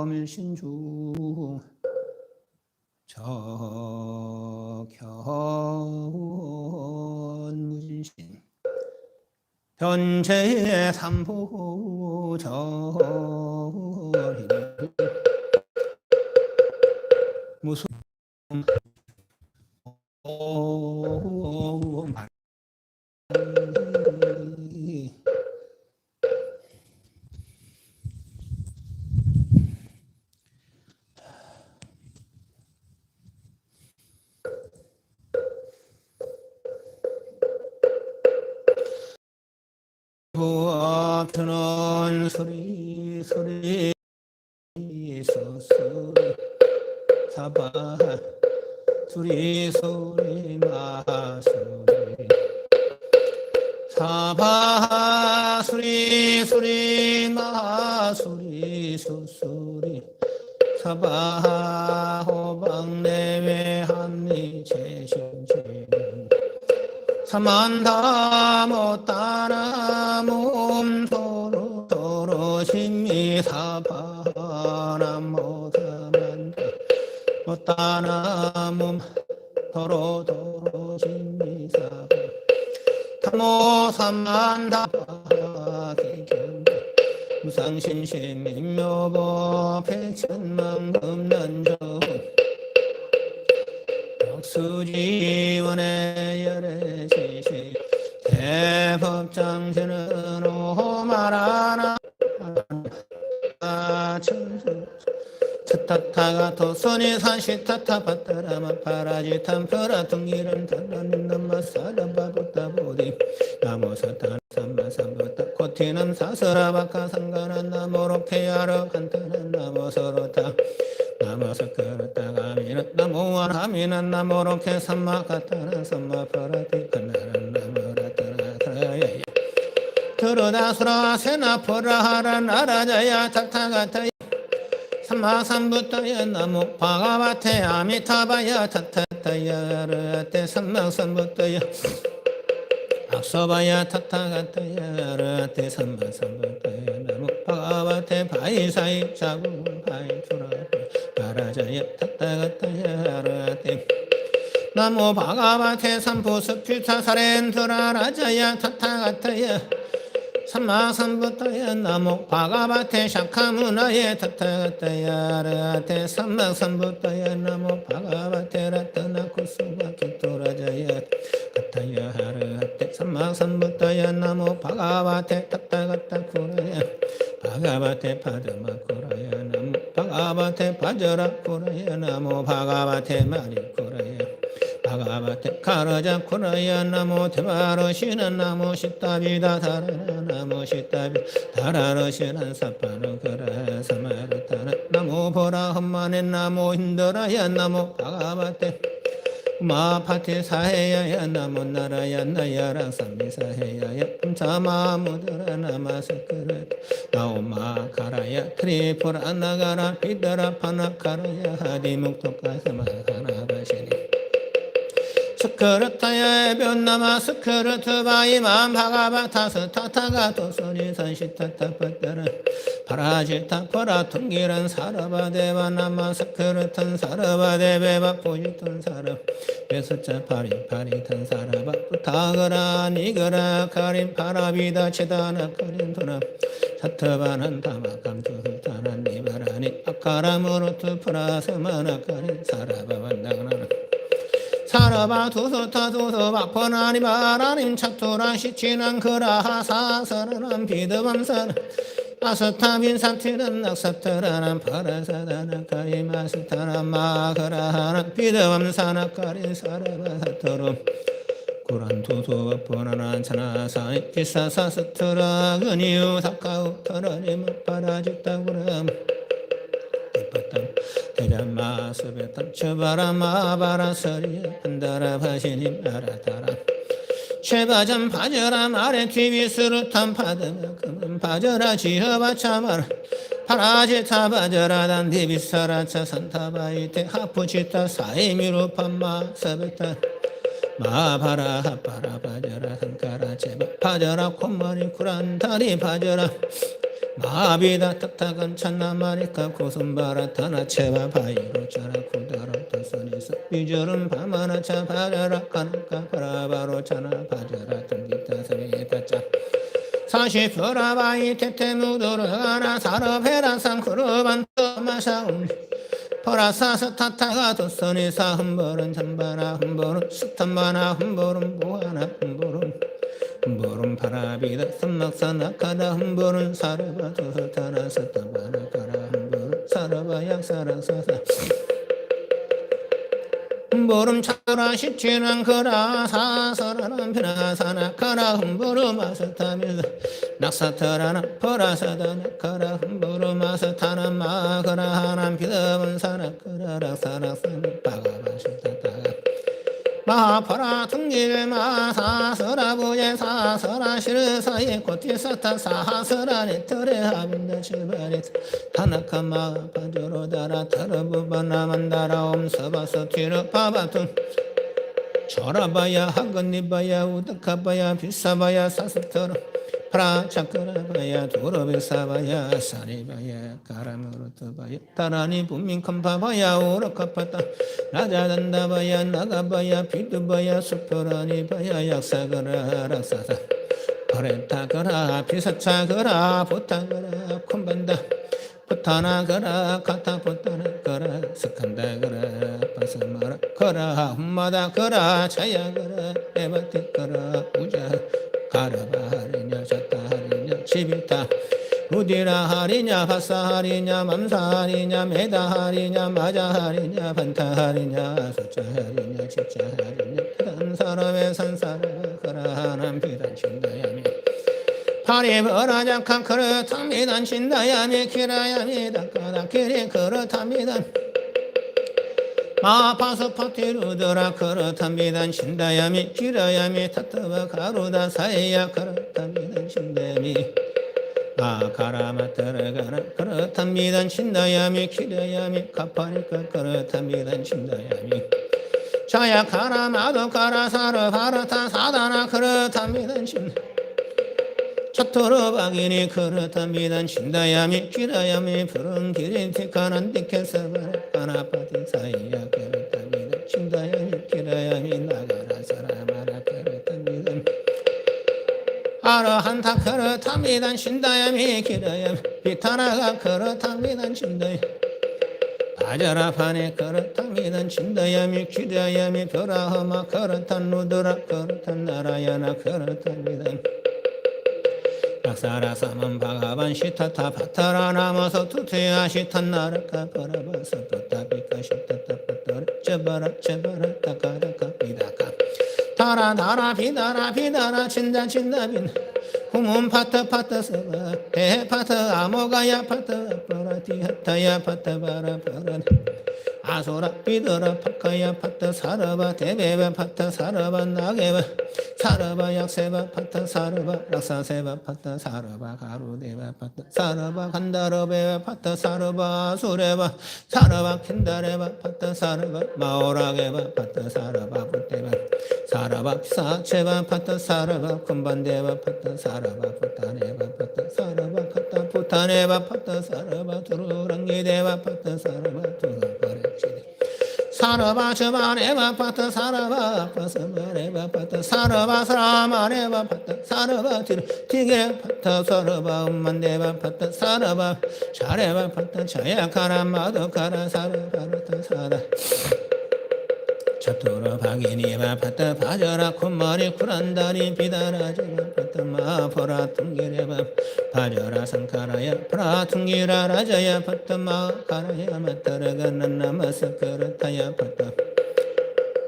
아금일신중 적현무진신 변제의 삼보 절인 무슨 부하편은 소리 소리 소소리 사바 소리 소리 마소리 사바 소리 소리 마소리 소소리 사바 호방내외 한리 제신제 사만다 못따라 몸 서로 서로 신미 사바나 못사만다 못따라 몸 서로 서로 신미 사바 타모 삼만다 개견 무상심심 인묘보 백천만금난정 수지원의 열애시시 대법장신은 오마라나 차타타가 도선이 산시타타 바타라마 파라지탄 프라퉁이름 탄란님 남마사라바부타보디 나모사탄 삼마삼부타 코티남 사스라바카 상가난 나모로케야르 간타난 나모서로타 나모사카라타가미는 나모와라미는 나모로케 삼마카타나 삼마파라티 판나란 나모라타라타야야 트르다스라 세나포라하라 나라자야 타타가타야 삼마삼부타야 나모 바가바테 아미타바야 타타타야 르테 삼마삼부타야 악서바야 타타가타야 르테 삼마삼부타야 나모 바가바테 바이사이 자구 바이투라 바라자야 타타가타야 르테 나모 바가바테 삼보석필타사렌트라 라자야 타타가타야 삼마삼부타야 나모 바가바테 샤카무나예 타타가타야 르테 삼마삼부타야 나모 바가바테 라타나쿠수바 키토라자야 가타야 하르테 삼마삼부타야 나모 바가바테 타타가타쿠라야 바가바테 파드마쿠라야 나모 바가바테 파저라쿠라야 나모 바가바테 마리쿠라야 바가바테 카라자쿠라야 나모 테바로시는 나모 시타비다 다라나 나모 시타비 다라로시는 사파노 그라 사마르타나 나모 보라 험마네 나모 힌더라야 나모 바가바테 마파티 사해야야 나모 나라야 나야랑 삼미사해야야 참마무드라 나마스크르 나오마 가라야 트리포라 나가라 비더라 파나카라야 하디묵토카 사마하나바시니 스크르타야 변나마 스크르트바이만 바가바타스 타타가 도소니 산시타타파따라 파라지타 파라퉁기란 사라바데바 나마 스크르탄 사라바데베바 포지탄 사라 베스자 파리탄 사라바 타그라 니그라 카린 파라비다 치다나 카린토나 사트바난 타마감투타난 니바라니 아카라무르트 프라스마나 카린 사라바반다그나 사라바 두소타 두소바 퍼나니 바라님 차토라 시치난 그라하사사라남 비드밤사라 아스타빈 사티란 낙사타라남 파라사다나 카리마스타라 마그라하나 비드밤사나 카린 사라바 사토름 구란 두소바 퍼나난 차나사이 기사사스트라 그니우 사카우 타라님 파라지타구람 대자마스베탄 츠바라마바라서리야 판다라바시님 아라타라 쉐바잠 바저라 마레 티비스루탄 파드마 금은 바저라 지허바차마라 파라지타 바저라 단디비사라차 산타바이테 하푸치타 사이미루 판마 사베타 마바라 하바라 바저라 상카라 제바 바저라 콧머리 구란 다리 바저라 마비다 탁탁한 찬나마니까 고슴바라 타나 체바 바이로 짜라 쿠다라 타선에서 비저름 바마나 차 바저라 까나까 바라바로 차나 바저라 등기타 세베타짜 사시표라바이 테테무도르가나 사르베라 상쿠르반 마샤움 퍼라사스 타타가 도선이 사흠버른 잠바나 흠버른 스탄바나 흠버른 보하나 흠버른 흠버른 파라비다 삼막사나카다 흠버른 사르바 도서타나 스탄바나 카라 흠버른 사르바 약사랑사사 흠버름 차라 십치랑 그라 사서라는 피나사나 카라 흠버름 아스타미다 낙사타라나 퍼라사다나 카라 흠버름 아스타나 마카라 하남 피더분 사나 카라 락사락사나 바가바시타타가 마파라 등길 마사서라 부제 사서라 시르사예 고티사타 사하서라네 터레 하빈다 칠바리 타나카마 파조로다라 타르부바나 만다라 옴서바서 티르 파바툰 쳐라바야 하건니바야 우드카바야 비사바야 사스터라 프라차크라바야 도로베사바야 사리바야 가라무르트바야 타라니 분민컴파바야 오르카파타 라자단다바야 나가바야 비드바야 수표라니바야 약사그라 락사사 파레타그라 비사차그라 보타그라 콤반다 부타나그라 카타포타나그라 스칸다그라 바스마라 그라 훔마다그라 차야그라 에바티그라 우자 가르바하리냐 샤타하리냐 시비타 우디라하리냐 바사하리냐 맘사하리냐 메다하리냐 마자하리냐 반타하리냐 소자하리냐 집자하리냐 단사람의 산사람 그라하남 비단친다야미 파리버라작한 그릇합니다 신다야미 키라야미 닦아다키리 그릇합니다 마파스파티루드라 그렇답니다 신다야미 기라야미 타트바 가루다 사이야 그렇답니다 신다야미 아가라마트르가라 그렇답니다 신다야미 기라야미 카파니까 그렇답니다 신다야미 자야 가라마도 가라사르 바르타 사다나 그렇답니다 신다 차토르바기니 그렇답니다 신다야미 기라야미 푸른 기린티카난 디케서바라 까나파티 사이야 그렇답니다 신다야미 기라야미 나가라 사라마라 그렇답니다 아르한타 그렇답니다 신다야미 기라야미 비타나가 그렇답니다 신다야미 바자라파네 그렇답니다 신다야미 기라야미 벼라허마 그렇단 누드라 그렇단 나라야나 그렇답니다 낙사라사만 바가반 시타타 파타라 나머서 투테야 시탄나르카 바라바서 파타비카 시타타 파타라 제바라 제바라 타카라카 비다카 타라다라 비다라 비다라 친다 친다 빈 후문 파타 파타 서바 해 파타 아모가야 파타 파라티 하타야 파타 바라 바라 아소라 비더라 파카야 파타 사라바 대베바 파타 사라바 나게바 사라바 약세바 파타 사라바 락사세바 파타 사라바 가루데바 파타 사라바 간다르베바 파타 사라바 수레바 사라바 킨다레바 파타 사라바 마오라게바 파타 사라바 부테바 사라바 사체바 파타 사라바 금반데바 파타 사라바 부타네바 파타 사라바 파타 부타네바 파타 사라바 두루랑기데바 파타 사라바 두루바레 사라바 즈바네바 파타 사라바 파스바네바 파타 사라바 사라마네바 파타 사라바 티게 파타 사라바 음만데바 파타 사라바 차레바 파타 차야카라 마도카라 사라바르타 사라 차토라 바기니바 파타 바자라 콧머리 쿠란다리 비다라지바 파타 마포라 퉁기레바 바자라 상카라야 프라 퉁기라 라자야 파타 마카라야 마타라가 난나마사카라타야 파타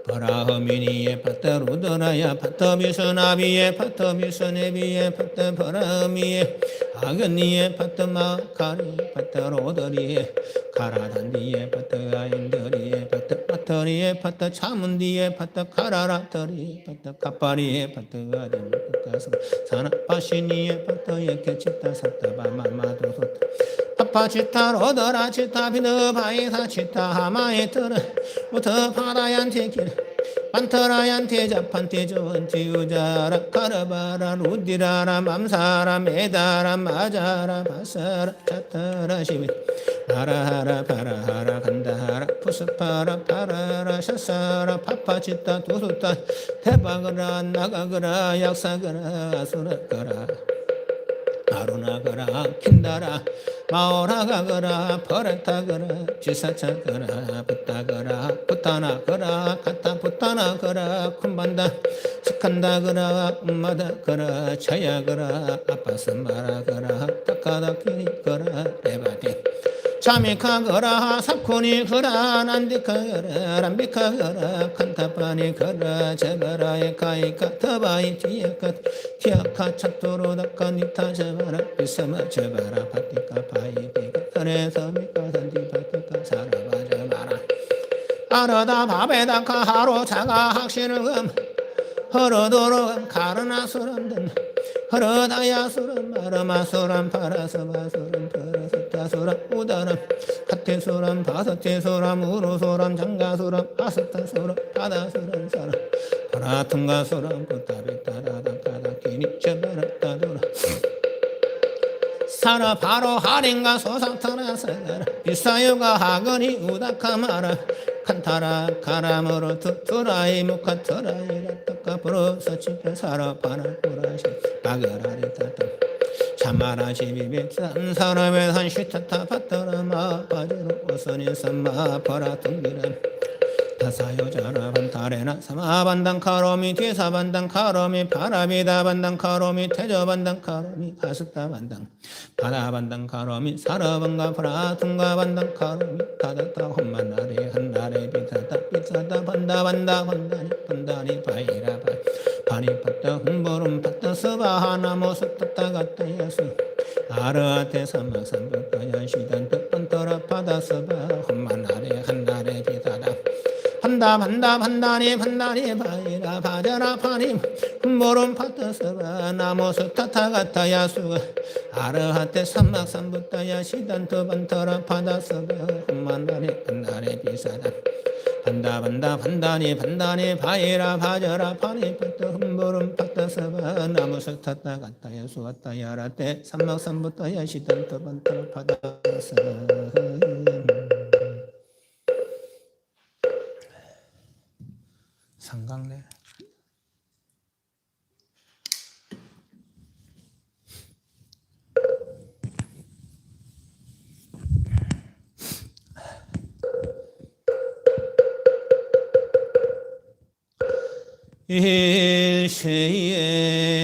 파라허미니에 파타 루더라야 파타 미선아비에 파타 미선에비에 파타 파라미에 아그니에 파타 마카리 파타 로더리에 가라단디에 파타 아인더리에 파타 파터리에 파타 차문디에 파타 카라라터리 파타 카파리에 파타 아디니 파타서 사나 파시니에 파타 예케치타 사타바 마마도소타 파파치타 로더라 치타 비너 바이사 치타 하마에 터르 우터 파다얀 티키르 반타라얀테 자판테 조한테 우자라 가라바라 루디라라 맘사라 메다라 마자라 바사라 차타라 시비 하라하라 파라하라 간다하라 푸스파라 파라라 샤사라 파파치타 두수타 대박으라 나가그라 약사그라 아수라가라 아루나가라 킨다라 마오라가거라 버릇하거라 지사차거라 붙다거라 붙다나거라 갖다 붙다나거라 쿤반다 스칸다거라 엄마다거라 차야거라 아빠서 말하거라 닦아다키니거라 대바디 자미카거라 사코니거라 난디카거라 람비카거라 칸타파니거라 제바라에 카이카 터바이 티야카 티아카 차토로다카 니타 제바라 비사마 제바라 파티카 파이비가 그래서 미카 산디 파티카 사라바제바라 아르다 바베다카 하로 자가 학신을 허러도로 가르나수람든 허러다야수람 마르마수람 파라서바수람 파라서타수람 우다람 하테수람 바서테수람 우루수람 장가수람 아스타수람 바다수람 사람 파라퉁가수람 부타비타라다카다키니 제바라타두라 사라 바로 하린가 소상타라사가라 비사유가 하거니 우다카마라 칸타라 가람으로 투라이 무카트라이라 타카프로서 치페 사라 파나쿠라시 바가라리타타 참마라시비비 산사람의 산시타타 파타라마 바지로 오선인 삼마 파라퉁기람 타사요자라 반타레나 사마반당 카로미 뒤사반당 카로미 파라비다 반당 카로미 태저반당 카로미 아스타 반당 바다반당 카로미 사라반가 프라퉁가 반당 카로미 타다타 홈만나레 한나레 비타타 비타타 반다반다 반다니 반다니 바이라 바니 파타 hum보름 파타 서바하나 모스타타 가타야수 아르아테 삼마삼부타야 시단타 판터라 파다 서바 홈만나레 한나레 비타다 판다 판다 판다니 판다니 바이라 바자라 파니 hum보름 파타 서바 나모스 타타 가타야수가 아르하테 삼막삼부타야 시단토 반터라 파다 서바 홈만나레 한나레 비사다 판다 판다 판다니 판다니 바이라 바자라 파니 파타 hum보름 파타 서바 나모스 타타 가타야수 왔다야라테 삼막삼부타야 시단토 반터라 파다 서바 상강래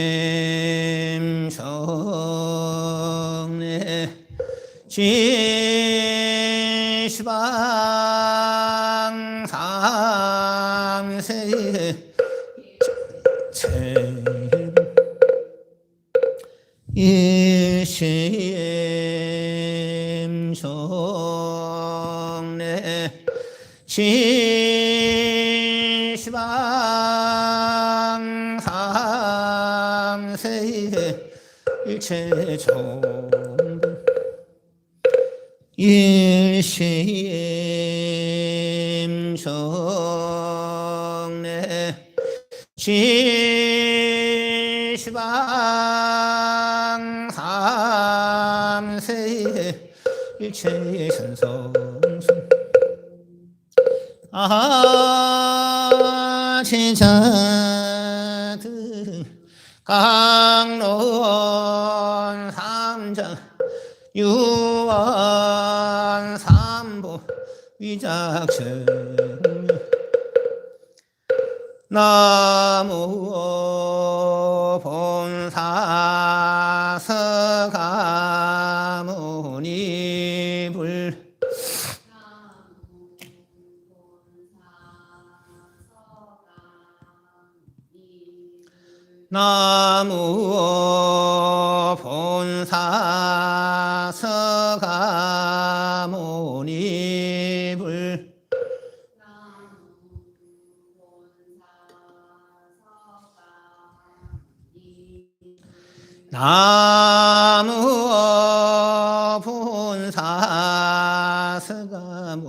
일시엠 성례 지시방 상세 일시엠 성례 지시방 상세 일체존 일시엠 성례 지시방 삼세 일체의 선성순 아하 제자들 강론 삼장 유언 삼보 위작성 나무 본사 서가모니불 나무 본사 서가모니불 나무 본사 서가모니불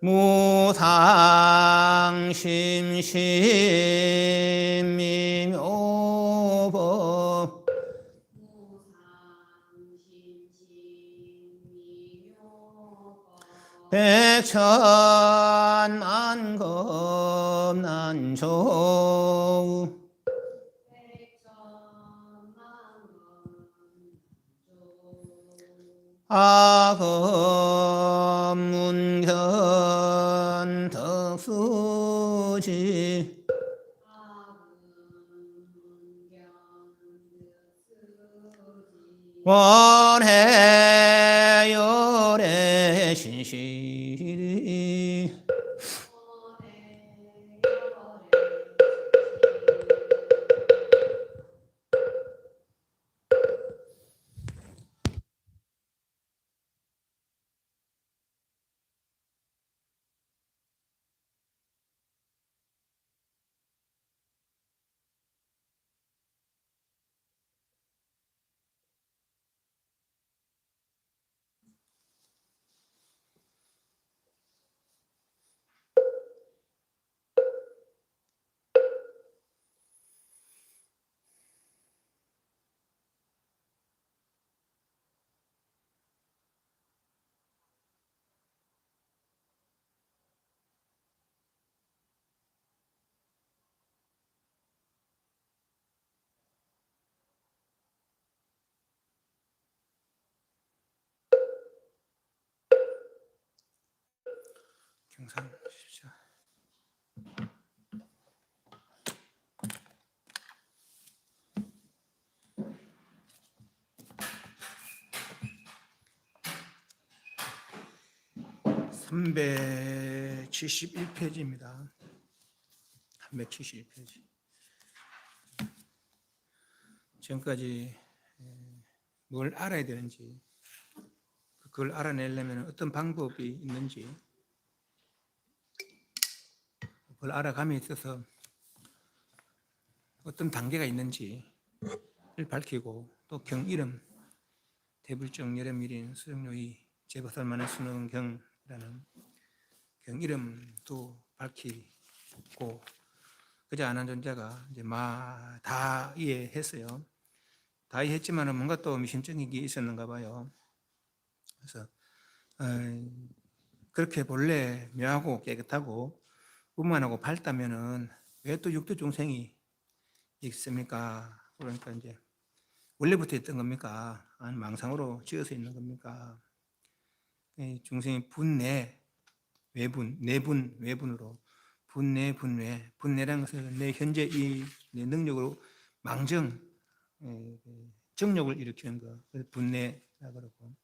무상심심미묘법 백천만겁난조우 아금문견 덕수지 원해열의 신실이 경상하십시오. 371페이지입니다. 371페이지. 지금까지 뭘 알아야 되는지, 그걸 알아내려면 어떤 방법이 있는지, 그걸 알아감에 있어서 어떤 단계가 있는지를 밝히고, 또 경이름, 대불정 여름일인 수령료의 제법살만의 수능경이라는 경이름도 밝히고, 그저 아는 존재가 이제 다 이해했어요. 다 이해했지만은 뭔가 또 미심쩍은 게 있었는가 봐요. 그래서 그렇게 본래 묘하고 깨끗하고 무만하고 밝다면은 왜 또 육도 중생이 있습니까? 그러니까 이제 원래부터 있던 겁니까? 아니면 망상으로 지어서 있는 겁니까? 중생이 분내, 외분, 내분, 외분으로 분내, 분외, 분내라는 것은 내 현재 내 능력으로 망정, 정욕을 일으키는 거, 그래서 분내라 그러고,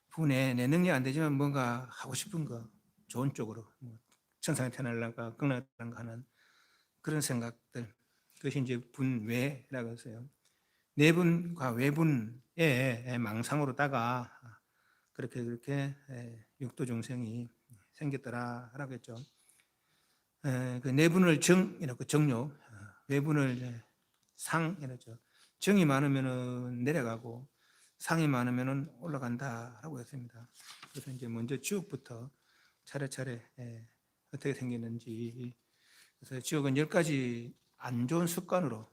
분해, 내 능력 안 되지만 뭔가 하고 싶은 거, 좋은 쪽으로, 뭐 천상에 태어날란가, 극락한가 하는 그런 생각들, 그것이 이제 분외라고 해서요. 내분과 외분의 망상으로다가 그렇게 육도 중생이 생겼더라라고 했죠. 그 내분을 정이라고 정욕, 외분을 상이라죠. 정이 많으면은 내려가고 상이 많으면은 올라간다라고 했습니다. 그래서 이제 먼저 지옥부터 차례차례 어떻게 생겼는지, 그래서 지옥은 10가지 안 좋은 습관으로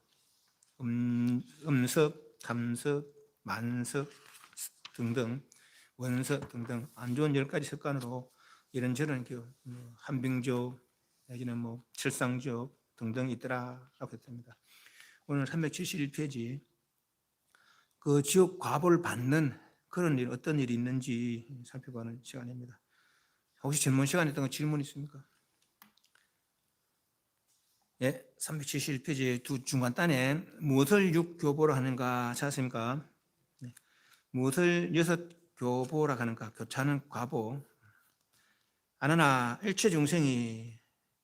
음습, 감습, 만습 등등, 원습 등등 안 좋은 10가지 습관으로 이런저런 한빙족 내지는 뭐 칠상족 등등 있더라라고 했습니다. 오늘 371페이지 그 지옥 과보를 받는 그런 일, 어떤 일이 있는지 살펴보는 시간입니다. 혹시 질문 시간에 있던 거 질문 있습니까? 예, 371페이지 두 중간단에 무엇을 육교보라 하는가 찾았습니까? 네. 무엇을 여섯 교보라 하는가? 교차는 과보. 아나나 일체 중생이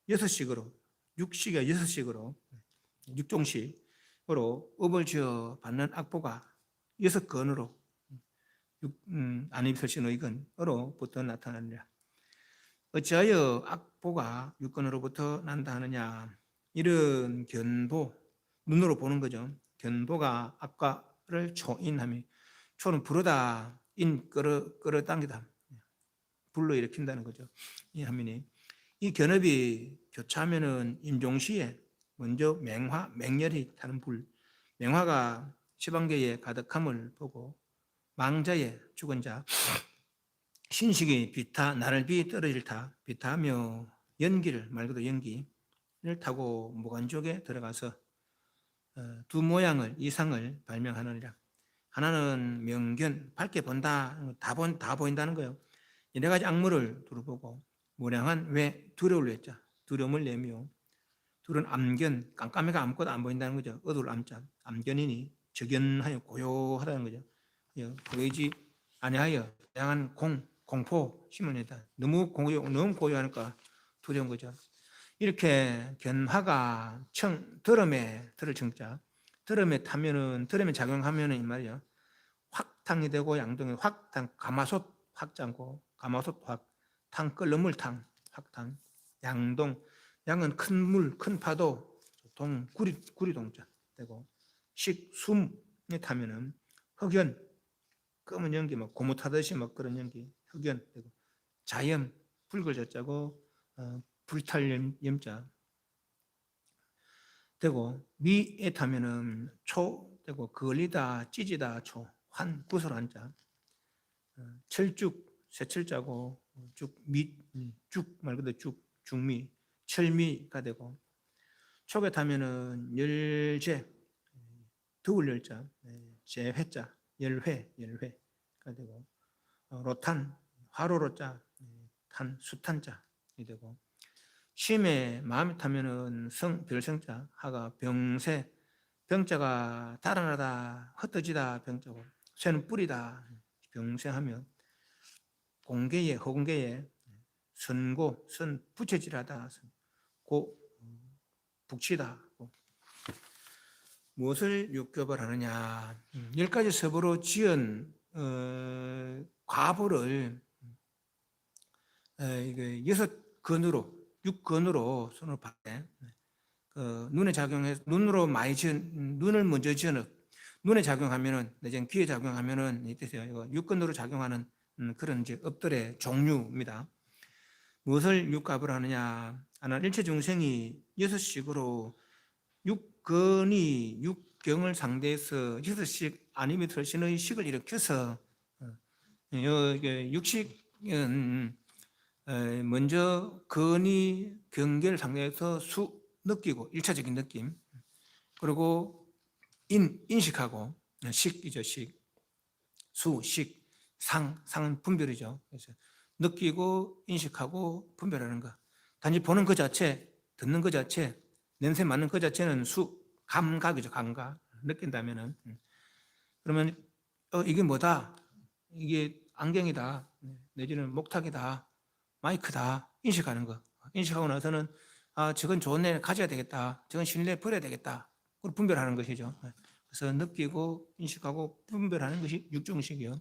6식으로, 6식이 6식으로, 6종식으로 업을 지어 받는 악보가 6건으로, 안입설신 의건으로부터 나타나느냐. 어찌하여 악보가 6건으로부터 난다 하느냐. 이런 견보, 눈으로 보는 거죠. 견보가 악과를 초인하며, 초는 부르다, 끌어당기다. 불러일으킨다는 거죠. 이 하민이. 이 견업이 교차하면은 임종시에 먼저 맹화, 맹렬히 타는 불. 맹화가 지방계에 가득함을 보고 망자의 죽은 자, 신식이 비타, 나를 비 떨어질 타, 비타하며 연기를, 말 그대로 연기를 타고 무간족에 들어가서 두 모양을, 이상을 발명하느니라. 하나는 명견, 밝게 본다, 다 보인다는 거예요. 여러 가지 악물을 두루보고 무량한 왜 두려움을 냈자, 두려움을 내며 둘은 암견, 깜깜해가 아무것도 안 보인다는 거죠. 어두울 암자, 암견이니 적연하여 고요하다는 거죠. 보이지 아니하여 다양한 공포 심어내다. 너무 고요하니까 두려운 거죠. 이렇게 견화가 들음에 들을 청자, 들음에 타면은 들음에 작용하면은 이 말이야. 확탕이 되고 양동이 확탕, 가마솥 확장고 가마솥 확탕 끓는 물탕 확탕 양동 양은 큰 물, 큰 파도, 구리 동자 되고 숨에 타면은 흑연, 검은 연기, 막 고무 타듯이 막 그런 연기, 흑연 되고 자염, 붉을 젖자고 불탈 염자 되고 미에 타면은 초 되고 걸리다, 찢이다, 초, 구설 한자, 철죽, 새철자고 죽 말 그대로 죽미, 철미가 되고 촉에 타면은 열제, 더울 열자, 제회자, 열회가 되고 로탄, 화로로자, 수탄자이 되고 심에 마음이 타면은 별성자, 하가 병세, 병자가 달아나다, 흩어지다 병자고 쇠는 뿌리다, 병세하면 허공계에 선고, 부채질하다, 북치다. 무엇을 육교벌 하느냐? 10가지 서보로 지은 과보를 6근으로 손으로 받게. 눈에 작용해서 눈으로 많이 지은 눈을 먼저 지은 눈에 작용하면은 내지는 귀에 작용하면은 이 뜻이에요. 이거 6근으로 작용하는 그런 이제 업들의 종류입니다. 무엇을 육갑을 하느냐? 하나 일체 중생이 6식으로 6근이 6경을 상대해서 6식 아니면 털신의 식을 일으켜서 육식은 먼저 근이 경계를 상대해서 느끼고 1차적인 느낌, 그리고 인식하고 식이죠. 상은 분별이죠. 그래서 느끼고 인식하고 분별하는 것. 단지 보는 그 자체, 듣는 그 자체, 냄새 맡는 그 자체는 감각이죠. 감각. 느낀다면은. 그러면 이게 뭐다? 이게 안경이다. 내지는 목탁이다. 마이크다. 인식하는 거. 인식하고 나서는 저건 좋네. 가져야 되겠다. 저건 실내 버려야 되겠다. 그걸 분별하는 것이죠. 그래서 느끼고 인식하고 분별하는 것이 육중식이요.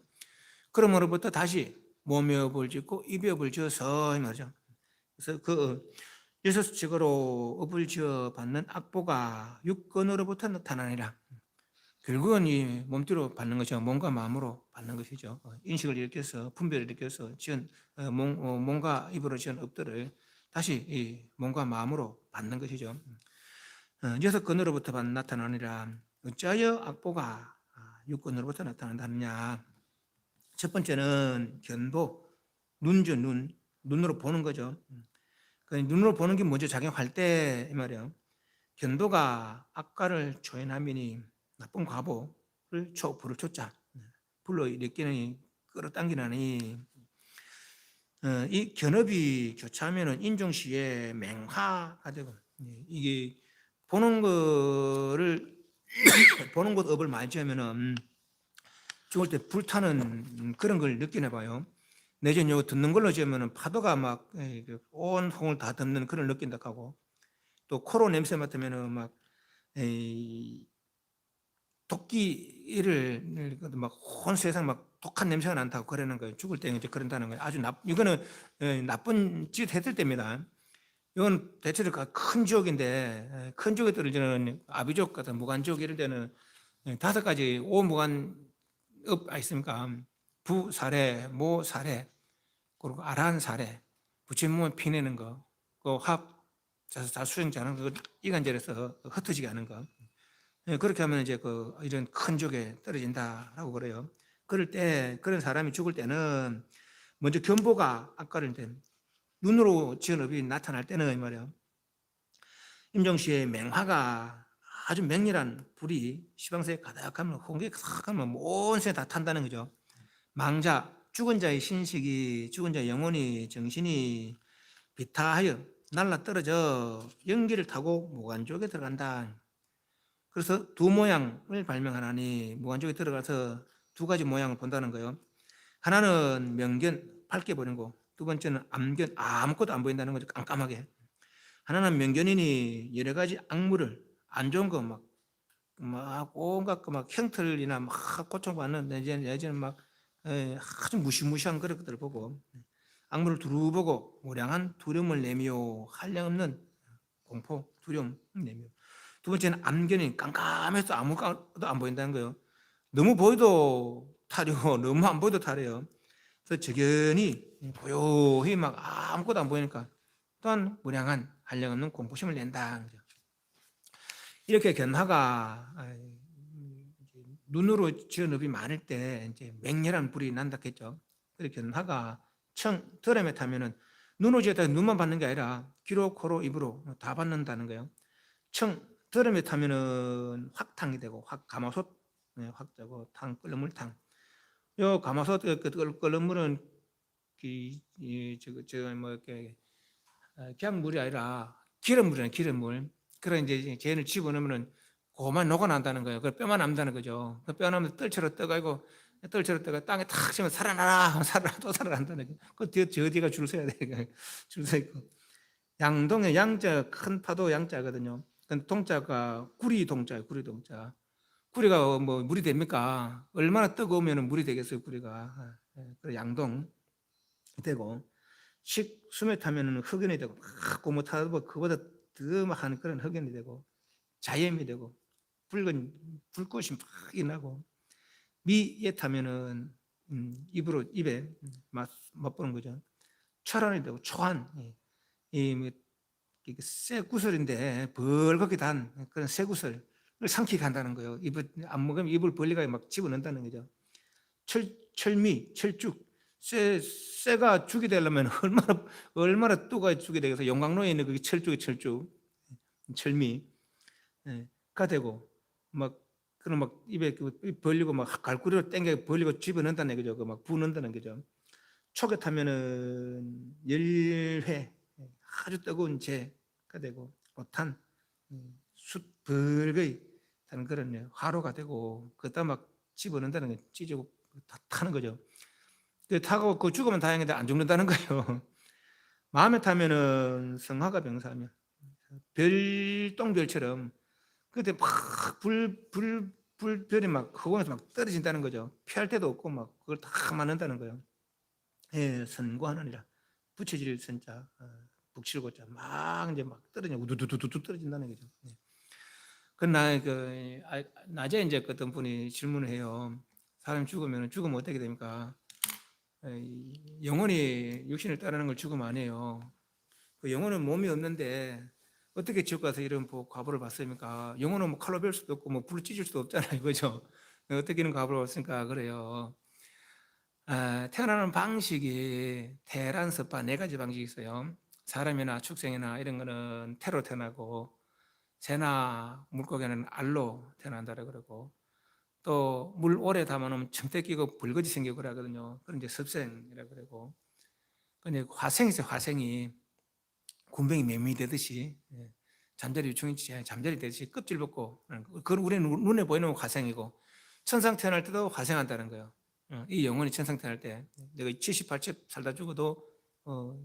그러므로부터 다시 몸에 업을 짓고 입에 업을 지어서 말이죠. 그래서 그 여섯식으로 업을 지어 받는 악보가 육근으로부터 나타나니라. 결국은 이 몸띠로 받는 것이죠. 몸과 마음으로 받는 것이죠. 인식을 일으켜서 분별을 일으켜서 지은 몸과 입으로 지은 업들을 다시 이 몸과 마음으로 받는 것이죠. 여섯 근으로부터 나타나니라. 어찌하여 악보가 육근으로부터 나타난다느냐. 첫 번째는 견보, 눈죠. 눈으로 보는 거죠. 눈으로 보는 게 먼저 작용할 때 이 말이에요. 견도가 악과를 초연하면이 나쁜 과보를 불을 쫓자 불러 일으키는 끌어당기는 이 견업이 교차하면은 인종시에 맹화가 되고 이게 보는 거를 보는 것 업을 많이 지으면은 죽을 때 불타는 그런 걸 느끼나 봐요. 내지는 요 듣는 걸로 지으면은 파도가 막 온 홍을 다 덮는 그런 느낀다 하고, 또 코로 냄새 맡으면은 막 도끼를 막 온 세상 막 독한 냄새가 난다고 그러는 거예요. 죽을 때 이제 그런다는 거예요. 아주 이거는 나쁜 짓 했을 때입니다. 이건 대체로 큰 지옥인데, 큰 지옥에 떨어지는 아비족 같은 무간지옥 이런 데는 5가지 오무간 업 있습니까? 부사례, 모사례, 그리고 아라한 사례, 부처님 몸에 피내는 거, 그 자수정지 하는 거, 이간질에서 흩어지게 하는 거. 그렇게 하면 이제 이런 큰 족에 떨어진다라고 그래요. 그럴 때, 그런 사람이 죽을 때는 먼저 견보가, 아까는 눈으로 지은 업이 나타날 때는 이 말이에요. 임종시에 맹화가 아주 맹렬한 불이 시방새에 가득하면, 홍기에 가득하면 온 세에 다 탄다는 거죠. 망자, 죽은 자의 신식이, 죽은 자의 영혼이, 정신이 비타하여 날라 떨어져 연기를 타고 무간족에 들어간다. 그래서 두 모양을 발명하나니 무간족에 들어가서 두 가지 모양을 본다는 거예요. 하나는 명견, 밝게 보는 거. 두 번째는 암견, 아무것도 안 보인다는 거죠. 깜깜하게. 하나는 명견이니 여러 가지 악물을, 안 좋은 거 막 온갖 막 형틀이나 막 고통받는, 예전에 막 아주 무시무시한 그런 것들을 보고, 악물을 두루 보고 무량한 두려움을 내며 한량없는 공포, 두려움 내며. 두 번째는 암견이, 깜깜해서 아무것도 안 보인다는 거예요. 너무 보여도 타려고, 너무 안 보여도 타려요. 그래서 적연히 고요히 막 아무것도 안 보이니까 또한 무량한 한량없는 공포심을 낸다. 이렇게 견화가 눈으로 지은 업이 많을 때 이제 맹렬한 불이 난다 했죠. 그래서 견화가 드럼에 타면은 눈으로 지었다 눈만 받는 게 아니라 귀로, 코로, 입으로 다 받는다는 거예요. 드럼에 타면은 확탕이 되고, 가마솥, 확자고, 탕, 끓는 물탕. 요 가마솥 끓는 물은 그냥 물이 아니라 기름물이잖아요. 기름물. 그래 이제 쟤를 집어넣으면은 고만 녹아난다는 거예요. 그 뼈만 남다는 거죠. 그 뼈 남으면 뜰채로 떠가지고, 뜰채로 떠가 땅에 탁 치면 살아나라, 살아나, 또 살아난다는 거예요. 그 뒤에 저 뒤가 줄 서야 돼. 줄 서 있고. 양동의 양자, 큰 파도 양자거든요. 동자가 구리 동자예요. 구리 동자. 구리가 뭐 물이 됩니까? 얼마나 뜨거우면 물이 되겠어요. 구리가. 그래 양동 되고, 숨에 타면은 흑연이 되고, 막 고무타도 그보다 더 한 그런 흑연이 되고, 자염이 되고, 붉은 불꽃이 막 나고, 미에 타면은 입에 맛보는 거죠. 철환이 되고, 초환, 쇠 구슬인데 벌겋게 단 그런 쇠 구슬을 삼키게 한다는 거예요. 안 먹으면 입을 벌리가 막 집어넣는다는 거죠. 철미, 철쭉, 쇠가 죽이 되려면 얼마나 뚜가 죽이 되겠어. 용광로에 있는 그게 철쭉, 철미가 되고, 그럼 입에 벌리고 갈구리로 땡겨 벌리고 집어넣는다는 거죠. 막 부는다는 거죠. 촉에 타면은 열회, 아주 뜨거운 재가 되고, 못한 숯불의 그런 화로가 되고, 그다 막 집어넣는다는 거, 찢고 다 타는 거죠. 타고 그 죽으면 다행인데 안 죽는다는 거예요. 마음에 타면은 성화가 병사하면 별똥별처럼 그때 막 불별이 막 허공에서 막 떨어진다는 거죠. 피할 데도 없고 막 그걸 다 맞는다는 거예요. 선고하느니라. 붙여질 선자, 북칠고자 막 이제 막 떨어져 우두두두두 떨어진다는 거죠. 낮에 이제 어떤 분이 질문을 해요. 사람 죽으면 어떻게 됩니까? 영혼이 육신을 따르는 걸 죽으면 안 해요. 그 영혼은 몸이 없는데 어떻게 지옥 가서 이런 과보를 받습니까? 영혼은 뭐 칼로 벨 수도 없고 뭐 불로 찢을 수도 없잖아요, 그죠? 어떻게 이런 과보를 받습니까? 그래요. 태어나는 방식이 태란, 섭파 네 가지 방식이 있어요. 사람이나 축생이나 이런 거는 태로 태어나고, 새나 물고기는 알로 태어난다고 그러고, 또 물 오래 담아놓으면 침대 끼고 불거지 생기고 그러거든요. 그런 이제 습생이라고 그러고, 근데 화생이 있어요. 화생이 군뱅이 매미 되듯이 잠자리 유충이 잠자리 되듯이 껍질 벗고, 그건 우리는 눈에 보이는 화생이고, 천상 태어날 때도 화생한다는 거예요. 이 영혼이 천상 태어날 때 내가 70, 80 살다 죽어도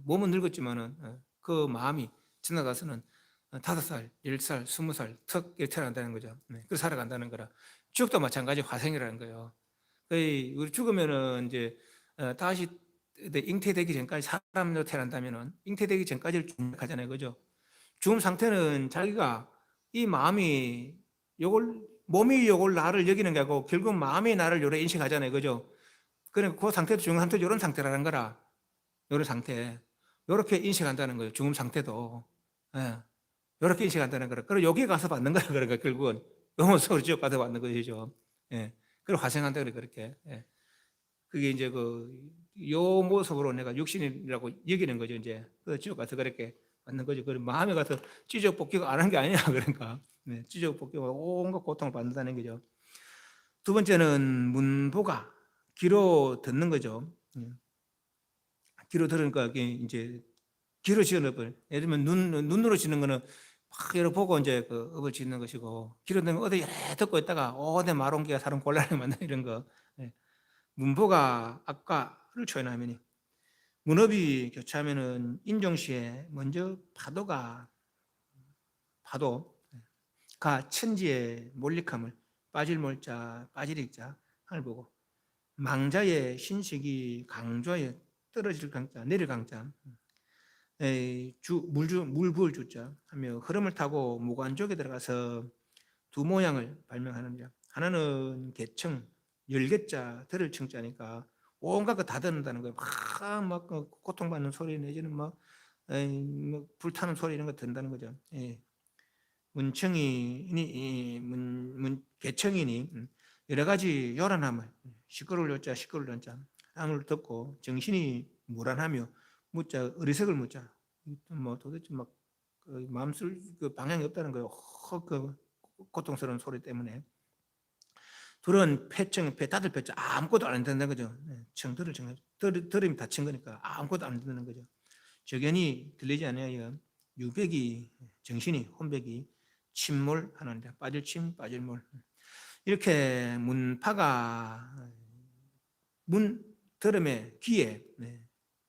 몸은 늙었지만은 그 마음이 지나가서는 5살, 10살, 20살 턱 이렇게 태어난다는 거죠. 그래서 살아간다는 거라. 죽도 마찬가지 화생이라는 거예요. 우리 죽으면은 이제 다시 잉태되기 전까지 사람으로 태어난다면은 잉태되기 전까지를 중력하잖아요, 그죠? 죽음 상태는 자기가 이 마음이 몸이 요걸 나를 여기는 게 아니고 결국 마음이 나를 요래 인식하잖아요, 그죠? 그러니까 그 상태도 중요한 상태도 이런 상태라는 거라. 이런 상태, 이렇게 인식한다는 거예요. 죽음 상태도. 예. 이렇게 인식한다는 거라. 그리고 여기 가서 받는 거라. 그러니까 결국은 영혼속으로 지옥 가서 받는 것이죠. 예. 그리고 화생한다 그래 그렇게. 예. 그게 이제 요 모습으로 내가 육신이라고 여기는 거죠. 이제 그 지옥 가서 그렇게 받는 거죠. 그 마음에 가서 찌적 복귀가 안 한 게 아니야. 그러니까 네, 찌적 복귀가 온갖 고통을 받는다는 거죠. 두 번째는 문보가 귀로 듣는 거죠. 귀로 들으니까 이제 귀로 지은 업을 예를 들면 눈으로 지는 거는 막 이렇게 보고 이제 그 업을 짓는 것이고 귀로 듣는 어디 이래 듣고 있다가 내 말 옮기가 사람 곤란하게 만드는 이런 거. 예. 문보가 악과를 초연하면이 문업이 교차하면은 인종시에 먼저 파도가 천지의 몰릭함을 빠질 몰자 빠질 익자를 보고 망자의 신식이 강좌에 떨어질 강자 내릴 강자 물 부을 주자 하며 흐름을 타고 무관족에 들어가서 두 모양을 발명하느니라. 하나는 개청 열개자 들을 청자니까 온갖 거 다 듣는다는 거예요. 막 고통받는 소리 내지는 막 불타는 소리 이런 거 듣는다는 거죠. 예. 개청이니 여러 가지 요란함을 시끄러울 요자 시끄러울 요자 함을 듣고 정신이 무란하며 묻자 어리석을 묻자 뭐 도대체 막 마음 쓸 그 방향이 없다는 거예요. 그 고통스러운 소리 때문에. 둘은 다들 폐청 아무것도 안 된다는 거죠. 청들을 들음이 다친 거니까 아무것도 안 된다는 거죠. 적연이 들리지 않아요. 유백이 정신이 혼백이 침몰하는데 빠질 침 빠질 몰 이렇게 문파가 들음에 귀에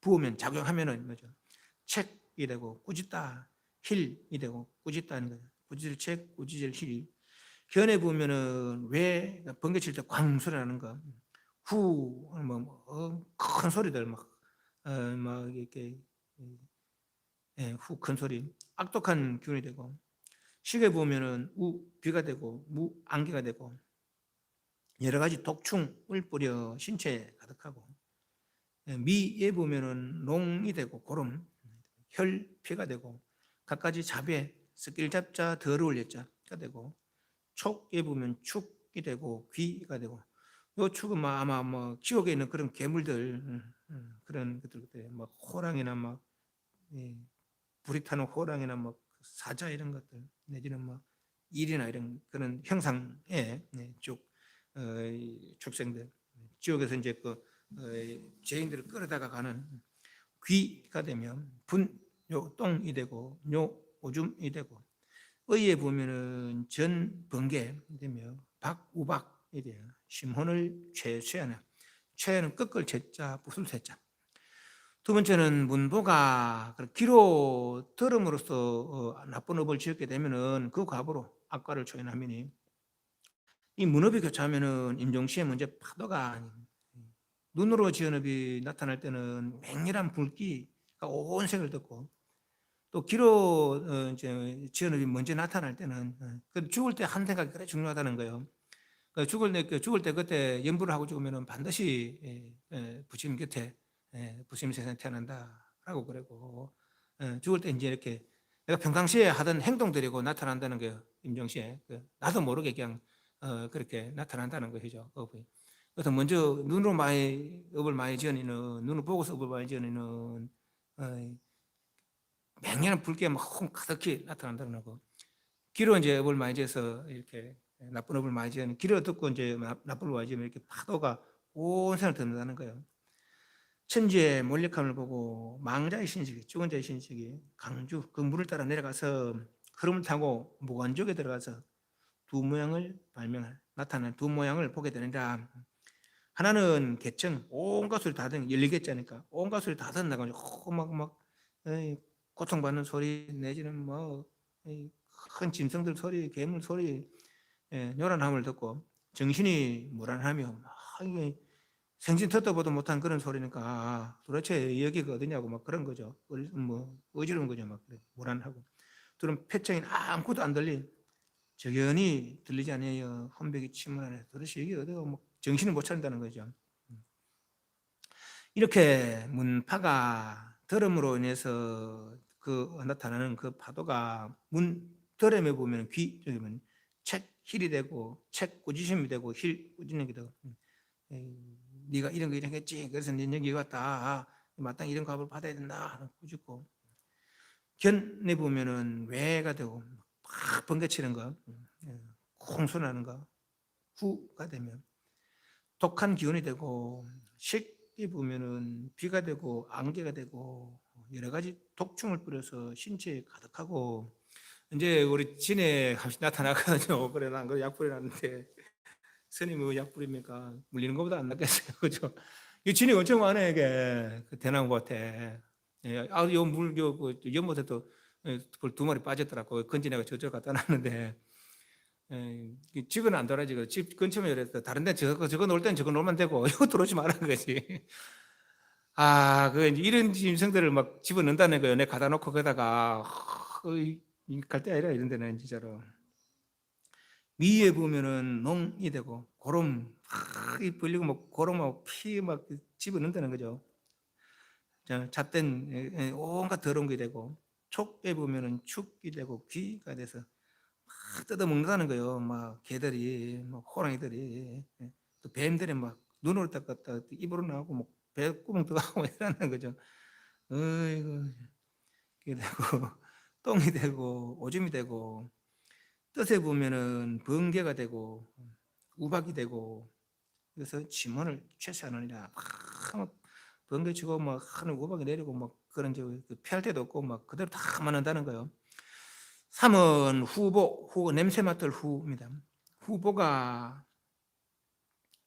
부으면 작용하면은 뭐죠? 책이 되고 꾸짖다 힐이 되고 꾸짖다는 거죠. 꾸짖을 책 꾸짖을 힐 견해 보면은 왜 번개칠 때 광 소리 나는 거, 큰 소리들 막 이렇게 후 큰 소리, 악독한 기운이 되고 시계 보면은 비가 되고 안개가 되고 여러 가지 독충을 뿌려 신체에 가득하고 미에 보면은 농이 되고 고름, 혈피가 되고 갖가지 잡에 스킬잡자 더러울 예자가 되고 촉에 보면 축이 되고 귀가 되고 요 축은 아마 뭐 지옥에 있는 그런 괴물들 그런 것들 막 호랑이나 막 불이 타는 호랑이나 막 사자 이런 것들 내지는 뭐 일이나 이런 그런 형상의 쭉 축생들 지옥에서 이제 죄인들을 끌어다가 가는 귀가 되면 요 똥이 되고 요 오줌이 되고 의에 보면은 전번개 되며 박우박이 돼요. 심혼을 최쇠하는 최는 꺾을 최자 부술 최자. 두 번째는 문보가 귀로 들음으로써 나쁜 업을 지었게 되면은 그 과보로 악과를 초연하면이 이 문업이 교차하면은 임종시에 먼저 파도가 눈으로 지은 업이 나타날 때는 맹렬한 불기가 온 색을 덮고 또 귀로 이제 지연업이 먼저 나타날 때는 죽을 때 한 생각이 그래 중요하다는 거예요. 죽을 때 그때 연부를 하고 죽으면 반드시 부처님 곁에 부처님 세상에 태어난다라고 그러고 죽을 때 이제 이렇게 내가 평상시에 하던 행동들이고 나타난다는 거예요. 임종시에 나도 모르게 그냥 그렇게 나타난다는 것이죠. 그래서 먼저 눈으로 업을 많이 지어니는 눈을 보고서 업을 많이 지어니는 맹렬한 불기가 막 가득히 나타난다는 거. 귀로 이제 업을 많이 지어서 이렇게 나쁜 업을 많이 지어는 귀로 듣고 이제 나쁜 업을 많이 지으면 이렇게 파도가 온 세상을 덮는다는 거예요. 천지의 몰lik함을 보고 망자의 신식이 죽은 자의 신식이 강주 그 물을 따라 내려가서 흐름을 타고 무관족에 들어가서 두 모양을 나타나는 두 모양을 보게 되느라 하나는 개청 온갖 소리 다 듣는 열리겠자니까 온갖 소리 다 듣는다고 막 고통받는 소리 내지는 뭐 큰 짐승들 소리 괴물 소리 요란함을 듣고 정신이 무란하며 막 생신 듣도 보도 못한 그런 소리니까 도대체 여기가 어디냐고 막 그런 거죠. 뭐 어지러운 거죠. 막 무란하고 둘은 폐청이 아무것도 안 들린 적연히 들리지 않아요. 혼백이 침을 안에 도대체 여기 어디가 뭐 정신을 못 차린다는 거죠. 이렇게 문파가 들음으로 인해서 그 나타나는 그 파도가 문 들음에 보면 귀 여기면 책 힐이 되고 책 꾸짖음이 되고 힐 꾸짖는 되고 네가 이런 거 이런 거 했지 그래서 네 여기 왔다 마땅히 이런 값을 받아야 된다 꾸짖고 견내 보면은 왜가 되고 막 번개치는 거 콩소나는 거 후가 되면 독한 기운이 되고 식이 보면은 비가 되고 안개가 되고 여러 가지 독충을 뿌려서 신체에 가득하고 이제 우리 진에 값이 나타나거든요. 그래 난 그 약 뿌려놨는데 스님이 왜약 뿌립니까? 물리는 것보다 안 낫겠어요, 그죠? 이 진이 엄청 많아 이게 그 대나무밭에. 예, 아요물요그 연못에도 그걸 두 마리 빠졌더라고. 건지내가 저쪽 갖다 놨는데. 집은 안 돌아지고 집 근처면 이랬어. 다른 데 저거 놀 땐 저거 놀면 되고 이거 들어오지 말라는 거지. 아, 그 이런 짐승들을 막 집어넣는다는 거예요. 내 갖다 놓고 거기다가 갈 데 아니라 이런 데는 진짜로. 위에 보면은 농이 되고 고름 이 벌리고 막 고름하고 피 막 집어넣는다는 거죠. 잣된 온갖 더러운 게 되고 촉에 보면은 축이 되고 귀가 돼서 막 뜯어먹는다는 거예요. 막 개들이, 막 호랑이들이, 또 뱀들이 막 눈으로 닦았다 입으로 나오고 막 배구멍 들어가고 이러는 거죠. 어이구, 그게 되고 똥이 되고 오줌이 되고 뜻에 보면은 번개가 되고 우박이 되고 그래서 지문을 최소하느니라 막 번개 치고 막 하늘 우박이 내리고 막 그런 피할 데도 없고 막 그대로 다 맞는다는 거예요. 3은 후보 냄새 맡을 후입니다. 후보가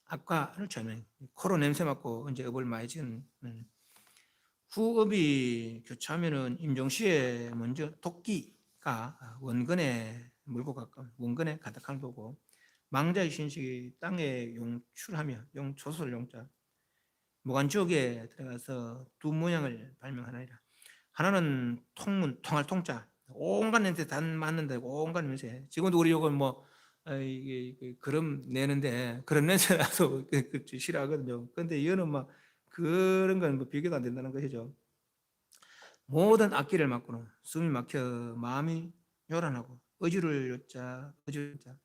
아까를 저는 코로 냄새 맡고 이제 업을 많이 지은 후업이 교차하면은 임종시에 먼저 토끼가 원근에 물고 가까운 원근에 가득한 거고 망자의 신식이 땅에 용출하며 용초설 용자 무관지옥에 들어가서 두 모양을 발명하나이다. 하나는 통문 통할 통자 온갖 냄새 다 맡는데 온갖 냄새 지금도 우리 요건 뭐 이게 그럼 내는데 그런 냄새 나서 싫어하거든요. 근데 이거는 막 그런 건 뭐 비교도 안 된다는 것이죠. 모든 악기를 맡고는 숨이 막혀 마음이 요란하고 어지를 요자 어지를 자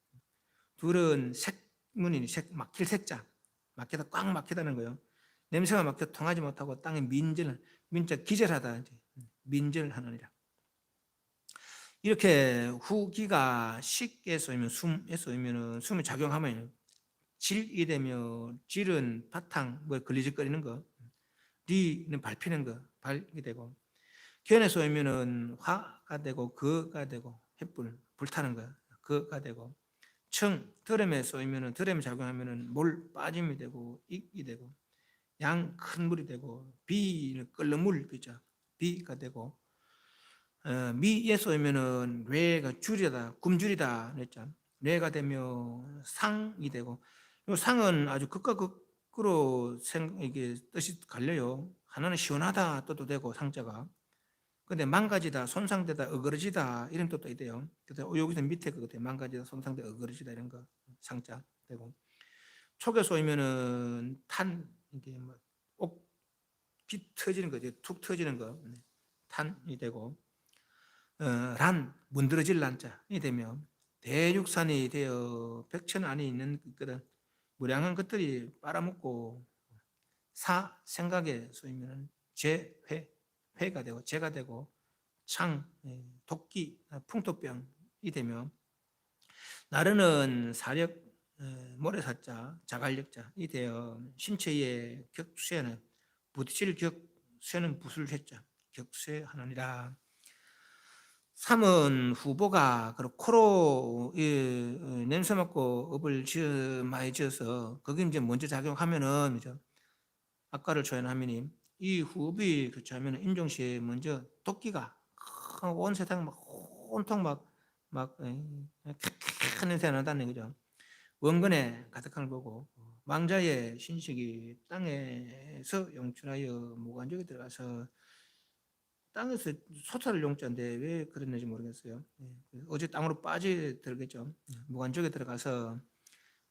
둘은 색문이니 색 막힐 색자 막히다 꽉 막히다는 거예요. 냄새가 막혀 통하지 못하고 땅에 민자 기절하다 민절하느니라. 이렇게 후기가 식에 쏘이면 숨에 쏘이면 숨이 작용하면 질이 되며 질은 바탕 뭐 걸리적거리는 거 리는 밟히는 거 발이 되고 견에 쏘이면은 화가 되고 거가 되고 햇불 불타는 거 거가 되고 청 드럼에 쏘이면은 드럼에 작용하면은 몰 빠짐이 되고 익이 되고 양 큰 물이 되고 비는 끓는 물 비자 비가 되고 미에 쏘이면은 뇌가 줄이다 굶주리다 그랬죠. 뇌가 되며 상이 되고 이 상은 아주 극과 극으로 이게 뜻이 갈려요. 하나는 시원하다 뜻도 되고 상자가 근데 망가지다 손상되다 어그러지다 이런 뜻도 있대요. 그래서 여기서 밑에 그거 망가지다 손상되다 어그러지다 이런 거 상자 되고 촉에 쏘이면은 탄 이게 뭐옥피 터지는 거지 툭 터지는 거 탄이 되고 란 문드러질 란자이 되며 대육산이 되어 백천 안에 있는 그런 무량한 것들이 빨아먹고 사 생각에 쏘이면 재회 회가 되고 재가 되고 창 도끼 풍토병이 되며 나르는 사력 모래사자 자갈력자이 되어 신체의 격쇠는 부딪힐 격쇠는 부술쇠자 격쇠하느니라. 3은 후보가 코로 냄새 맡고 업을 많이 지어서 거기 이제 먼저 작용하면은 아까를 초연하면이 이 후업이 교차하면 임종시에 먼저 토끼가 온 세상 막 온통 막 큰 냄새 난다는 거죠. 원근에 가득한 거고 망자의 신식이 땅에서 용출하여 무관적에 들어가서 땅에서 소탈을 용자인데 왜 그랬는지 모르겠어요. 어제 땅으로 빠져들겠죠. 무관적에 들어가서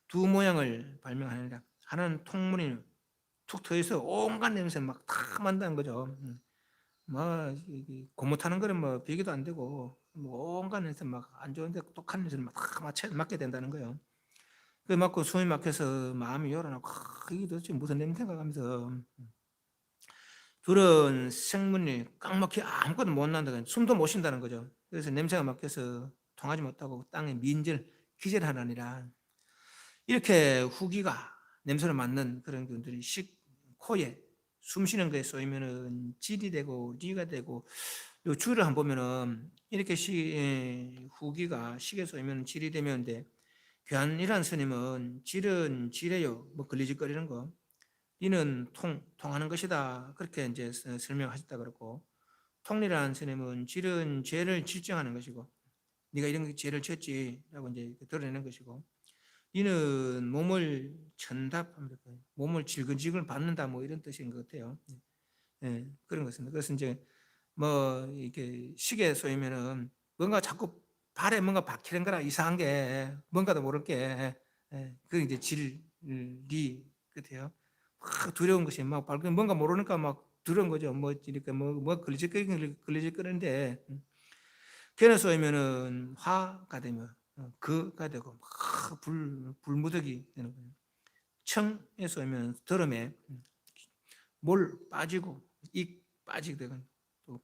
두 모양을 발명하느라 하나는 통문이 툭 트여서 온갖 냄새 막 다 만다는 거죠. 뭐 고무 타는 거는 뭐 비교도 안 되고 뭐 온갖 냄새 막 안 좋은데 독한 냄새를 막다 맡게 된다는 거예요. 그 맞고 숨이 막혀서 마음이 요란하고 이게 도대체 무슨 냄새인가 하면서 둘은 생문이 꽉 막혀 아무것도 못 난다는 숨도 못 쉰다는 거죠. 그래서 냄새가 막혀서 통하지 못하고 땅에 기절하느니라. 이렇게 후기가 냄새를 맡는 그런 분들이 코에 숨 쉬는 거에 쏘이면은 질이 되고 리가 되고 요 주를 한번 보면은 이렇게 후기가 식에 쏘이면 질이 되면데 교환이라는 스님은 질은 질이에요. 뭐 걸리적거리는 거. 이는 통하는 것이다. 그렇게 이제 설명하셨다 그러고 통리라는 스님은 질은 죄를 질정하는 것이고 네가 이런 죄를 졌지라고 이제 드러내는 것이고 이는 몸을 천답합니다. 몸을 질근질근 받는다 뭐 이런 뜻인 것 같아요. 예, 그런 것입니다. 그래서 이제 뭐 이렇게 시계에 쏘이면은 뭔가 자꾸 발에 뭔가 박히는 거라 이상한 게 뭔가도 모를 게 그 이제 질리 같아요. 막 두려운 것이 막 밝은 뭔가 모르니까 막 두려운 거죠. 뭐 이렇게 뭐 걸리적거리는데 걔네 쏘이면은 화가 되면 그가 되고 막 불무더기 되는 거예요. 청에 쏘이면 더러움에 몰 빠지고 익 빠지게 되고 또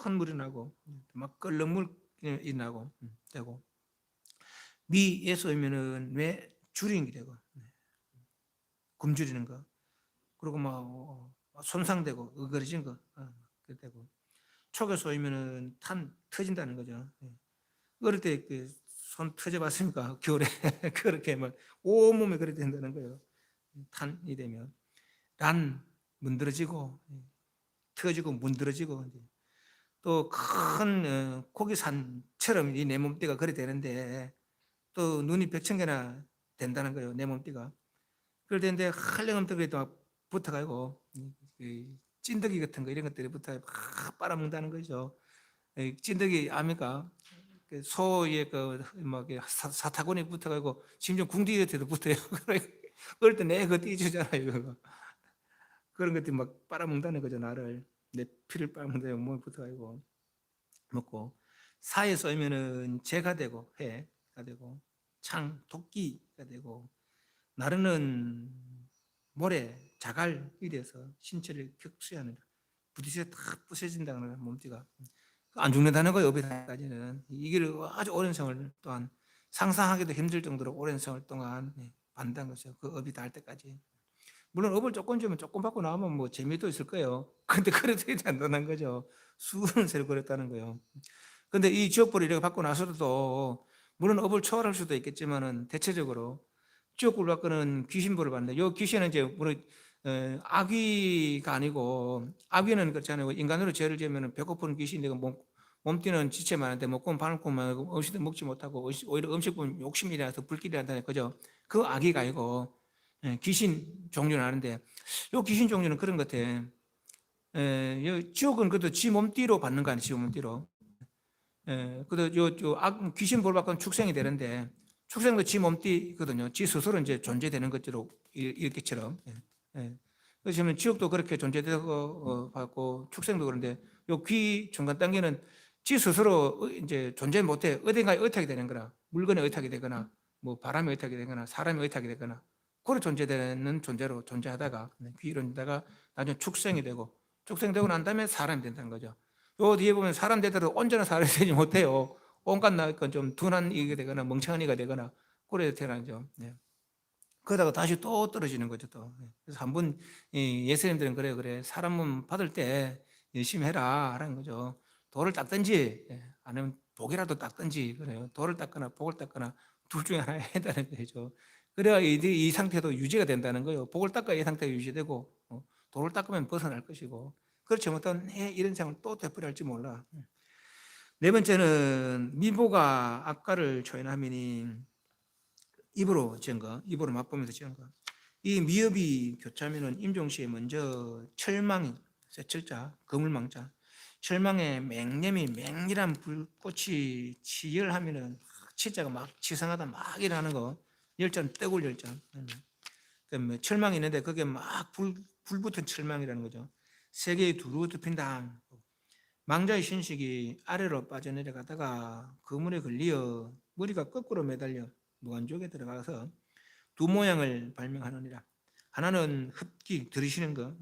큰 물이 나고 막 끓는 물이 나고 되고 미에 쏘이면은 왜 줄이는 게 되고 굶주리는 거 그리고 막 손상되고 으그러진 거 그렇게 되고 촉에 쏘이면은 탄 터진다는 거죠. 어릴 때 손 터져봤습니까? 겨울에 그렇게 막 온몸에 그렇게 된다는 거예요. 탄이 되면 란 문드러지고 터지고 문드러지고 또 큰 고기산처럼 이 내 몸띠가 그래 되는데 또 눈이 벽천개나 된다는 거예요. 내 몸띠가 그럴 텐데 한량엄청 막 붙어가지고 찐득이 같은 거 이런 것들이 붙어 막 빨아먹는다는 거죠. 찐득이 아닙니까? 소의 그막 사타구니 붙어가지고 심지어 궁디에도 붙어요. 어릴 때 내 그거 띄주잖아요. 그거. 그런 것들이 막 빨아먹는다는 거죠. 나를 내 피를 빨아먹는다고 몸에 붙어가지고 먹고 사에 쏘이면은 재가 되고 해가 되고 창 도끼가 되고 나르는 모래 자갈이 돼서 신체를 격수하는 부딪혀 탁 부서진다는 몸띠가 안 죽는다는 거예요. 업에까지는 이게 아주 오랜 세월 또한 상상하기도 힘들 정도로 오랜 세월 동안 반다는 거죠. 그 업이 닿을 때까지. 물론 업을 조금 주면 조금 받고 나오면 뭐 재미도 있을 거예요. 근데 그래도 되지 않는다는 거죠. 수많은 세를 걸었다는 거예요. 근데 이 지옥불을 이렇게 받고 나서도 물론 업을 초월할 수도 있겠지만은 대체적으로 지옥불 받고는 귀신불을 받는데 요 귀신은 이제 물론 악귀가 아니고 악귀는 그렇잖아요. 인간으로 죄를 지으면 배고픈 귀신이 되고 몸띠는 지체 많은데 먹고는 반고만 음식도 먹지 못하고 오히려 음식 보면 욕심이 나서 불길이 난다는 거죠. 그 악귀가 아니고 귀신 종류는 아는데 요 귀신 종류는 그런 것 같아. 지옥은 그래도 지 몸띠로 받는 거 아니에요. 지 몸띠로. 그래도 귀신 볼 받고는 축생이 되는데 축생도 지 몸띠거든요. 지 스스로 이제 존재되는 것처럼 이렇게처럼. 그러시면 지옥도 그렇게 존재되고 받고 축생도 그런데 요 귀 중간 단계는 지 스스로 이제 존재 못해 어딘가에 의탁이 되는 거라 물건에 의탁이 되거나 뭐 바람에 의탁이 되거나 사람에 의탁이 되거나 그래 존재되는 존재로 존재하다가 귀이론다가 나중에 축생이 되고 축생되고 난 다음에 사람이 된다는 거죠. 요 뒤에 보면 사람 되더라도 온전한 사람이 되지 못해요. 온갖 좀 둔한 이가 되거나 멍청한 이가 되거나 그래 태어나죠. 그러다가 다시 또 떨어지는 거죠. 또. 그래서 한번 예수님들은 그래 사람은 받을 때 열심히 해라 하는 거죠. 돌을 닦든지 아니면 복이라도 닦든지 그래요. 돌을 닦거나 복을 닦거나 둘 중에 하나 해야 되는 거죠. 그래야 이 상태도 유지가 된다는 거예요. 복을 닦아야 이 상태가 유지되고 돌을 닦으면 벗어날 것이고 그렇지 못하면 이런 상황을 또 되풀이할지 몰라. 네 번째는 미보가 악가를 초연하미니 입으로 지은 거, 입으로 맛보면서 지은 거. 이 미업이 교차하면은 임종시에 먼저 철망이, 철자, 거물망자, 철망에 맹념이 맹렬한 불꽃이 치열하면은 치자가 막 치성하다 막 일어나는 거, 열자는 뜨굴 열자. 뭐 철망이 있는데 그게 막 불붙은 철망이라는 거죠. 세계에 두루 덮인다. 망자의 신식이 아래로 빠져내려가다가 그물에 걸려 머리가 거꾸로 매달려 무한족에 들어가서 두 모양을 발명하느니라. 하나는 흡기 들이쉬는 거,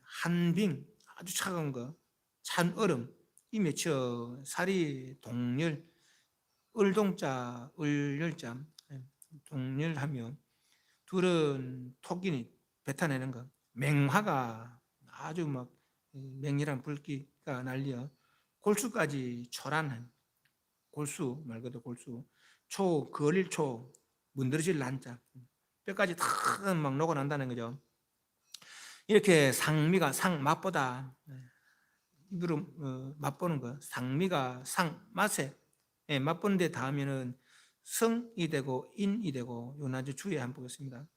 한빙 아주 차가운 거, 찬 얼음 이 맺혀 살이 동열 을동자 을열자 동열하며 둘은 토끼니 뱉어내는 거, 맹화가 아주 막 맹렬한 불기가 날려 골수까지 초란한 골수 말 그대로 골수 초 거릴 초 문드러질 난자 뼈까지 다 막 녹아난다는 거죠. 이렇게 상미가 상 맛보다 입으로 맛보는 거 상미가 상 맛에 맛보는 데 닿으면은 성이 되고 인이 되고 요 아주 주의해 한번 보겠습니다.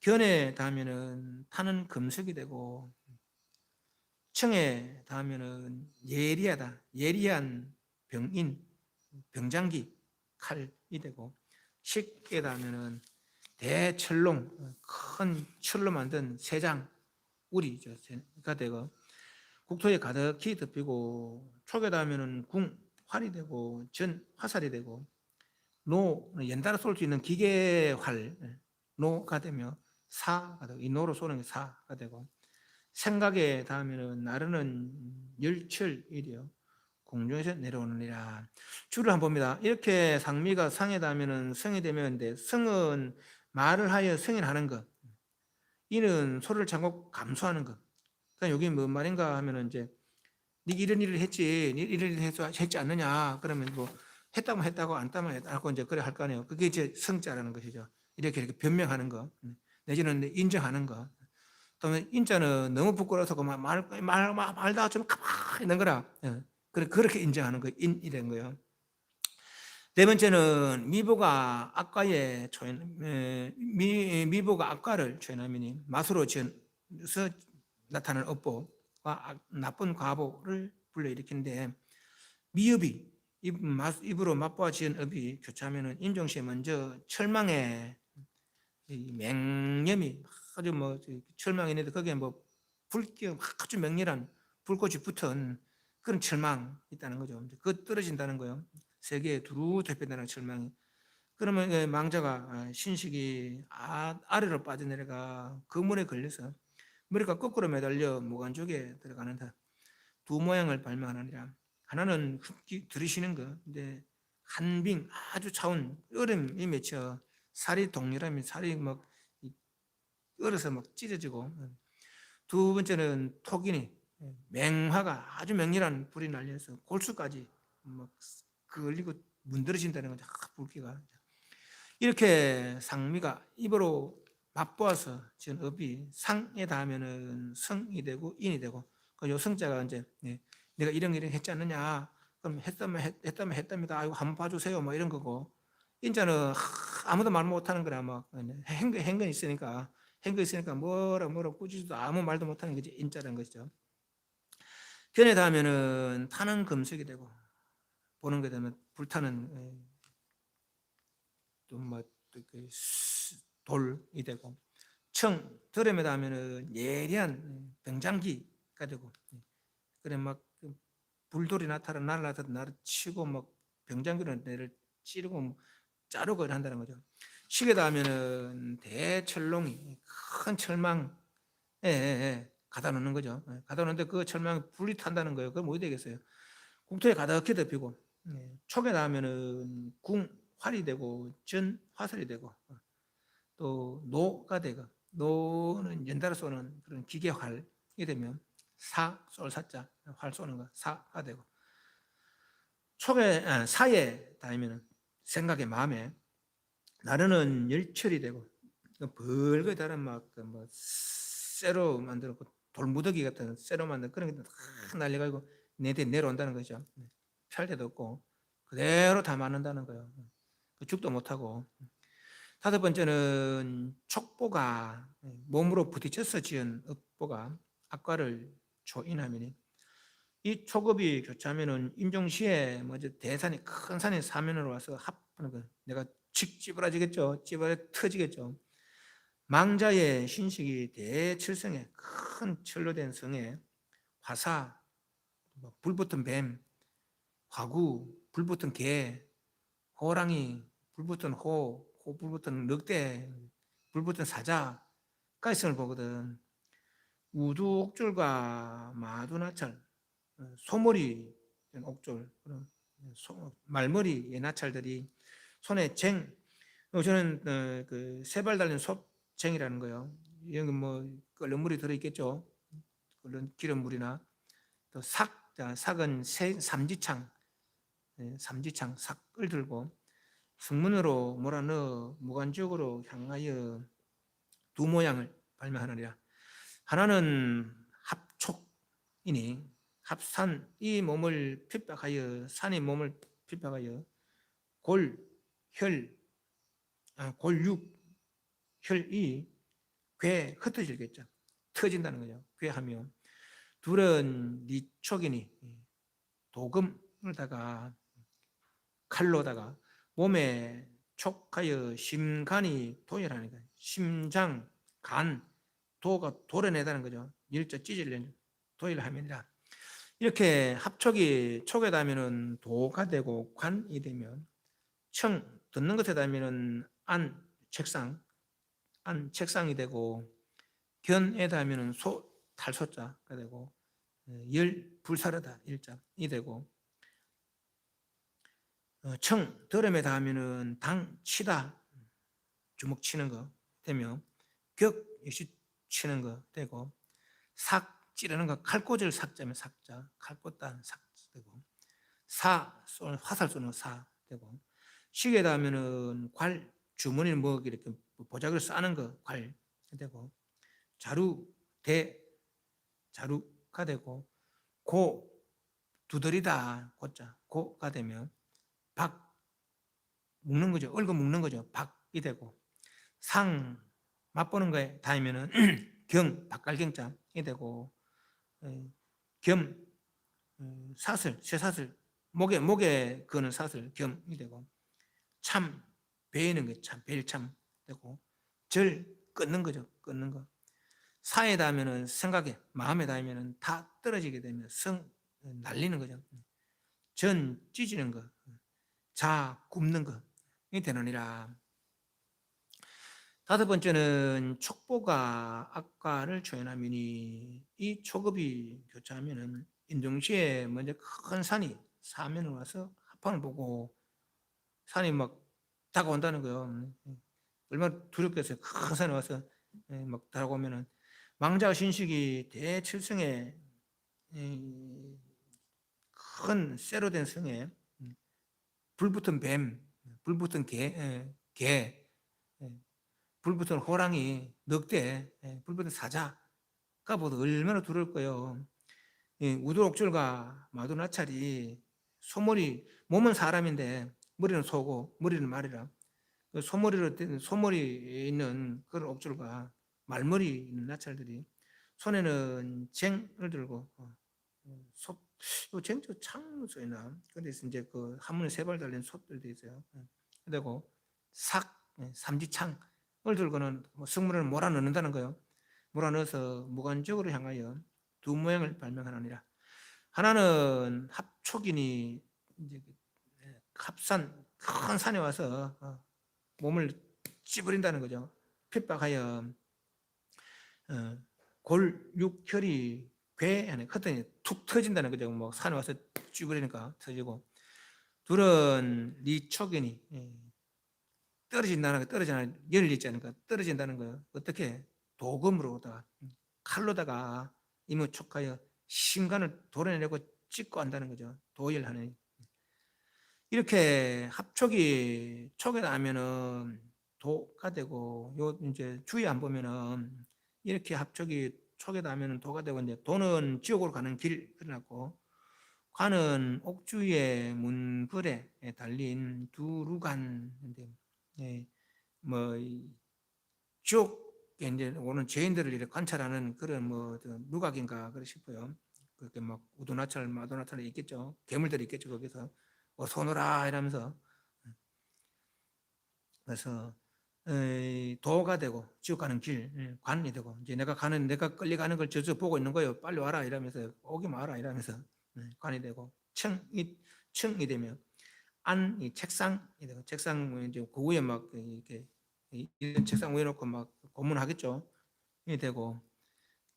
견에 닿으면은 타는 금석이 되고 청에 닿으면은 예리하다 예리한 병인 병장기 칼이 되고 식에 닿으면은 대철롱 큰 철로 만든 세장 우리가 되고 국토에 가득히 덮이고 촉에 닿으면은 궁 활이 되고 전 화살이 되고 노 연달아 쏠 수 있는 기계활 노가 되며 사가 되고 이 노로 쏘는 게 사가 되고 생각에 닿으면은 나르는 열철이려 공중에서 내려오느니라. 줄을 한번 봅니다. 이렇게 상미가 상에 닿으면은 성이 되면인데 성은 말을 하여 승인하는 것, 이는 소리를 참고 감수하는 것. 그러니까 여기 뭔 말인가 하면은 이제 네 이런 일을 했지, 네 이런 일을 했지 않느냐? 그러면 뭐 했다면 했다고 안 했다면 했다고 이제 그래 할 거 아니에요. 그게 이제 성자라는 것이죠. 이렇게 변명하는 거, 내지는 인정하는 거. 그러면 인자는 너무 부끄러워서 말다 좀 가만히 있는 거라. 그렇게 인정하는 거, 인이라는 거예요. 네 번째는 미보가 악과의 미보가 악과를 초연하미니 맛으로 지어서 나타나는 업보와 나쁜 과보를 불러일으키는데 미업이 입으로 맛보아 지은 업이 교차하면은 인종시에 먼저 철망에 맹염이 아주 뭐 철망이 있는데 거기에 뭐 불기 아주 맹렬한 불꽃이 붙은 그런 철망이 있다는 거죠. 그거 떨어진다는 거예요. 세계에 두루 덮인다는 철망이. 그러면 망자가 신식이 아래로 빠져내려가 그물에 걸려서 머리가 거꾸로 매달려 무관족에 들어가는다. 두 모양을 발명하느니라. 하나는 흡기 들이쉬는 거. 근데 한빙 아주 차운 얼음이 맺혀 살이 동렬하면 살이 막 얼어서 막 찢어지고, 두 번째는 토기니 맹화가 아주 맹렬한 불이 날려서 골수까지 막 걸리고 문드러진다는 거죠. 불기가. 이렇게 상미가 입으로 맛보아서 지은 업이 상에 닿으면은 성이 되고 인이 되고, 그 요 성자가 이제 내가 이런 했지 않느냐, 그럼 했다면 했답니다. 아이고 한번 봐주세요, 뭐 이런 거고. 인자는 아무도 말 못하는 거라 막 행근 있으니까 뭐라 꾸짖어도 아무 말도 못하는 거지 인자라는 것이죠. 견에 닿으면은 타는 금속이 되고 보는 게 되면 불타는 좀뭐 돌이 되고 청 들음에 닿으면은 예리한 병장기가 되고 그래 막 불돌이 날아서 나를 치고 막 병장기로 내를 찌르고 자르고 한다는 거죠. 식에 닿으면은 대철롱이 큰 철망에 가다 놓는 거죠. 가다 놓는데 그 철망이 불이 탄다는 거예요. 그럼 뭐 되겠어요? 국토에 가득히 덮이고 촉에 닿으면은 궁 활이 되고 전 화살이 되고 또 노가 되고 노는 연달아 쏘는 그런 기계 활이 되면 쏠 사자 활 쏘는 거 사가 되고 촉에 사에 닿으면 생각의 마음에 나르는 열철이 되고 벌거에 달한 막뭐 쇠로 만들었고 돌무더기 같은 쇠로 만든 그런 게 다 날려가지고 내대 내려온다는 거죠. 펼 데도 없고 그대로 다 맞는다는 거예요. 죽도 못하고. 다섯 번째는 촉보가 몸으로 부딪혀서 지은 업보가 악과를 초인하면이 이 촉업이 교차하면은 인종시에 먼저 대산이 큰 산이 사면으로 와서 합하는 거 내가 칙 찌부러지겠죠. 찌부러 터지겠죠. 망자의 신식이 대칠성에 큰 철로 된 성에 화사, 불붙은 뱀, 화구, 불붙은 개, 호랑이, 불붙은 호 불붙은 늑대, 불붙은 사자가 있음을 보거든. 우두 옥졸과 마두나찰, 소머리 옥졸, 말머리 나찰들이 손에 쟁, 저는 그 세발 달린 솥쟁이라는 거요. 이런 뭐 끓는 물이 들어있겠죠. 끓는 기름물이나 또 삭은 삼지창, 삼지창 삭을 들고 성문으로 몰아넣어 무관지역으로 향하여 두 모양을 발명하느니라. 하나는 합촉이니 합산 이 몸을 핍박하여 산이 몸을 핍박하여 골육 혈이 괴 흩어지겠죠. 터진다는 거죠. 괴하며 둘은 니촉이니 도금을다가 칼로다가 몸에 촉하여 심간이 도열하는 거예요. 심장, 간, 도가 도려내다는 거죠. 일자 찢으려 도열함이니라. 이렇게 합촉이 촉에 닿으면 도가 되고 관이 되면 청 듣는 것에 닿으면 안 책상이 되고 견에 닿으면 탈소자가 되고 열 불사르다 일자이 되고 청 더름에 닿으면 당 치다 주먹 치는 거 되며 격 역시 치는 거 되고 삭 찌르는 거 칼꽂을 삭자면 삭자 칼 꽂다는 삭 되고 화살 쏘는 사 되고 시계 닿으면은 괄 주머니를 뭐 이렇게 보자기를 싸는 거 괄 되고 자루 대 자루가 되고 고 두드리다 고자 고가 되면 박 묶는 거죠. 얼고 묶는 거죠. 박이 되고 상 맛보는 거에 닿으면은 경 박갈경자이 되고 겸 사슬 쇠사슬 목에 그는 사슬 겸이 되고 참 베이는 거 참 벨참 되고 절 끊는 거죠. 끊는 거 사에 닿으면은 생각에 마음에 닿으면은 다 떨어지게 되면 성 날리는 거죠. 전 찢는 거, 자 굽는 거이 되느니라. 다섯 번째는 촉보가 악과를 초연하미니 이 촉업이 교차하면은 인종시에 먼저 큰 산이 사면을 와서 합판을 보고 산이 막 다가온다는 거예요. 얼마나 두렵겠어요. 큰 산이 와서 막 다가오면은 망자 신식이 대칠성에 큰 쇠로 된 성에 불붙은 뱀, 불붙은 개, 불붙은 호랑이, 늑대, 불붙은 사자가 보다 얼마나 두려울 거예요. 우두옥줄과 마두나찰이 소머리, 몸은 사람인데 머리는 소고 머리는 말이라. 소머리에 있는 그런 옥줄과 말머리 있는 나찰들이 손에는 쟁을 들고 쟁도 창 써있나? 근데 이제 그 한문에 세 발 달린 솥들도 있어요. 그리고 삼지창을 들고는 성문을 몰아넣는다는 거예요. 몰아넣어서 무관적으로 향하여 두 모양을 발명하느니라. 하나는 합촉이니 이제 합산 큰 산에 와서 몸을 찌부린다는 거죠. 핍박하여 골육혈이 괴 안에 컸더니 툭 터진다는 거죠. 뭐 산에 와서 찌부리니까 터지고. 둘은 리촉이니 떨어진다는 거 떨어지는 열이 있지 않을까 떨어진다는 거예요. 어떻게 도금으로다가 칼로다가 이모 촉하여 심간을 도려내고 찍고 한다는 거죠. 도열하는. 이렇게 합촉이 촉에 나면은 도가 되고 요 이제 주의 안 보면은 이렇게 합촉이 촉에 나면은 도가 되고 이제 도는 지옥으로 가는 길 그래놨고 관은 옥주의 문걸에 달린 두루간인데 지옥에 이제 오는 죄인들을 이렇게 관찰하는 그런 뭐 누각인가 그러 싶어요. 그렇게 막 우두나찰 마두나찰 있겠죠. 괴물들이 있겠죠. 거기서 어서 오너라 이러면서 그래서 도가 되고 지옥 가는 길 관이 되고 이제 내가 끌려가는 걸 저저 보고 있는 거예요. 빨리 와라 이러면서 오기 마라 이러면서 관이 되고 층이 되면 안이 책상이 되고 책상 이제 그 위에 막 이렇게 이런 책상 위에 놓고 막 고문하겠죠. 이 되고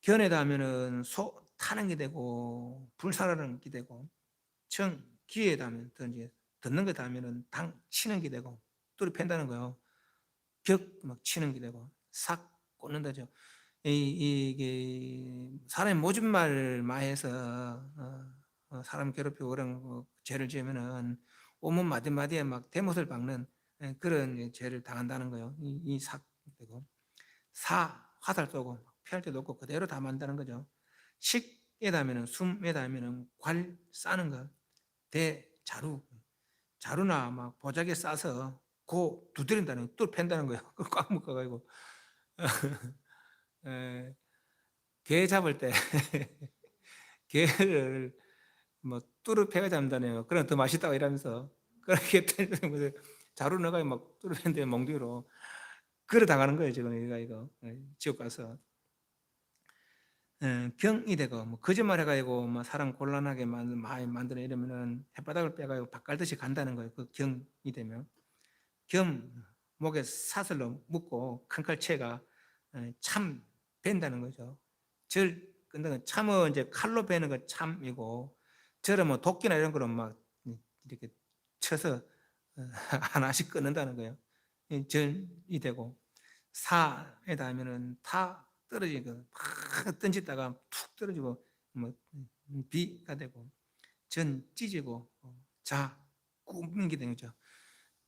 견에다 하면은 소 타는 게 되고 불사르는 게 되고 청 기에다 하면 또 이제 듣는 거다 하면은 당 치는 게 되고 뚜리 팬다는 거예요. 벽 막 치는 게 되고 삭 꽂는다죠. 이게 사람이 모진 말 마해서 사람 괴롭히고 그런 죄를 지으면은 온몸 마디마디에 막 대못을 박는 그런 죄를 당한다는 거예요. 이삭 되고 사 화살 쏘고 피할 때도 없고 그대로 다 만다는 거죠. 식에다 하면은 숨에다 하면은 괄 싸는 거 대자루 자루나 막 보자기에 싸서 고 두드린다는 뚫 팬다는 거예요. 그걸 꽉 묶어가지고 개 잡을 때 개를 뭐 뚜르 패가 잡는다네요. 그럼 더 맛있다고 이러면서 그렇게 자루 넣어가지고 막 뚜르 팬데 몽둥이로 그래 당하는 거예요. 지금 이거 지옥 가서 병이 되고 뭐 거짓말 해가지고 뭐 사람 곤란하게 만들어 이러면은 햇바닥을 빼가지고 바깔듯이 간다는 거예요. 그 경이 되면 겸 목에 사슬로 묶고 큰칼채가 참 벤다는 거죠. 절 끊는 참은 이제 칼로 베는 건 참이고 절은 뭐 도끼나 이런 거는 막 이렇게 쳐서 하나씩 끊는다는 거예요. 절이 되고 사에다 하면은 타 떨어지고 팍 던지다가 툭 떨어지고 뭐 비가 되고 전 찢어지고 자 굽는 게 되는 거죠.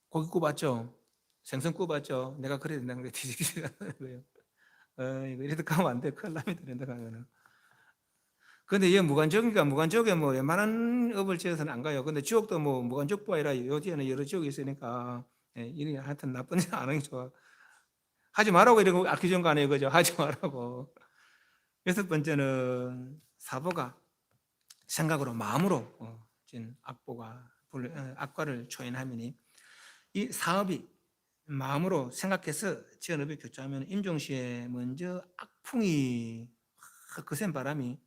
고기 굽었죠. 생선 굽었죠. 내가 그래야 된다는 게 뒤지기가 거예요. 이거 이래도 가면 안 돼. 큰일 납니다. 이런다 가면은. 근데 얘 무간적이니까 무간적에 뭐 웬만한 업을 지어서는 안 가요. 근데 지옥도 뭐 무간적뿐 아니라 요지에는 여러 지옥이 있으니까 이게 하여튼 나쁜 짓 안 하는 게 좋아. 하지 말라고 이런 거 아끼는 거 아니에요. 그죠? 하지 말라고. 여섯 번째는 사보가 생각으로 마음으로 진 악과를 초인하미니 이 사업이 마음으로 생각해서 지은 업이 교차하면 임종시에 먼저 악풍이 거센 바람이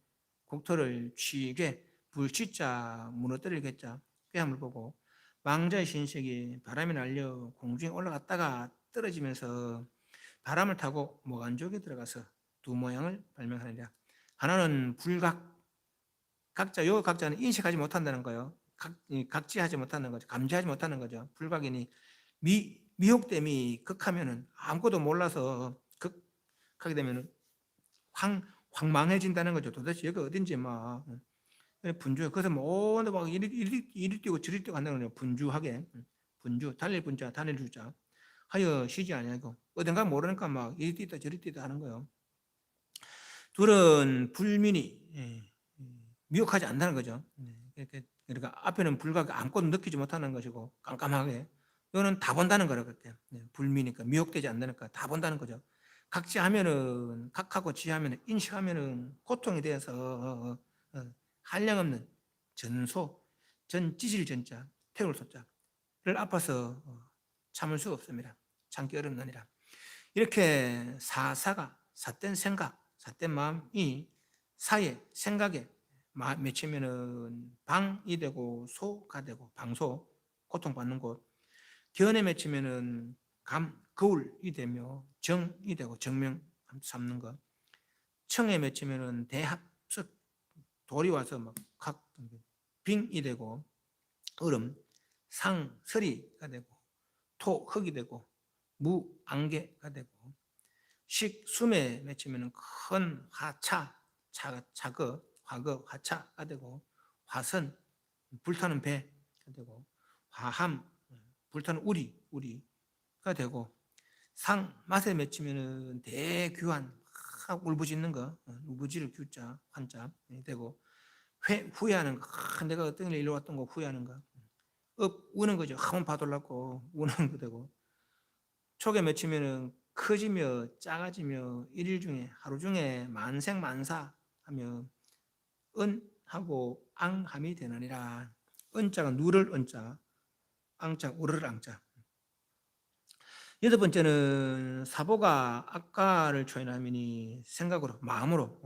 국토를 취게 불치자 무너뜨리겠자 꾀함을 보고 망자의 신색이 바람이 날려 공중에 올라갔다가 떨어지면서 바람을 타고 모간족에 들어가서 두 모양을 발명하느냐. 하나는 불각, 요 각자는 인식하지 못한다는 거예요. 각지하지 못하는 거죠. 감지하지 못하는 거죠. 불각이니 미혹됨이 극하면은 아무것도 몰라서 극하게 되면은 황망해진다는 거죠. 도대체 여기 어딘지 막 분주. 그래서 모두 막 이리 뛰고 저리 뛰고 한다는 거예요. 분주하게 분주 달릴 분자 다닐 주자 하여 쉬지 아니하고 어딘가 모르니까 막 이리 뛰다 저리 뛰다 하는 거예요. 둘은 불민이 미혹하지 않는다는 거죠. 그러니까 앞에는 불각이 아무것도 느끼지 못하는 것이고 깜깜하게 이거는 다 본다는 거라 그랬대요. 불미니까 미혹되지 않는다니까 다 본다는 거죠. 각지하면은 각하고 지하면은 인식하면은 고통에 대해서 한량없는 전소 전 찌질 전자 태울 소자를 아파서 참을 수 없습니다. 참기 어렵느니라. 이렇게 사사가 삿된 생각 삿된 마음이 사에 생각에 맺히면은 방이 되고 소가 되고 방소 고통받는 곳 견에 맺히면은 거울이 되며 정이 되고 정명 삼는 것 청에 맺히면은 대합석 돌이 와서 막각 빙이 되고 얼음 상설이가 되고 토 흙이 되고 무 안개가 되고 식 숨에 맺히면은 큰 화차 차거 화거 화차가 되고 화선 불타는 배가 되고 화함 불타는 우리가 되고 상 맛에 맺히면은 대규환 울부짖는 거 울부짖을 규자 환자 되고 후회하는 거 내가 어떤 일 일로 왔던 거 후회하는 거 우는 거죠. 한번 봐달라고 우는 거 되고 촉에 맺히면은 커지며 작아지며 일일 중에 하루 중에 만생만사 하며 은하고 앙함이 되느니라. 은자가 누를 은자 앙자 우르를 앙자 여덟 번째는 사보가 악과를 초인하미니 생각으로 마음으로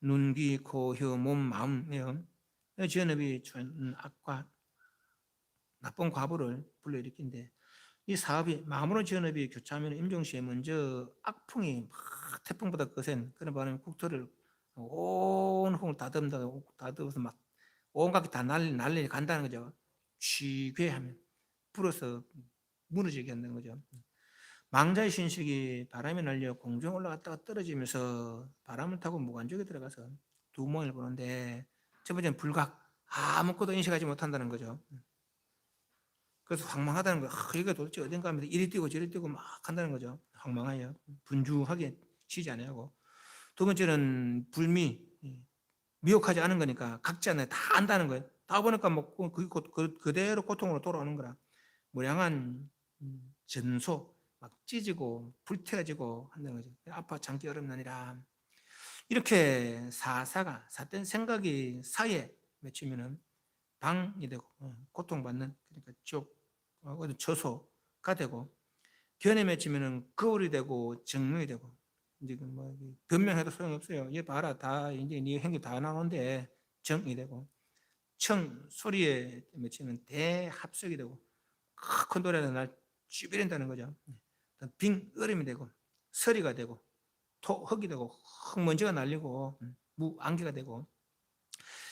눈, 귀, 코, 혀, 몸, 마음이요. 지연업이 초인 악과 나쁜 과보를 불러일으킨데 이 사업이 마음으로 지연업이 교차하면 임종시에 먼저 악풍이 막 태풍보다 거센 그런 바람에 국토를 온 홍을 다듬어서 막 온갖 게 다 난리 간다는 거죠. 취괴하면 불어서 무너지게 한다는 거죠. 망자의 신식이 바람에 날려 공중에 올라갔다가 떨어지면서 바람을 타고 무관쪽에 들어가서 두 모양을 보는데 첫 번째는 불각, 아무것도 인식하지 못한다는 거죠. 그래서 황망하다는 거예요. 이게 도대체 어딘가 하면서 이리 뛰고 저리 뛰고 막 한다는 거죠. 황망하여 분주하게 쉬지 않아요. 두 번째는 불미, 미혹하지 않은 거니까 각지 않아요. 다 안다는 거예요. 다 보니까 뭐 그대로 고통으로 돌아오는 거라. 무량한 전소, 막 찢어지고 불태워지고 한다는 거죠. 아파 참기 어렵나니라. 이렇게 사사가 사된 생각이 사에 맺히면은 방이 되고 고통받는 그러니까 지옥 저소가 되고 견해 맺히면은 거울이 되고 정명이 되고 이제 뭐 변명해도 소용없어요. 얘 봐라 다 이제 네 행위 다 나오는데 정이 되고 청 소리에 맺히면 대합석이 되고 큰 노래가 날 쥐비린다는 거죠. 빙 얼음이 되고 서리가 되고 흙이 되고 흙먼지가 날리고 무안개가 되고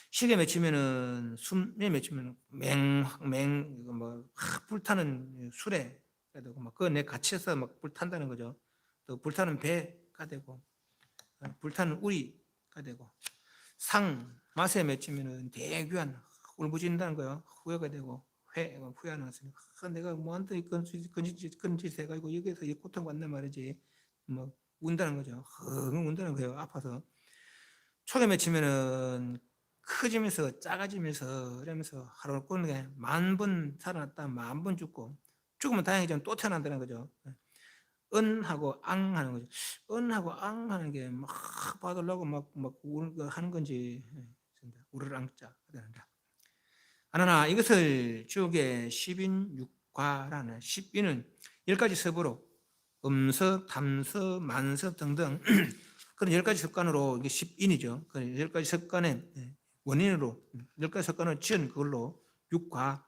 시계 맺히면은 숨에 맺히면 맹뭐 불타는 수레가 되고 막 그거 내 갇혀서 막 불탄다는 거죠. 또 불타는 배가 되고 불타는 우리가 되고 상 맛에 맺히면은 대귀한 울부짖는다는 거예요. 후회가 되고 후회하는 것은 내가 뭐한테 그런 짓 해가지고 여기에서 고통받는 말이지 뭐 운다는 거죠. 운다는 거예요. 아파서 초에 맺히면은 커지면서 작아지면서 이러면서 하루를 꾸는 게 만 번 살아났다 만 번 죽고 죽으면 다행이지만 또 태어난다는 거죠. 은하고 앙 하는 거죠. 은하고 앙 하는 게 막 받으려고 막 하는 건지 우르랑자 되는다. 하나 이것을 주옥의 10인육과라는 10인은 10가지 섭으로 음석, 담석, 만석 등등 그런 10가지 습관으로 이게 10인이죠. 그 10가지 습관의 원인으로 10가지 습관을 지은 그걸로 육과,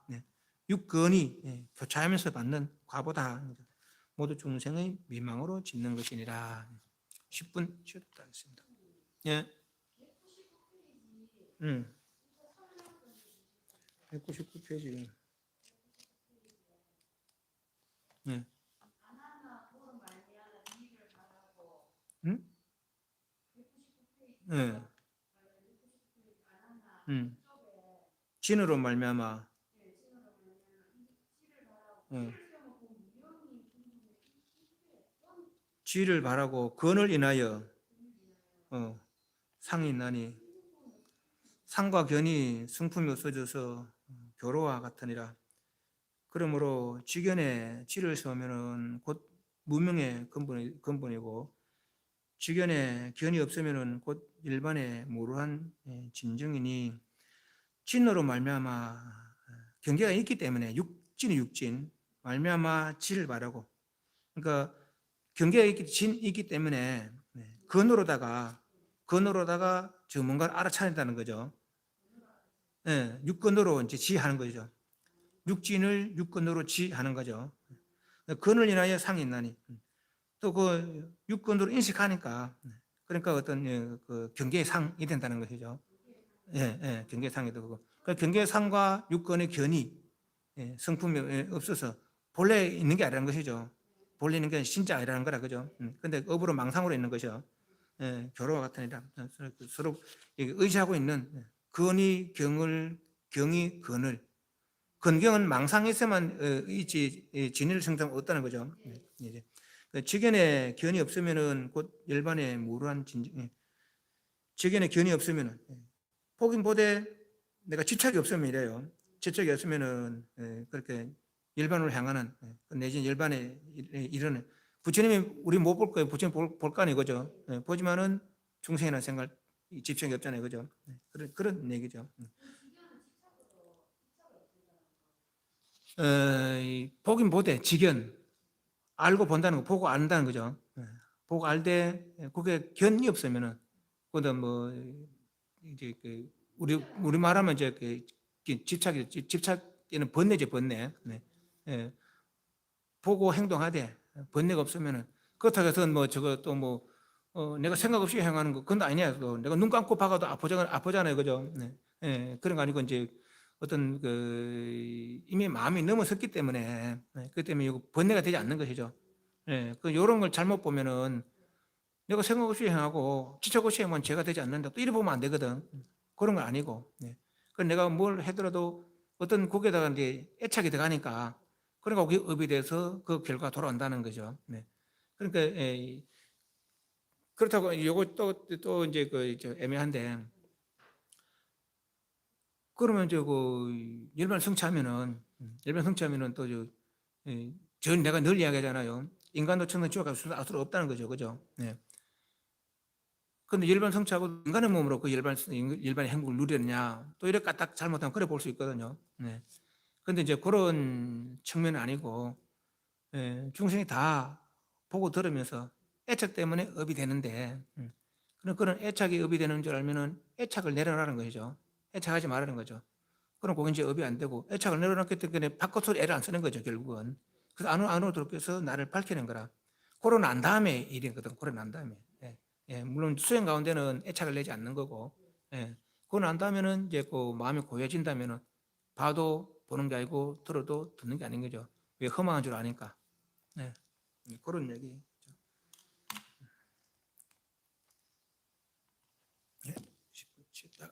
육건이 교차하면서 받는 과보다 모두 중생의 미망으로 짓는 것이니라. 10분 쉬었다 했습니다. 예. 199페이지. 예. 응? 예. 진으로 말미암아. 예. 지를 바라고 건을 인하여 상이 있나니 상과 견이 승품이 없어져서 교로와 같으니라. 그러므로 지견에 지를 세우면은 곧 무명의 근본이고 지견에 견이 없으면은 곧 일반의 무루한 진정이니 진으로 말미암아 경계가 있기 때문에 육진이 육진 말미암아 지를 바라고 그러니까 경계가 있기 때문에 근으로다가 저 뭔가를 알아차린다는 거죠. 예, 육근으로 이제 지하는 거죠. 육진을 육근으로 지하는 거죠. 근을 인하여 상이 있나니 또 그 육근으로 인식하니까 그러니까 어떤 그 경계의 상이 된다는 것이죠. 예, 예, 경계의 상이 되고 그 경계의 상과 육근의 견이 성품이 없어서 본래 있는 게 아니라는 것이죠. 본래 있는 게 진짜 아니라는 거라 그죠. 근데 업으로 망상으로 있는 것이요. 예, 교로와 같으니라 서로 의지하고 있는 근이 경이 근을 근경은 망상에 있어만 있지 진리를 성장 없다는 거죠. 이제 직연에 견이 없으면은 곧 일반의 무르한 진정. 직연에 견이 없으면은 보긴 보되 내가 집착이 없으면 이래요. 집착이 없으면은 그렇게 일반으로 향하는 내지는 일반에 이르는 부처님이 우리 못 볼 거예요. 부처님 볼거 아니에요, 그죠? 보지만은 중생이라는 생각 집착이 없잖아요, 그죠? 그런 얘기죠. 보긴 보되 직연 알고 본다는 거, 보고 안다는 거죠. 보고 알되 그게 견이 없으면은 그다 뭐 이제 그 우리 말하면 이제 집착에는 번뇌죠, 번뇌. 네. 예. 보고 행동하되 번뇌가 없으면은 그렇다고 해서 뭐 저거 또 뭐 내가 생각 없이 행하는 거 그건 아니야. 또 내가 눈 감고 박아도 아프잖아요, 그죠? 네. 예. 그런 거 아니고 이제 어떤 그 이미 마음이 넘어섰기 때문에 그 때문에 이거 번뇌가 되지 않는 것이죠. 예. 그 요런 걸 잘못 보면은 내가 생각 없이 행하고 지적 없이 행하면 죄가 되지 않는다. 또 이래 보면 안 되거든. 그런 건 아니고. 네. 그 내가 뭘 하더라도 어떤 곡에다가 이제 애착이 들어가니까 그러니까 그게 업이 돼서 그 결과가 돌아온다는 거죠. 네. 그러니까 그렇다고 요거 또 이제 애매한데 그러면 일반 성취하면은 저 내가 늘 이야기하잖아요. 인간도 천당 지옥 갈 수는 없다는 거죠. 그죠? 네. 근데 일반 성취하고 인간의 몸으로 그 일반 행복을 누리느냐 또 이렇게 딱 잘못하면 그래 볼 수 있거든요. 네. 근데 이제 그런 측면은 아니고 중생이 다 보고 들으면서 애착 때문에 업이 되는데 그런 애착이 업이 되는 줄 알면은 애착을 내려놓는 것이죠. 애착하지 말라는 거죠. 그럼 그건 이제 업이 안 되고 애착을 내려놨기 때문에 바깥으로 애를 안 쓰는 거죠, 결국은. 그래서 안으로 들어서 나를 밝히는 거라. 그러고 난 다음에 일이거든. 그러고 난 다음에. 예. 예, 물론 수행 가운데는 애착을 내지 않는 거고. 예. 그러고 난 다음에는 이제 그 마음이 고여진다면은 봐도 보는 게 아니고 들어도 듣는 게 아닌 거죠. 왜 허망한 줄 아니까. 예. 그런 얘기. 예. 10분 치다.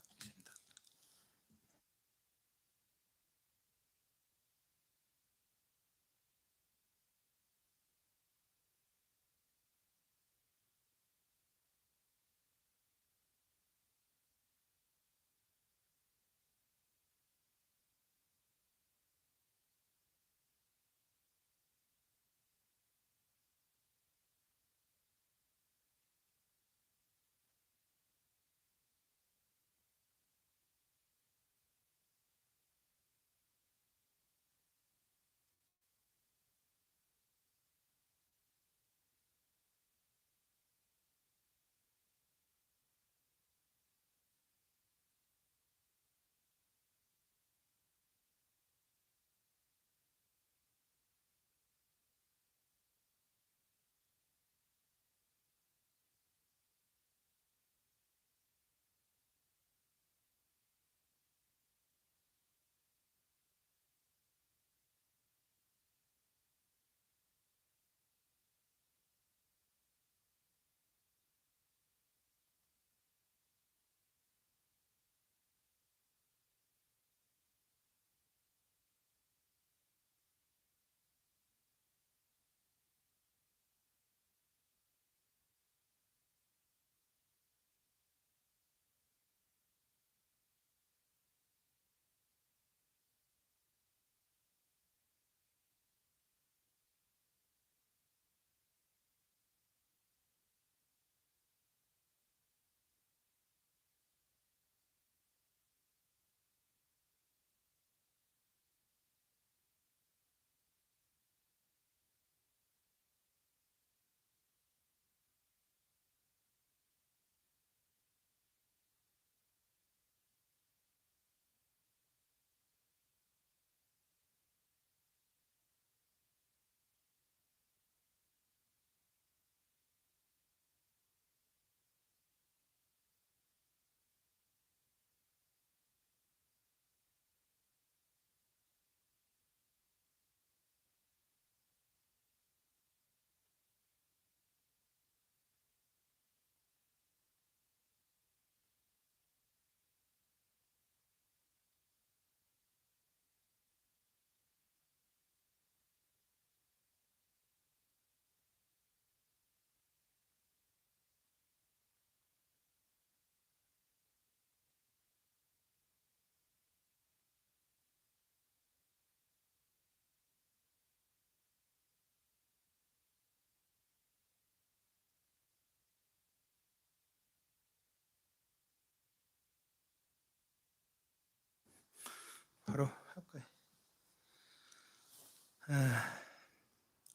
바로 할까요?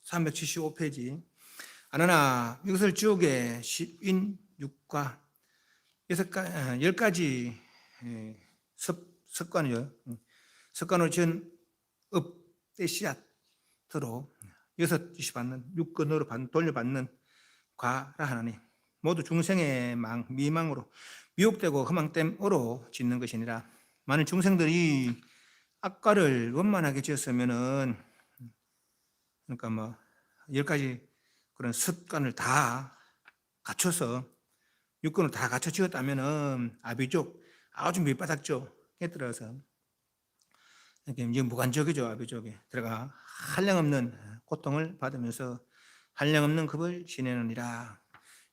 375페이지. 아나나 이것을 지옥의 10인 6과 10가지 습관이요. 습관으로 지은 읍의 씨앗으로 6이 받는 육근으로 돌려받는 과라 하나니 모두 중생의 미망으로 미혹되고 허망됨으로 짓는 것이니라. 만일 중생들이 악과를 원만하게 지었으면은 그러니까 뭐 10가지 그런 습관을 다 갖춰서 육군을 다 갖춰 지었다면은 아비족 아주 밑바닥쪽에 들어서 이게 무관적이죠. 아비족에 들어가 한량없는 고통을 받으면서 한량없는 급을 지내느니라.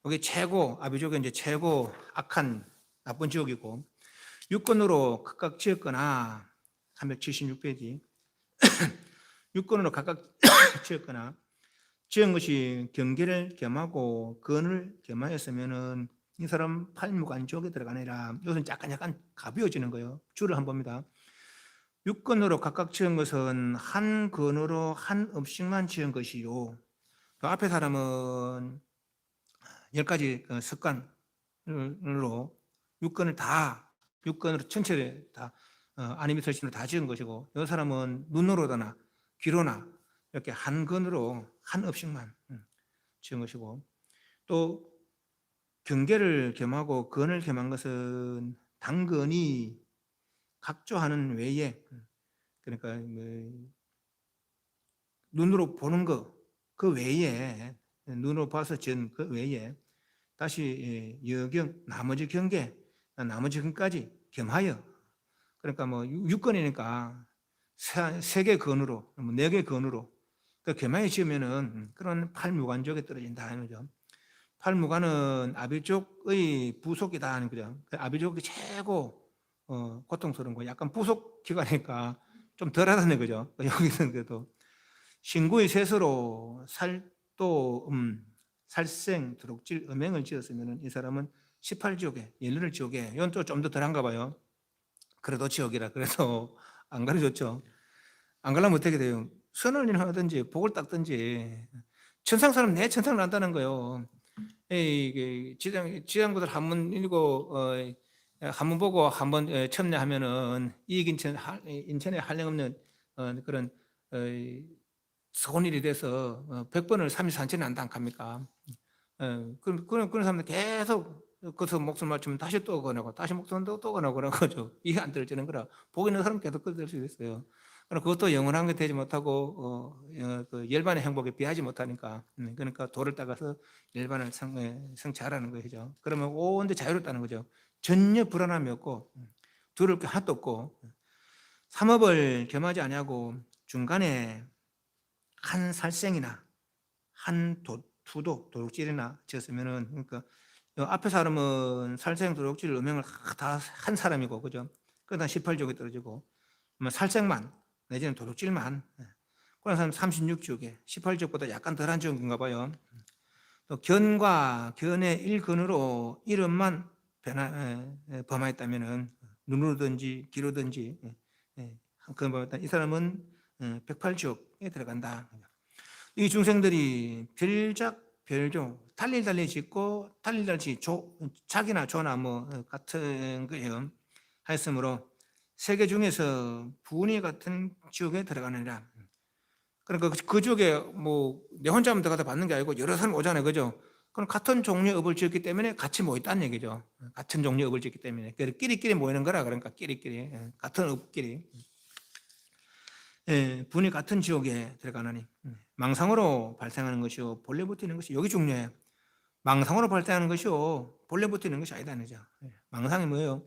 여기 최고 아비족이 이제 최고 악한 나쁜 지옥이고 육군으로 각각 지었거나 376페이지 육군으로 각각 지었거나 지은 것이 경계를 겸하고 근을 겸하였으면은 이 사람 팔무관지옥에 들어가느니라. 이것은 약간 가벼워지는 거예요. 줄을 한번 봅니다. 육근으로 각각 지은 것은 한 근으로 한 읍씩만 지은 것이요. 그 앞에 사람은 10가지 습관으로 육근으로 전체를 다 아니미설신으로 다 지은 것이고 이 사람은 눈으로나 귀로나 이렇게 한 근으로 한 읍씩만 지은 것이고 또 경계를 겸하고 근을 겸한 것은 당근이 각조하는 외에 그러니까 눈으로 보는 거 그 외에 눈으로 봐서 지은 그 외에 다시 여경 나머지 경계 나머지 근까지 겸하여 그러니까 뭐 6근이니까 3개 근으로 4개 근으로 그 겸하여 지으면은 그런 팔무관족에 떨어진다 하는 거죠. 팔무관은 아비족의 부속이다 하는 거죠. 아비족이 최고 고통스러운 거 약간 부속 기관이니까 좀 덜하다는 거죠. 여기서는 그래도 신구의 셋으로 살도 살생 드록질 음행을 지었으면 이 사람은 18지옥에 열릴 지옥에 이건 또 좀 더 덜한가 봐요. 그래도 지옥이라 그래서 안 가르쳤죠. 안 가려면 어떻게 돼요? 선을 하든지 복을 닦든지 천상 사람 내 천상을 안다는 거예요. 지장부들 한번 읽고 한번 보고 한번 첨례하면은 이익 인천에 한량없는 그런 서운일이 돼서 100번을 33천에 안다 안 합니까? 그런 사람들 계속 거기서 목숨 맞추면 다시 또 거나고 다시 목숨 또 거나고 그런 거죠. 이해 안 들어지는 거라. 보고 있는 사람 계속 그럴 수 있어요. 그럼 그것도 영원한 게 되지 못하고 그 열반의 행복에 비하지 못하니까 그러니까 도를 따가서 열반을 성취하라는 것이죠. 그러면 온데 자유롭다는 거죠. 전혀 불안함이 없고 두려울 게 하나도 없고 삼업을 겸하지 아니하고 중간에 한 살생이나 한 투도 도둑질이나 지었으면은 그러니까 앞에 사람은 살생 도둑질 음행을 다 한 사람이고 그죠? 그러다 18지옥에 떨어지고 살생만 내지는 도둑질만 그런 사람 36지옥에 18지옥보다 약간 덜한 지옥인가 봐요. 또 견과 견의 일근으로 이름만 범하였다면은 눈으로든지 귀로든지 한건 범했다. 이 사람은 108지옥에 들어간다. 이 중생들이 별작 별종 달리 짓고 달리 자기나 조나 뭐 같은 거예요. 하였으므로 세계 중에서 분이 같은 지옥에 들어가느니라. 그러니까 그 지옥에 뭐 내 혼자만 들어가다 받는 게 아니고 여러 사람 오잖아요, 그죠? 그럼 같은 종류의 업을 지었기 때문에 같이 모였다는 얘기죠. 같은 종류의 업을 지었기 때문에 끼리끼리 모이는 거라 그러니까 끼리끼리 같은 업끼리 분이 같은 지옥에 들어가느니 망상으로 발생하는 것이요 본래 붙이는 것이 여기 중요해요. 망상으로 발생하는 것이요 본래 붙이는 것이 아니다는 거죠. 망상이 뭐예요?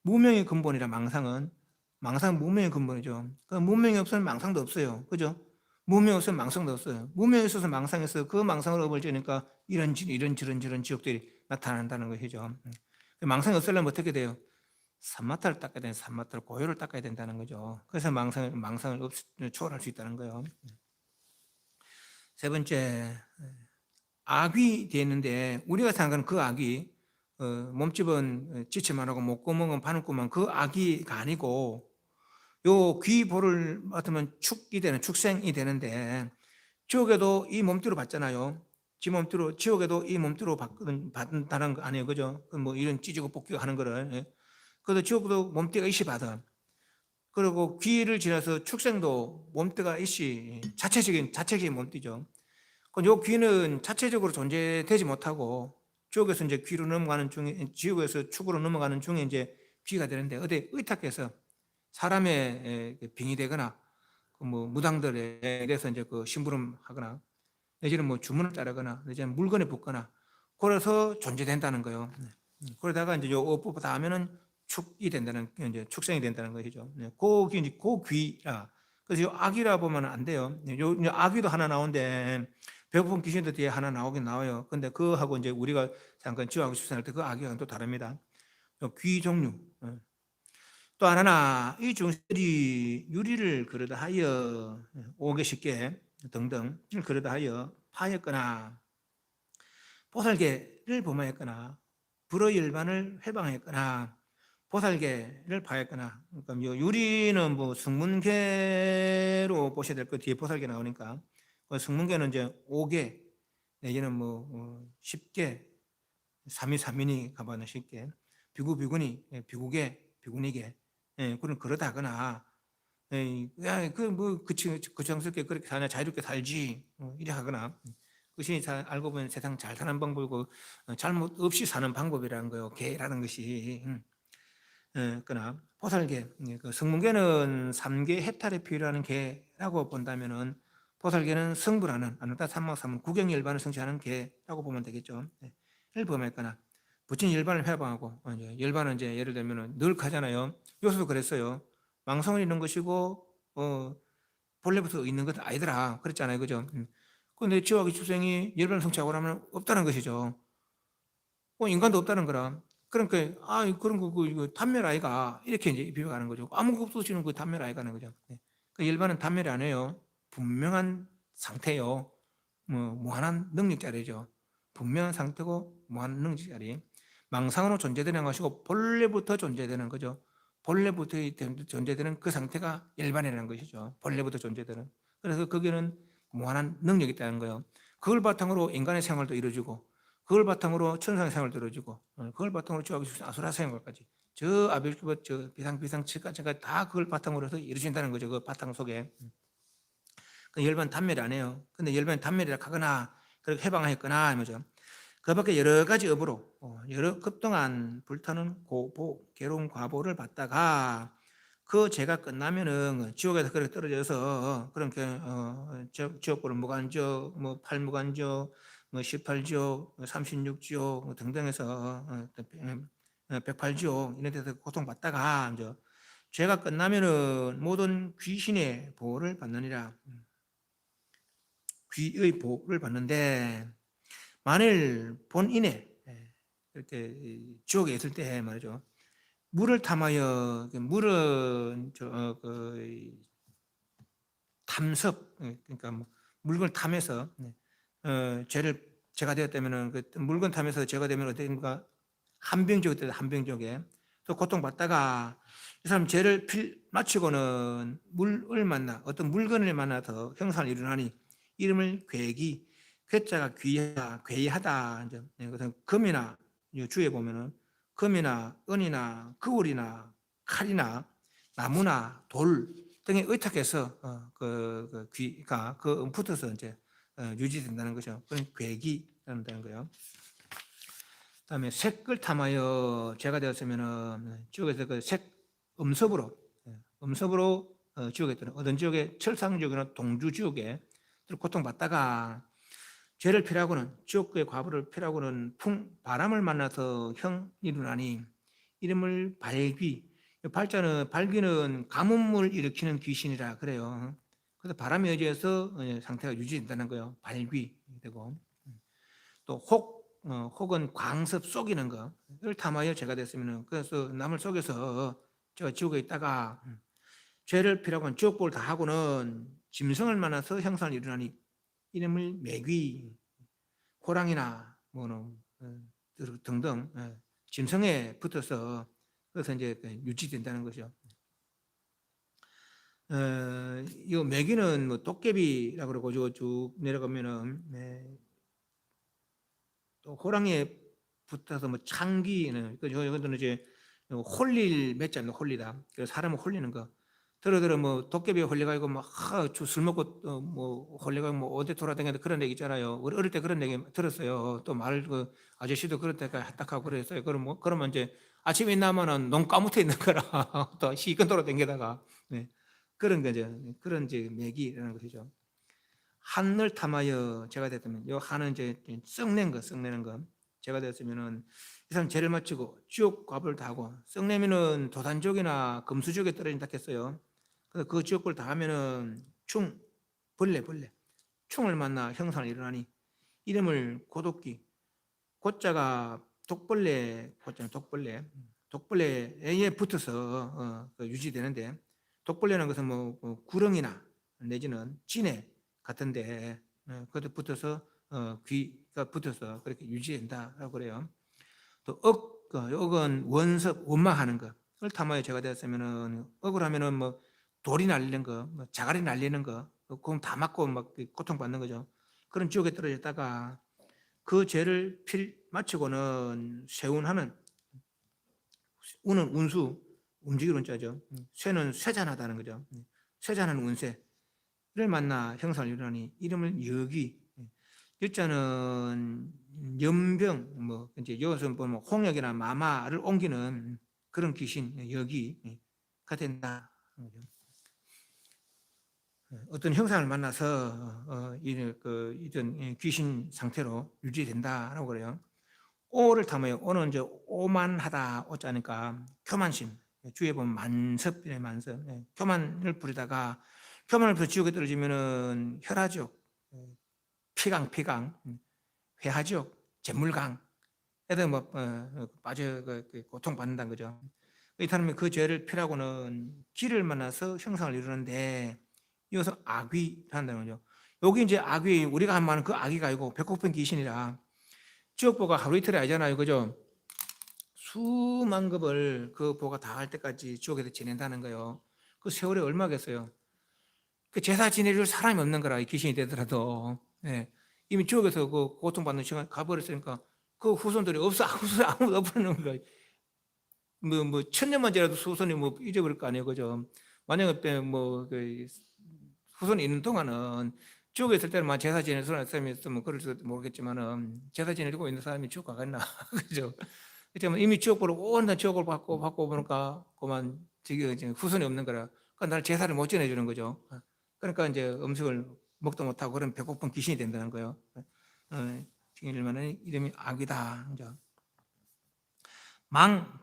무명의 근본이라 망상은 무명의 근본이죠. 그 무명이 없으면 망상도 없어요. 그죠? 무명이 없으면 망상도 없어요. 무명이 있어서 망상이 있어요. 그 망상으로 업을 지으니까 이런 저런 지옥들이 나타난다는 것이죠. 망상이 없으려면 어떻게 돼요? 삼마타를 닦아야 되는 삼마타를 고요를 닦아야 된다는 거죠. 그래서 망상을 초월할 수 있다는 거예요. 세 번째, 악이 되는데 우리가 생각하는 그 악이 몸집은 지체만 하고 목구멍은 바늘구멍 그 악이가 아니고 요 귀 볼을 맡으면 축생이 되는데 지옥에도 이 몸띠로 받잖아요. 지옥에도 이 몸띠로 받는다는 거 아니에요, 그죠? 뭐 이런 찢고 뽑기고 하는 거를. 예. 그래도 지옥도 몸띠가 있이 받아. 그리고 귀를 지나서 축생도 몸띠가 있이 자체적인 몸띠죠. 요 귀는 자체적으로 존재되지 못하고 지옥에서 이제 귀로 넘어가는 중에, 지옥에서 축으로 넘어가는 중에 이제 귀가 되는데, 어디 의탁해서 사람의 빙이 되거나 뭐 무당들에 대해서 이제 그 심부름하거나 내지는 뭐 주문을 따르거나 내지는 물건에 붙거나 그래서 존재된다는 거예요. 그러다가 이제 요 어법 다 하면은 축이 된다는, 이제 축생이 된다는 것이죠. 그 귀라. 그래서 요 악이라 보면 안 돼요. 요 악귀도 하나 나오는데 배고픈 귀신도 뒤에 하나 나오긴 나와요. 근데 그하고 이제 우리가 잠깐 지옥하고 출생할 때 그 악귀와는 또 다릅니다. 귀 종류. 또 하나, 이 중생들이 유리를 그러다 하여 5개씩 등등 그러다 하여 파였거나 보살개를 범하였거나 불의일반을 회방하였거나 보살개를 파였거나. 그러니까 유리는 뭐 승문계로 보셔야 될 거, 뒤에 보살개 나오니까. 승문계는 이제 5개 내지는 뭐 10개, 삼위삼인이 가봐는 10개, 비구비구니, 비구계, 비구니계, 그런 그러다거나, 그정스럽게 그렇게 사냐, 자유롭게 살지, 이래 하거나. 그것이 알고 보면 세상 잘 사는 방법이고, 잘못 없이 사는 방법이라는 거요. 개라는 것이. 그러나 보살개, 그 성문계는 3개 해탈에 필요한 개라고 본다면은 보살개는 성불하는, 아누타 삼막삼은 구경일반을 성취하는 개라고 보면 되겠죠. 를 범했거나 부친 일반을 회방하고, 일반은 이제 예를 들면은 늘 가잖아요. 요새도 그랬어요. 망성을 있는 것이고 본래부터 있는 것 아니더라 그랬잖아요, 그죠? 근데 지옥의 출생이 일반을 성취하고 나면 없다는 것이죠. 인간도 없다는 거라. 그러니까 그런 거 이거 단멸 아이가, 이렇게 이제 비교하는 거죠. 아무것도 없이는 그 단멸 아이가 하는 거죠. 그 일반은 단멸이 안 해요. 분명한 상태요. 뭐 무한한 능력자리죠. 분명한 상태고 무한 능력자리. 망상으로 존재되는 것이고 본래부터 존재되는 거죠. 본래부터 존재되는 그 상태가 일반이라는 것이죠. 본래부터 존재되는. 그래서 거기는 무한한 능력이 있다는 거예요. 그걸 바탕으로 인간의 생활도 이루어지고, 그걸 바탕으로 천상의 생활도 이루어지고, 그걸 바탕으로 저 아수라 생활까지, 저 아벨큐버, 저 비상치까지 다 그걸 바탕으로 해서 이루어진다는 거죠. 그 바탕 속에. 그 열반 단멸이 안 해요. 근데 열반 단멸이라 하거나 그렇게 해방하였거나 하면서 그 밖에 여러 가지 업으로 여러 급동안 불타는 고보, 괴로운 과보를 받다가 그 죄가 끝나면은 지옥에서 그렇게 떨어져서 그렇게 지옥불 무간지옥, 뭐 팔무간지옥, 뭐 18지옥, 36지옥 등등해서 108지옥 이런 데서 고통받다가 이제 죄가 끝나면은 모든 귀신의 보호를 받느니라. 귀의 보호를 받는데 만일 본인의 이렇게 지옥에 있을 때 말이죠. 물을 탐하여, 물은 탐습, 그러니까 뭐 물건을 탐해서 죄가 되었다면은 그 물건 탐해서 죄가 되면 어떻습니까? 한병족에 또 고통받다가 이 사람 죄를 마치고는 물을 만나, 어떤 물건을 만나서 형상을 이루나니 이름을 괴기, 괴자가 괴이하다. 이제 금이나 주에 보면은 금이나 은이나 거울이나 칼이나 나무나 돌 등에 의탁해서 그 귀가 붙어서 이제 유지된다는 거죠. 그런 괴기라는 거예요. 그다음에 색을 탐하여 죄가 되었으면은 지옥에서 그 색 음섭으로 지옥에 들어 어떤 지옥에 철상지옥이나 동주지옥에 고통받다가 죄를 피하고는 지옥의 과부를 피하고는 바람을 만나서 형 이루나니 이름을 발귀. 발귀는 가뭄을 일으키는 귀신이라 그래요. 그래서 바람에 의지해서 상태가 유지된다는 거예요. 발귀 되고. 또 혹은 광섭 속이는 거를 탐하여 죄가 됐으면, 그래서 남을 속여서 저 지옥에 있다가 죄를 피하고는 지옥복을 다 하고는 짐승을 만나서 형상을 이루나니 이름을 매귀, 호랑이나 뭐는 등등 짐승에 붙어서 그래서 이제 유지된다는 거죠. 이 매기는 뭐 도깨비라고 그러고 쭉 내려가면은 또 호랑이에 붙어서 뭐 창기는 이거는 이제 홀릴 매자입니다. 홀리다. 그래서 사람을 홀리는 거. 들어 뭐 도깨비에 홀려가지고 막술 먹고 뭐 홀려가지고 뭐 어디 돌아다니는 그런 얘기 있잖아요. 우리 어릴 때 그런 얘기 들었어요. 또 말 그 아저씨도 그럴 때까지 딱 하고 그랬어요. 그러면 이제 아침에 나면은 농 까무터 있는 거라 또 시건 돌아다니다가 그런 거죠. 그런 이제 매기라는 것이죠. 한을 탐하여 제가 됐다면 요 한은 이제 썩내는 거 제가 됐으면은 이 사람 죄를 마치고 지옥 값을 다하고 썩내면은 도단족이나 금수족에 떨어진다 했어요. 그래서 그 지옥을 다하면은 벌레 충을 만나 형상을 일어나니 이름을 고독기 고자가 독벌레 고자는 독벌레에 붙어서 유지되는데 독벌레라는 것은 뭐 구렁이나 내지는 진해 같은데 그것도 붙어서 귀가 붙어서 그렇게 유지된다라고 그래요. 또 억은 원석 원망하는 것을 탐하여 제가 되었으면은 억을 하면은 뭐 돌이 날리는 거, 뭐 자갈이 날리는 거, 그럼 다 맞고 막 고통받는 거죠. 그런 지옥에 떨어졌다가 그 죄를 마치고는 세운하는 운은 운수 움직이는 운자죠. 쇠는 쇠잔하다는 거죠. 쇠잔하는 운세 를 만나 형상을 이루나니 이름을 여기 여자는 연병 뭐 이제 여기서 보면 홍역이나 마마를 옮기는 그런 귀신 여기가 된다. 어떤 형상을 만나서 이런 귀신 상태로 유지된다라고 그래요. 오를 탐하여 오는 이제 오만하다 오자니까 교만심 주위에 보면 만섭이네 만섭 교만을 부리다가 교만을 부려 지옥에 떨어지면은 혈화지옥 피강 회화지옥 재물강 애들 뭐 빠져 고통받는다는 거죠. 이 사람이 그 죄를 피라고는 길을 만나서 형상을 이루는데 이어서 악귀한다는 거죠. 여기 이제 악귀 우리가 한 말은 그 악귀가 아니고 배고픈 귀신이라 지옥보가 하루 이틀이 아니잖아요. 그죠? 수만 급을 그 보가 다 할 때까지 지옥에서 지낸다는 거예요. 그 세월이 얼마겠어요? 그 제사 지내줄 사람이 없는 거라, 이 귀신이 되더라도. 이미 지옥에서 그 고통받는 시간 가버렸으니까 그 후손들이 없어. 아무도 없는 거예요. 천년만 지나도 후손이 뭐 잊어버릴 거 아니에요. 그죠? 만약에 그 후손이 있는 동안은 지옥에 있을 때는 제사 지낼 사람이 있으면 그럴지도 모르겠지만은 제사 지내고 있는 사람이 지옥 가겠나. 그죠? 그렇지만 이미 지옥보로 온갖 지옥을 받고 보니까 그만 지금 후손이 없는 거라. 그러니까 나를 제사를 못 지내주는 거죠. 그러니까 이제 음식을 먹도 못하고 그런 배고픈 귀신이 된다는 거예요. 지금 만은 이름이 악이다.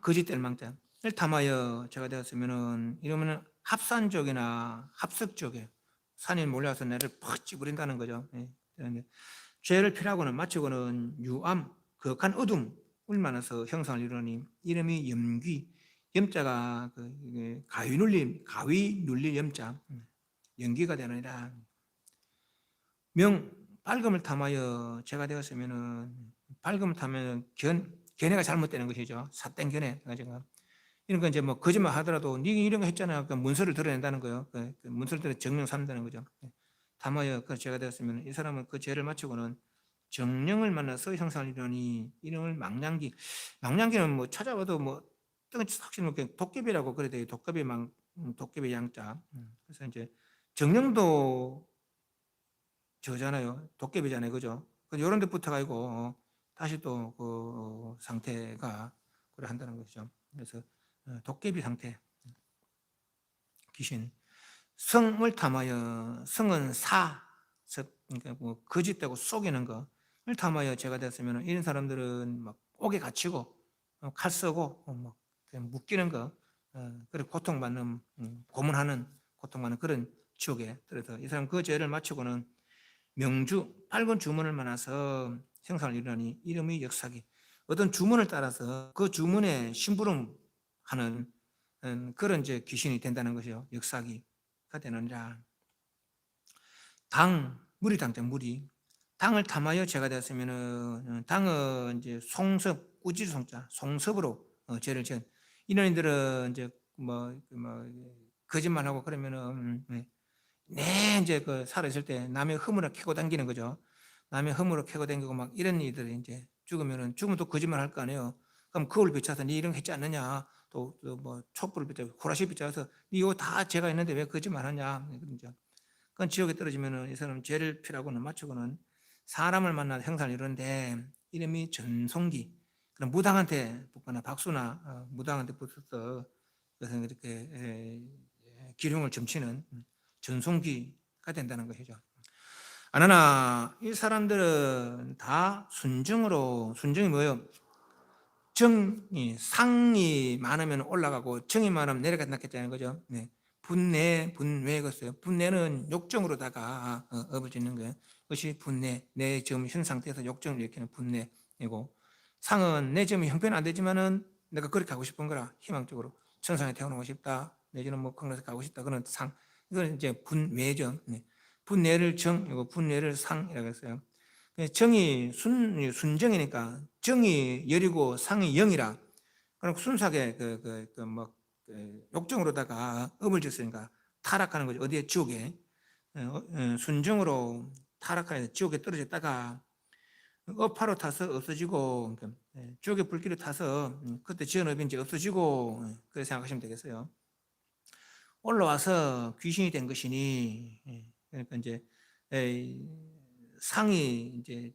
거짓될 망자를 탐하여 제가 되었으면은 이러면은 합산족이나 합석족에 산에 몰려와서 나를 팍 찌부린다는 거죠. 죄를 피라고는 마치고는 유암 거룩한 어둠을 만나서 형상을 이루니 이름이 염귀 염자가 가위 눌릴 염자 연기가 되느니라. 밝음을 탐하여 제가 되었으면은 밝음을 탐하면 견해가 잘못되는 것이죠. 삿된 견해. 이런 거 이제 뭐 거짓말 하더라도 네 이런 거 했잖아요. 그 문서를 드러낸다는 거예요. 그 문서를 드러 정령 삼는다는 거죠. 탐하여 그 제가 되었으면 이 사람은 그 죄를 마치고는 정령을 만나서 형상을 이루니 이름을 망량기. 망량기는 뭐 찾아봐도 뭐 확실히 도깨비라고 그래 돼요. 도깨비 양자. 그래서 이제 정령도 저잖아요. 도깨비잖아요. 그죠? 이런 데 붙어가지고 다시 또 그 상태가 그래 한다는 것이죠. 그래서 도깨비 상태 귀신 성을 탐하여 성은 그러니까 뭐 거짓되고 속이는 것을 탐하여 제가 됐으면 이런 사람들은 막 옥에 갇히고 칼 쓰고 뭐 묶이는 거 그래 고통받는 고통받는 그런 지옥에 들어서 이 사람 그 죄를 마치고는 밝은 주문을 만나서 형상을 이루니 이름이 역사기 어떤 주문을 따라서 그 주문에 심부름하는 그런 이제 귀신이 된다는 것이요. 역사기가 되느니라. 물이 당을 탐하여 제가 되었으면은 당은 이제 송섭 꾸지송자 송섭으로 죄를 지은 이런 이들은 이제 거짓말하고 그러면은 네 이제 그 살아있을 때 남의 허물을 캐고 당기는 거죠. 남의 허물을 캐고 당기고 막 이런 일들이 이제 죽으면 또 거짓말 할 거 아니에요. 그럼 그걸 비춰서 니 이런 거 했지 않느냐. 또 뭐 촛불을 비춰서 호라시 비춰서 니 이거 다 죄가 있는데 왜 거짓말하냐. 그러죠. 그건 지옥에 떨어지면은 이 사람 죄를 피라고는 맞추고는 사람을 만나 형상을 이루는데 이름이 전송기. 그럼 무당한테 붙거나 박수나 무당한테 붙어서 그래서 이렇게 기륭을 점치는 전송기가 된다는 것이죠. 아나나 이 사람들은 다 순정이 뭐예요? 상이 많으면 올라가고 정이 많으면 내려간다 했잖아요. 그죠? 네. 분내겠어요. 분내는 욕정으로다가 업어지는 거예요. 그것이 분내, 내 지금 현 상태에서 욕정을 일으키는 분내이고, 상은 내 지금 형편은 안 되지만은 내가 그렇게 하고 싶은 거라, 희망적으로. 천상에 태어나고 싶다, 내지는 뭐 강릉에서 가고 싶다, 그런 상. 이건 이제 분외죠. 네. 분내를 정, 이거 분내를 상이라고 했어요. 정이 순정이니까 정이 열이고 상이 영이라 그럼 순수하게 욕정으로다가 업을 졌으니까 타락하는 거죠. 어디에? 지옥에. 순정으로 타락하는 지옥에 떨어졌다가 업하로 타서 없어지고 지옥의 불길을 타서 그때 지은 업이 이제 없어지고 그렇게 생각하시면 되겠어요. 올라와서 귀신이 된 것이니 그러니까 이제 상이 이제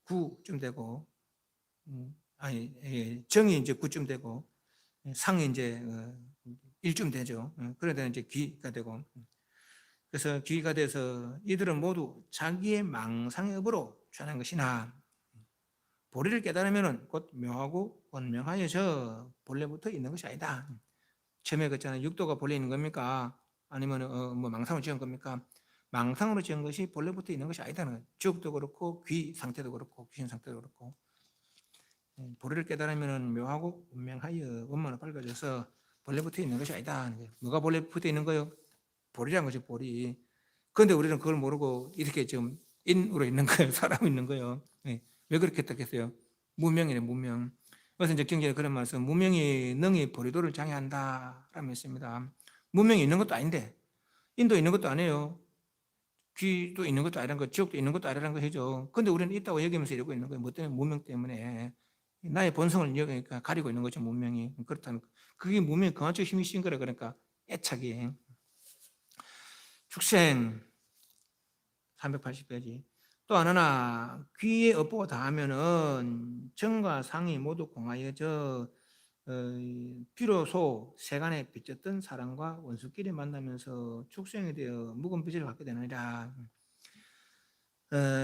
9쯤 되고 정이 이제 9쯤 되고 상이 이제 1쯤 되죠. 그러다 이제 귀가 되고 그래서 귀가 돼서 이들은 모두 자기의 망상의 업으로 취하는 것이나 보리를 깨달으면 곧 묘하고 원명하여 저 본래부터 있는 것이 아니다. 처음에 그랬잖아요. 육도가 본래 있는 겁니까? 아니면 뭐 망상으로 지은 겁니까? 망상으로 지은 것이 본래부터 있는 것이 아니다는 거예요. 지옥도 그렇고 귀 상태도 그렇고 귀신 상태도 그렇고 보리를 깨달으면 묘하고 운명하여 원만을 밝아져서 본래부터 있는 것이 아니다. 뭐가 본래부터 있는 거예요? 보리란 거죠. 보리. 그런데 우리는 그걸 모르고 이렇게 지금 인으로 있는 거예요. 사람 있는 거예요. 왜 그렇게 했겠어요? 무명이네, 무명. 그래서 이제 경전에 그런 말씀, 무명이 능히 보리도를 장애한다라고 했습니다. 무명이 있는 것도 아닌데, 인도 있는 것도 아니에요. 귀도 있는 것도 아니란 거, 지옥도 있는 것도 아니란 것이죠. 근데 우리는 있다고 여기면서 이러고 있는 거예요. 뭐 때문에? 무명 때문에. 나의 본성을 가리고 있는 거죠, 무명이. 그렇다는 거. 그게 무명이 그만큼 힘이 신 거라 그러니까 애착이. 축생 380페이지. 또 하나 귀에 업보가 닿으면은 정과 상이 모두 공하여져 비로소 세간에 빚졌던 사람과 원수끼리 만나면서 축생이 되어 묵은 빚을 갖게 되느니라.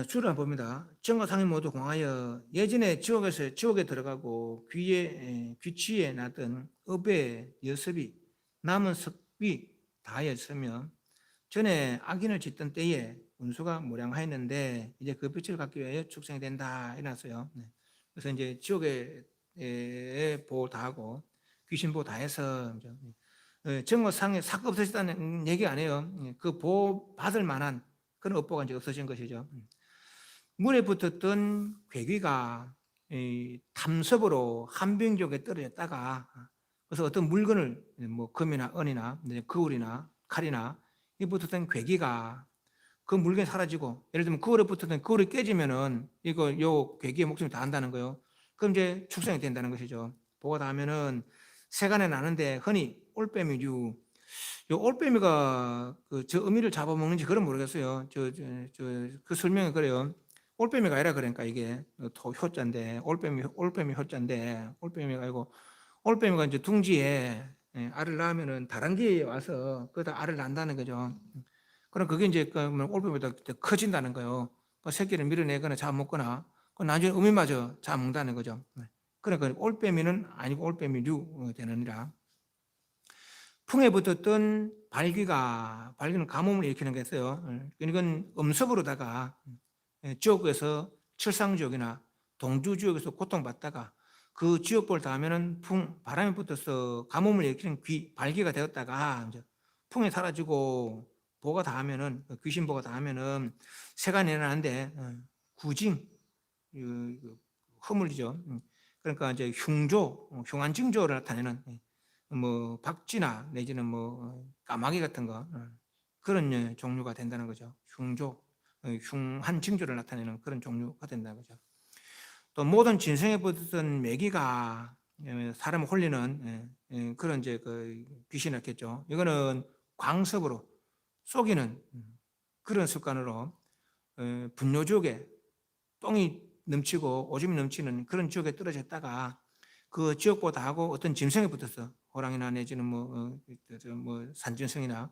주를 봅니다. 정과 상이 모두 공하여 예전에 지옥에 들어가고 귀치에 나던 업의 여습이 남은 습이 다하였으며 전에 악인을 짓던 때에 운수가 무량하였는데 이제 그 빛을 갖기 위하여 축생이 된다 이랬어요. 그래서 이제 지옥에 보호 다 하고 귀신 보호 다 해서 정과 상에 삭 없어졌다는 얘기 아니에요. 그 보호 받을 만한 그런 업보가 이제 없어진 것이죠. 문에 붙었던 괴귀가 탐섭으로 한병족에 떨어졌다가 그래서 어떤 물건을 뭐 금이나 은이나 거울이나 칼이나 이 붙었던 괴기가 그 물건이 사라지고 예를 들면 거울에 붙었던 거울이 깨지면은 이거 요 괴기의 목숨이 다 한다는 거예요. 그럼 이제 축생이 된다는 것이죠. 보고 나면은 세간에 나는데 흔히 올빼미류 요 올빼미가 저 어미를 잡아먹는지 그건 모르겠어요. 그 설명이 그래요. 올빼미가 아니라 그러니까 이게 효자인데 올빼미 효자인데 올빼미가 아니고 올빼미가 이제 둥지에 알을 낳으면은 다랑기에 와서 그다 알을 낳는다는 거죠. 그럼 그게 이제 올빼미보다 커진다는 거예요. 그 새끼를 밀어내거나 잡아먹거나 그 나중에 어미마저 잡아먹는다는 거죠. 그러니까 올빼미는 아니고 올빼미류 되느니라. 풍에 붙었던 발귀는 가뭄을 일으키는 게 있어요. 이건 음습으로다가 지옥에서 철상지옥이나 동주지옥에서 고통받다가 그 지옥벌 닿으면은 바람이 붙어서 가뭄을 일으키는 발기가 되었다가 이제 풍이 사라지고 보가 닿으면은 귀신보가 닿으면은 세간이 일어나는데 구징 허물이죠. 그러니까 이제 흉안징조를 나타내는 뭐 박쥐나 내지는 뭐 까마귀 같은 거 그런 종류가 된다는 거죠. 흉조, 흉한 징조를 나타내는 그런 종류가 된다는 거죠. 또 모든 진성에 붙었던 매기가 사람을 홀리는 그런 이제 그 귀신이었겠죠. 이거는 광습으로 속이는 그런 습관으로 분뇨지옥에 똥이 넘치고 오줌이 넘치는 그런 지옥에 떨어졌다가 그 지옥보다 하고 어떤 짐승에 붙었어. 호랑이나 내지는 뭐 산짐승이나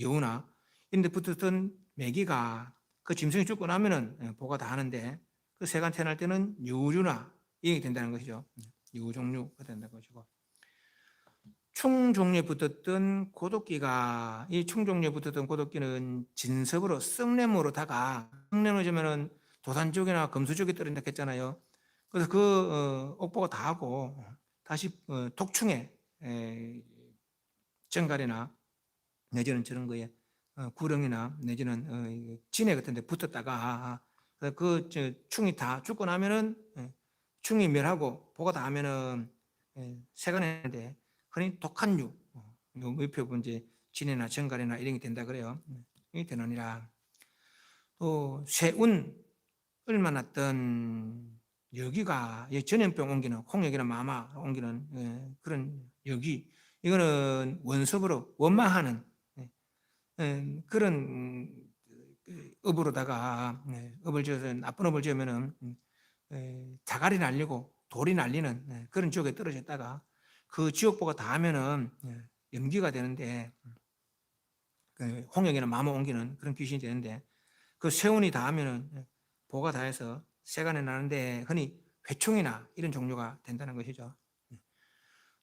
여우나 이런 데 붙었던 매기가 그 짐승이 죽고 나면은 보가 다 하는데 그 새가 태어날 때는 유류나 이게 된다는 것이죠. 유 종류가 된다는 것이고. 충 종류에 붙었던 고독기가 이 충 종류에 붙었던 고독기는 진섭으로 썩내모로다가 썩내모 주면은 도산 쪽이나 금수 쪽에 떨어진다 했잖아요. 그래서 그 옥보가 다 하고 다시 독충에 정갈이나 내지는 저런 거에 구렁이나 내지는 진해 같은 데 붙었다가 그 충이 다 죽고 나면은 충이 멸하고 보가 다 하면은 세간에는데 흔히 독한 유 의표 이제 진해나 정갈이나 이런 게 된다 그래요. 이게 되느니라. 또 쇠운을 만났던 여기가 전염병 옮기는 홍역이나 마마 옮기는 그런 여기 이거는 원섭으로 원망하는 그런 업으로다가 업을 지어서 나쁜 업을 지으면은 자갈이 날리고 돌이 날리는 그런 지옥에 떨어졌다가 그 지옥보가 닿으면은 염기가 되는데 홍역이나 마모 옮기는 그런 귀신이 되는데 그 세운이 닿으면은 보가 닿아서 세간에 나는데 흔히 회충이나 이런 종류가 된다는 것이죠.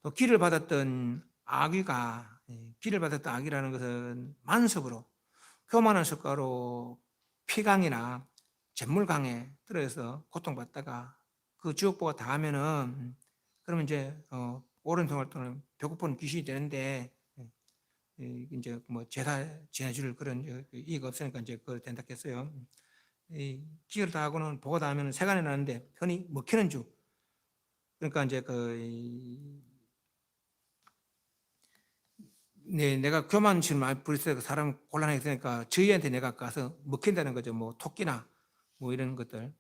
또 기를 받았던 아귀가 기를 받았던 아귀라는 것은 만섭으로 교만한 습과로 피강이나 잿물강에 들어서 고통받다가 그 지옥보가 닿으면은 그러면 이제 오랜 동안 동안 배고픈 귀신이 되는데 이제 뭐 제사 지내줄 그런 이익 없으니까 이제 그걸 된다 했어요. 이 기를 다하고는 보가 닿으면 세간에 나는데 흔히 먹히는 주. 그러니까 이제 내가 교만심을 많이 부렸어요. 사람 곤란하게 했으니까 저희한테 내가 가서 먹힌다는 거죠. 뭐 토끼나 뭐 이런 것들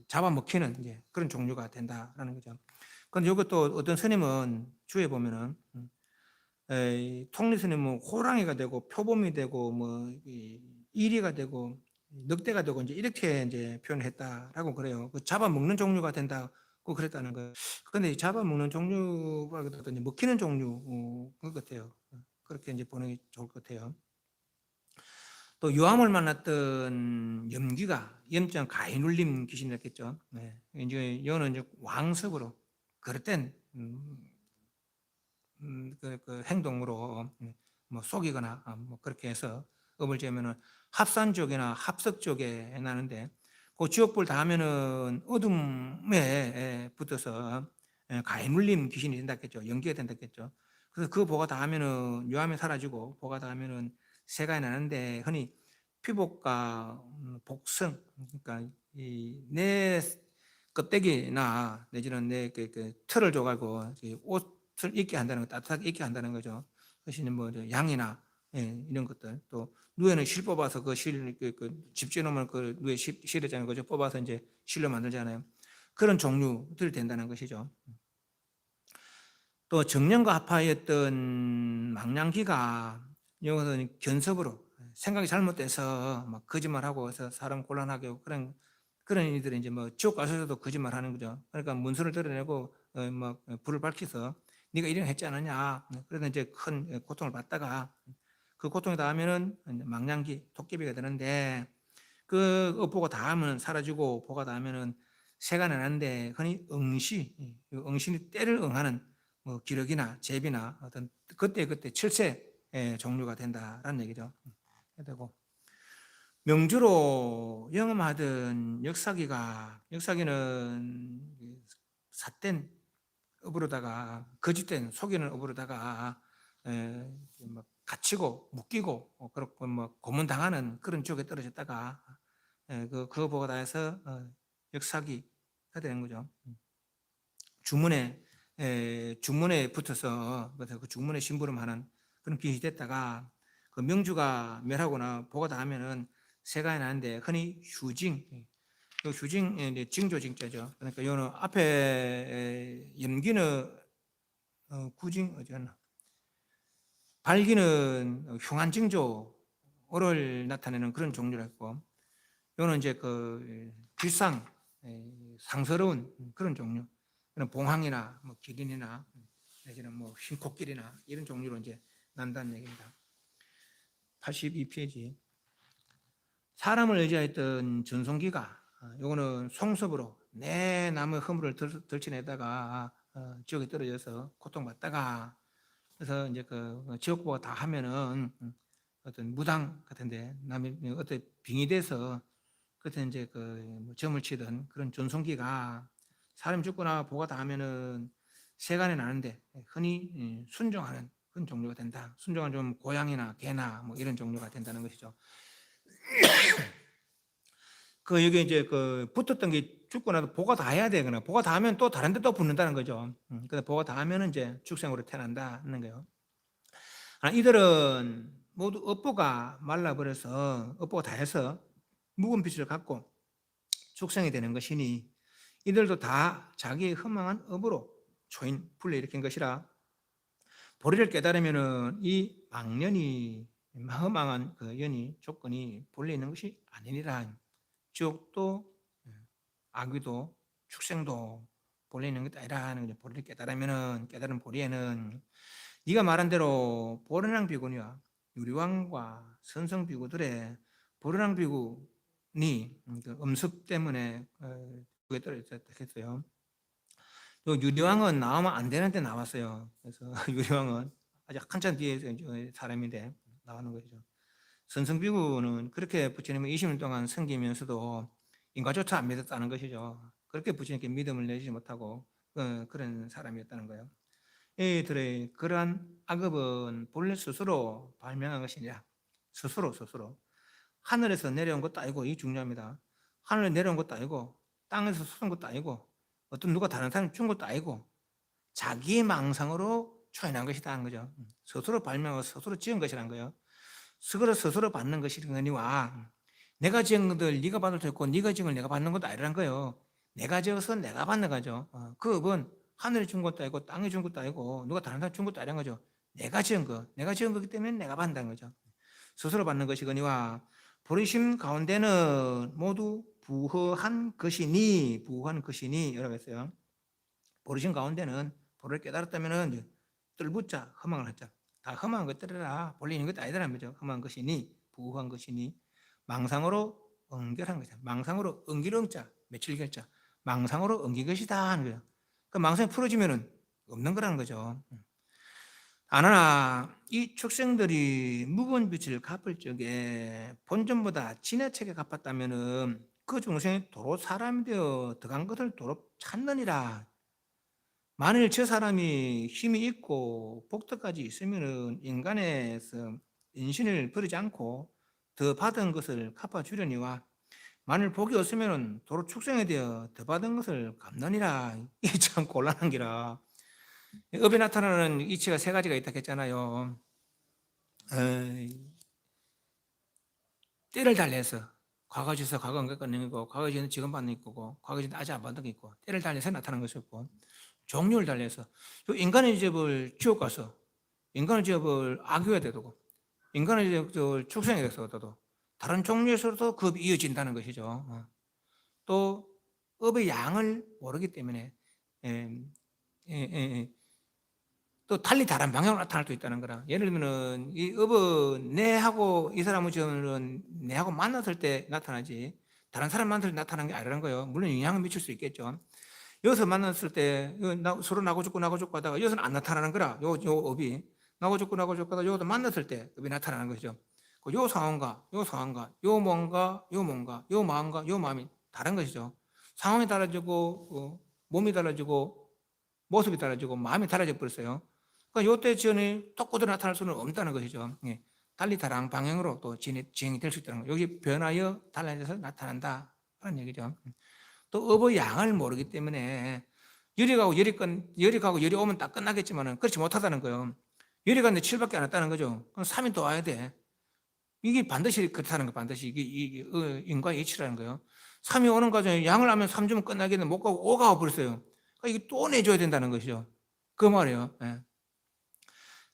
잡아먹히는 이제 그런 종류가 된다라는 거죠. 그런데 이것도 어떤 스님은 주에 보면은 통리 스님은 호랑이가 되고 표범이 되고 뭐 이리가 되고 늑대가 되고 이제 이렇게 이제 표현했다라고 그래요. 그 잡아먹는 종류가 된다고 그랬다는 거예요. 그런데 잡아먹는 종류보다도 이제 먹히는 종류 것 같아요. 그렇게 이제 보는 게 좋을 것 같아요. 또 요함을 만났던 염귀가 염장 가해눌림 귀신이었겠죠. 네. 이제 요는 이제 왕석으로 그릇된 그 행동으로 뭐 속이거나 뭐 그렇게 해서 업을 지으면은 합산 쪽이나 합석 쪽에 나는데 그 지옥불 닿으면은 어둠에 붙어서 가해물림 귀신이 된다겠죠. 연기가 된다겠죠. 그래서 그 보가 닿으면은 요함이 사라지고 보가 닿으면은 새가 나는데 흔히 피복과 복성 그러니까 이내 껍데기나 내지는 내 털을 줘가지고 옷을 입게 한다는 거, 따뜻하게 입게 한다는 거죠. 그것이 뭐 양이나 이런 것들 또 누에는 실 뽑아서 집지어 놓으면 그 누에 실이잖아요. 그죠? 뽑아서 이제 실로 만들잖아요. 그런 종류들이 된다는 것이죠. 또 정령과 합하였던 망량기가 이것은 견섭으로 생각이 잘못돼서 막 거짓말하고 해서 사람 곤란하게 하고 그런 일들이 이제 뭐 지옥 가서도 거짓말하는 거죠. 그러니까 문서를 드러내고 막 불을 밝혀서 네가 이런 했지 않느냐. 그래서 이제 큰 고통을 받다가 그 고통이 닿으면은 망량기 도깨비가 되는데 그 업보가 닿으면 사라지고 보가 닿으면은 새가 나는데 흔히 응신이 때를 응하는 뭐 기력이나 제비나 어떤 그때 철새 종류가 된다라는 얘기죠. 되고 명주로 영험하던 역사기는 삿된 업으로다가 거짓된 속이는 업으로다가 갇히고 묶이고 그렇고 뭐 고문당하는 그런 지옥에 떨어졌다가 그거 보고 다 해서 역사기가 되는 거죠. 주문에 중문에 붙어서 그 중문에 심부름하는 그런 빛이 됐다가 그 명주가 멸하거나 보가 닿으면은 세간이 나는데 흔히 휴징, 요 휴징 이제 징조 징자죠. 그러니까 요는 앞에 염기는 구징 어디였나? 발기는 흉한 징조를 나타내는 그런 종류를 했고, 요는 이제 그 길상 상스러운 그런 종류. 그런 봉황이나 뭐 기린이나 내지는 뭐 흰코끼리나 이런 종류로 이제 난다는 얘기입니다. 82페이지. 사람을 의지했던 전송기가 요거는 송섭으로 내 남의 허물을 들춰내다가 지옥에 떨어져서 고통받다가 그래서 이제 그 지옥보가 다 하면은 어떤 무당 같은데 남이 어떤 빙의 돼서 그때 이제 그 점을 치던 그런 전송기가 사람 죽거나 보가 다 하면은 세간에 나는데 흔히 순종하는 그런 종류가 된다. 순종은 좀 고양이나 개나 뭐 이런 종류가 된다는 것이죠. 그 여기 이제 그 붙었던 게 죽고 나도 보가 다 해야 되거나 보가 다 하면 또 다른 데 또 붙는다는 거죠. 그래서 보가 다 하면은 이제 축생으로 태어난다는 거예요. 이들은 모두 업보가 말라버려서 업보가 다 해서 묵은 빛을 갖고 축생이 되는 것이니 이들도 다 자기의 허망한 업으로 초인 불러일으킨 것이라 보리를 깨달으면은 이 망년이 허망한 그 연이 조건이 본래 있는 것이 아니니라. 지옥도 악귀도 축생도 본래 있는 것도 아니라는 거죠. 보리를 깨달으면은 깨달은 보리에는 네가 말한 대로 보르랑 비구니와 유리왕과 선성 비구들의 보르랑 비구니 그 음습 때문에 그게 떨어졌다 했어요. 또 유리왕은 나오면 안 되는데 나왔어요. 그래서 유리왕은 아주 한참 뒤에 사람인데 나오는 것이죠. 선성비구는 그렇게 부처님을 20년 동안 섬기면서도 인과조차 안 믿었다는 것이죠. 그렇게 부처님께 믿음을 내지 못하고 그런 사람이었다는 거예요. 이들의 그러한 악업은 본래 스스로 발명한 것이냐? 스스로. 하늘에서 내려온 것도 아니고, 이 중요합니다. 하늘에 내려온 것도 아니고, 땅에서 솟은 것도 아니고, 어떤 누가 다른 사람이 준 것도 아니고, 자기의 망상으로 초연한 것이다. 거죠. 스스로 발명하고 스스로 지은 것이라는 거예요. 스스로 받는 것이거니와 내가 지은 것들 네가 받을 수 있고 네가 지은 걸 내가 받는 것도 아니라는 거예요. 내가 지어서 내가 받는 거죠. 그 업은 하늘이 준 것도 아니고 땅이 준 것도 아니고 누가 다른 사람 준 것도 아니라는 거죠. 내가 지은 거기 때문에 내가 받는다는 거죠. 스스로 받는 것이거니와 보리심 가운데는 모두 부허한 것이니 이라고 했어요. 보리심 가운데는 보리를 깨달았다면은 뜰붙자 허망을 하자. 다 허망한 것들이라 본래 있는 것도 아니라는 거죠. 허망한 것이니 부허한 것이니 망상으로 엉결한 거죠. 망상으로 엉기렁자 며칠 결자 망상으로 엉긴 것이다 하는 거예요. 그 망상이 풀어지면은 없는 거라는 거죠. 하나 이 축생들이 묵은 빛을 갚을 적에 본전보다 지나치게 갚았다면은 그 중생이 도로 사람이 되어 들어간 것을 도로 찾느니라. 만일 저 사람이 힘이 있고 복덕까지 있으면은 인간에서 인신을 버리지 않고 더 받은 것을 갚아주려니와 만일 복이 없으면은 도로 축생에 되어 더 받은 것을 갚느니라. 이게 참 곤란한 기라. 업에 나타나는 이치가 세 가지가 있다 했잖아요. 때를 달래서 과거지에서 과거 안 겪는 거고 과거지에는 지금 받는 거고 과거지에는 아직 안 받는 게 있고 때를 달래서 나타나는 것이 없고 종류를 달래서 인간의 집을 지옥 가서 인간의 집을 악유가 되고 인간의 집을 축생이 돼서도 다른 종류에서도 그 업이 이어진다는 것이죠. 또 업의 양을 모르기 때문에 또 달리 다른 방향으로 나타날 수 있다는 거라. 예를 들면은 이 업은 내하고 이 사람은 저는 내하고 만났을 때 나타나지 다른 사람 만났을 때 나타나는 게 아니라는 거예요. 물론 영향을 미칠 수 있겠죠. 여기서 만났을 때 서로 나고 죽고 하다가 여기서는 안 나타나는 거라. 요 업이 나고 죽고 하다가 여기서 만났을 때 업이 나타나는 거죠. 요 상황과 요 뭔가 요 마음과 요 마음이 다른 것이죠. 상황이 달라지고 몸이 달라지고 모습이 달라지고 마음이 달라져 버렸어요. 그러니까 요때 지연이 똑그대로 나타날 수는 없다는 것이죠. 예. 달리 다른 방향으로 또 진행이 될 수 있다는 거예요. 여기 변하여 달라져서 나타난다 하는 얘기죠. 또 업의 양을 모르기 때문에 열이 가고 열이 오면 딱 끝나겠지만은 그렇지 못하다는 거예요. 열이 갔는데 7밖에 안 왔다는 거죠. 그럼 3이 또 와야 돼. 이게 반드시 그렇다는 거, 반드시. 이게 인과의 이치라는 거예요. 3이 오는 과정에 양을 하면 3주면 끝나겠는데 못 가고 5가 와버렸어요. 그러니까 이게 또 내줘야 된다는 것이죠. 그 말이에요. 예.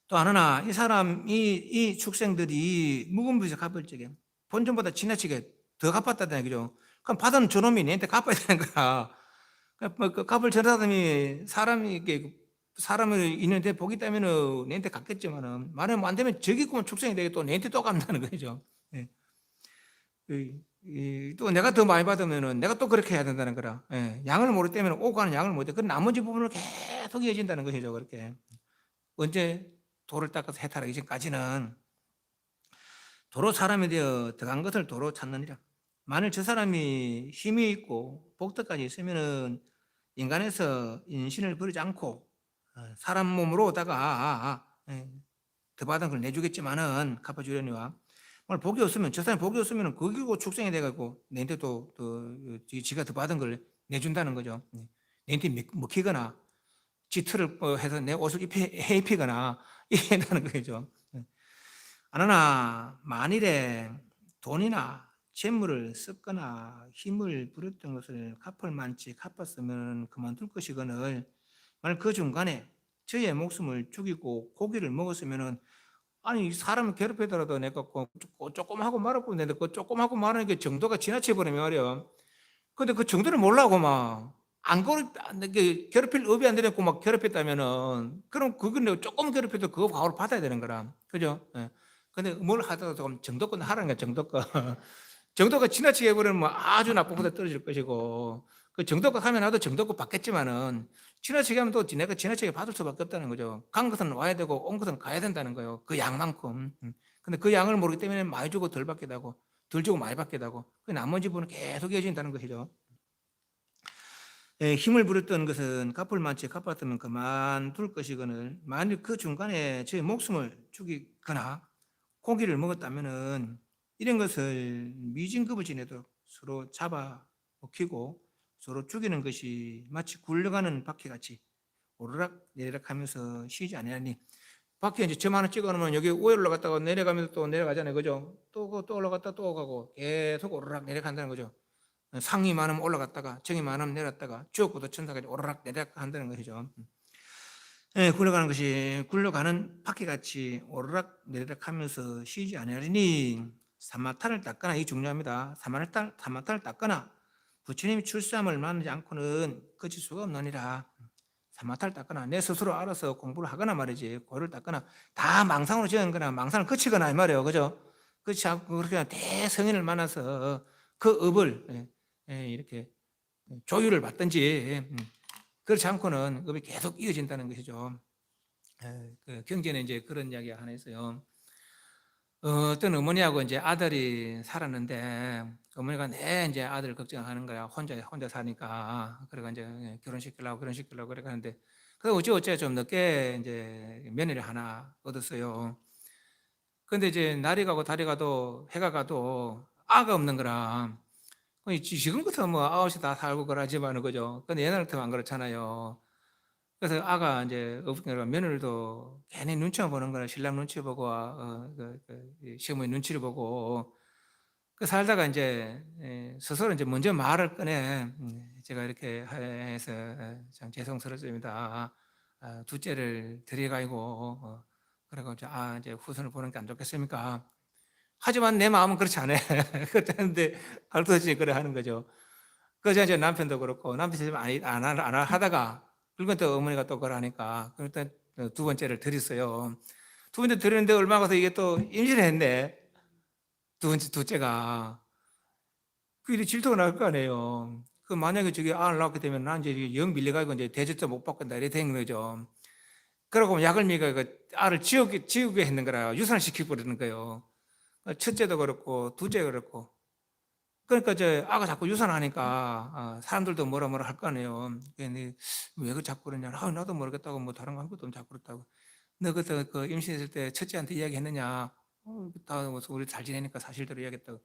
또 하나, 이 사람, 이 축생들이 묵은 빚을 갚을 적에 본전보다 지나치게 더 갚았다는 얘기죠. 그럼 받은 저놈이 내한테 갚아야 되는 거야. 그 값을 전하더니 사람이 이게 사람을 있는데 보기 때문에 내한테 갚겠지만은 말하면 안 되면 저기 있으면 축생이 되게 또 내한테 또 갚는다는 거죠. 예. 또 내가 더 많이 받으면은 내가 또 그렇게 해야 된다는 거라. 예. 양을 모르기 때문에 오고 가는 양을 못해. 그 나머지 부분을 계속 이어진다는 것이죠. 그렇게. 언제 도를 닦아서 해탈하기 전까지는 도로 사람이 되어 들어간 것을 도로 찾느니라. 만일 저 사람이 힘이 있고 복덕까지 있으면은 인간에서 인신을 버리지 않고 사람 몸으로다가 더 받은 걸 내주겠지만은 갚아주려니와 오늘 복이 없으면 저 사람이 복이 없으면 거기고 축생이 돼가지고 내한테도 지가 더 받은 걸 내준다는 거죠. 내한테 먹히거나 지트를 해서 내 옷을 입히거나 이렇게 한다는 거죠. 그러나 만일에 돈이나 재물을 썼거나 힘을 부렸던 것을 갚을 만치 갚았으면 그만둘 것이거늘 만일 그 중간에 저의 목숨을 죽이고 고기를 먹었으면은 아니 사람을 괴롭히더라도 내가 조금 하고 말았고 내가 그 조금 하고 말하는 게 정도가 지나쳐 버리면 말이야. 근데 그 정도를 몰라고 막 안 괴롭힐 업이 안 되고 막 괴롭혔다면은 그럼 그건 내가 조금 괴롭혀도 그거 바로 받아야 되는 거라. 그죠? 예. 근데 뭘 하다가 좀 정도껏 하라는 거야, 정도껏. 정도가 지나치게 해버리면 뭐 아주 나쁜 곳에 떨어질 것이고, 그 정도껏 하면 나도 정도껏 받겠지만은, 지나치게 하면 또 내가 지나치게 받을 수밖에 없다는 거죠. 간 것은 와야 되고, 온 것은 가야 된다는 거예요. 그 양만큼. 근데 그 양을 모르기 때문에 많이 주고 덜 받게 되고, 덜 주고 많이 받게 되고, 그 나머지 부분은 계속 이어진다는 것이죠. 힘을 부렸던 것은 갚을 만치 갚았으면 그만둘 것이거늘, 만일 그 중간에 제 목숨을 죽이거나, 고기를 먹었다면은 이런 것을 미진급을 지내도록 서로 잡아 먹히고 서로 죽이는 것이 마치 굴러가는 바퀴같이 오르락 내리락 하면서 쉬지 않으니 바퀴 이제 점 하나 찍어 놓으면 여기 위에 올라갔다가 내려가면서 또 내려가잖아요. 그죠? 또 올라갔다 또 가고 계속 오르락 내리락 한다는 거죠. 상이 많으면 올라갔다가 정이 많으면 내렸다가 주옥부터 천사까지 오르락 내리락 한다는 것이죠. 굴러가는 것이 굴러가는 바퀴같이 오르락 내리락 하면서 쉬지 않으리니 사마탄을 닦거나, 이 중요합니다. 사마탄을 닦거나 부처님이 출세함을 만나지 않고는 거칠 수가 없느니라. 사마탄을 닦거나 내 스스로 알아서 공부를 하거나 말이지, 고를 닦거나 다 망상으로 지은 거나 망상을 거치거나 이 말이에요. 그죠? 그렇지 않고 그렇게 대성인을 만나서 그 업을 이렇게 조율을 받든지 그렇지 않고는 업이 계속 이어진다는 것이죠. 그 경전에 이제 그런 이야기가 하나 있어요. 어떤 어머니하고 이제 아들이 살았는데 어머니가 내 이제 아들 걱정하는 거야. 혼자 사니까. 그래가 이제 결혼시키려고 그래 가는데 그 어째 좀 늦게 이제 며느리 하나 얻었어요. 근데 이제 날이 가고 달이 가도 해가 가도 아가 없는 거라. 지금부터 뭐 아웃이 다 살고 그러지만은 그죠. 근데 옛날 같으면 안 그렇잖아요. 그래서 아가 이제 없으니까 며느리도 괜히 눈치만 보는 거라 신랑 눈치 보고 시어머니 눈치를 보고 그 살다가 이제 스스로 이제 먼저 말을 꺼내. 제가 이렇게 해서 참 죄송스럽습니다. 둘째를 데려가고 그래고 이제 후손을 보는 게 안 좋겠습니까? 하지만 내 마음은 그렇지 않아. 그랬는데 알토시 그래 하는 거죠. 그래서 이제 남편도 그렇고 남편이 안 하다가 그리고 또 어머니가 또 그걸 하니까 일단 두 번째를 드렸어요. 두 번째 드렸는데 얼마 가서 이게 또 임신을 했네. 둘째가 그 일이 질투가 날 거 아니에요. 그 만약에 저기 아를 낳게 되면 난 이제 영 밀려가지고 이제 대접도 못 받겠다 이래 된 거죠. 그러고 약을 미가 그 알을 지우게 했는 거라 유산을 시켜버리는 거예요. 첫째도 그렇고 둘째도 그렇고. 그러니까 이제 아가 자꾸 유산하니까 사람들도 뭐라 할 거 아니에요. 왜 그 자꾸 그러냐? 나도 모르겠다고 뭐 다른 거 아무것도 자꾸 그렇다고. 너 그때 그 임신했을 때 첫째한테 이야기했느냐? 다 우리 잘 지내니까 사실대로 이야기했다고.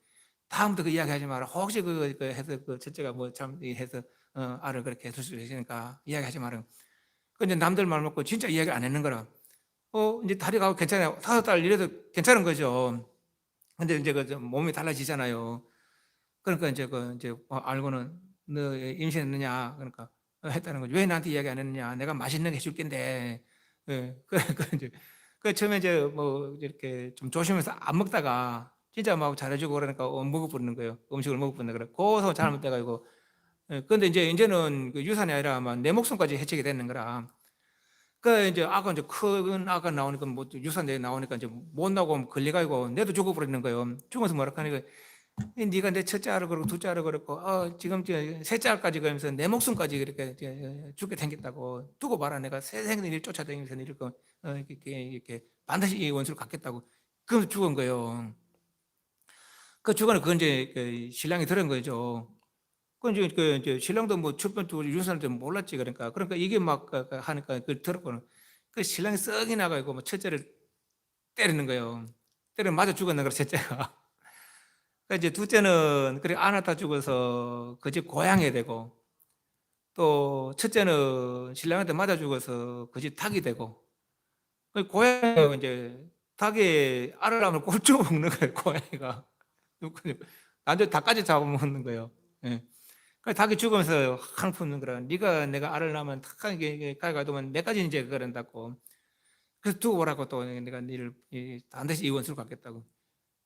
다음부터 그 이야기하지 마라. 혹시 그 해서 그 첫째가 뭐 잘못해서 알을 그렇게 해줄 수 있으니까 이야기하지 마라. 그 이제 남들 말 먹고 진짜 이야기 안 했는 거라. 이제 다리가 괜찮아요. 5달 이래도 괜찮은 거죠. 근데 이제 몸이 달라지잖아요. 그러니까 이제 알고는 너 임신했느냐? 그러니까 했다는 거죠. 왜 나한테 이야기 안 했느냐? 내가 맛있는 거 해줄 겐데. 예. 그러니까 이제 처음에 이제 뭐 이렇게 좀 조심해서 안 먹다가 진짜 막 잘해주고 그러니까 먹어버리는 거예요. 음식을 먹어버리는 거라. 거기서 잘못돼가지고. 예. 근데 이제는 그 유산이 아니라 막 내 목숨까지 해치게 되는 거라. 그 이제 아가 이제 큰 아가 나오니까 뭐 유산대 나오니까 이제 못 나오고 걸려가지고 내도 죽어버리는 거예요. 죽어서 뭐라 하니까 네가 내 첫째 알을 그렇고 둘째 알을 그렇고 지금 셋째 알까지 그러면서 내 목숨까지 이렇게 죽게 생겼다고 두고 봐라. 내가 세상에 일 쫓아다니면서 이렇게 이렇게 반드시 이 원수를 갚겠다고. 그럼 죽은 거예요. 그 죽어는 그건 이제 신랑이 들은 거죠. 그 이제 신랑도 뭐 첫 번째 유산을 좀 몰랐지. 그러니까 이게 막 하니까 그 들었거든. 그 신랑이 썩이 나가고 뭐 첫째를 때리는 거예요. 때려 맞아 죽었는 거라 첫째가. 그 이제 둘째는 그래 안았다 죽어서 그 집 고향에 되고, 또 첫째는 신랑한테 맞아 죽어서 그 집 닭이 되고, 그 고양이가 이제 닭이 알을 낳으면 꼴쭉 먹는 거예요. 고양이가. 완전 닭까지 잡아먹는 거예요. 예. 그 닭이 죽으면서 항 푸는 거라. 네가 내가 알을 낳으면 닭하게 가가두면 내까지 이제 그런다고. 그래서 두고 보라고. 또 내가 니를 반드시 이 원수를 갚겠다고.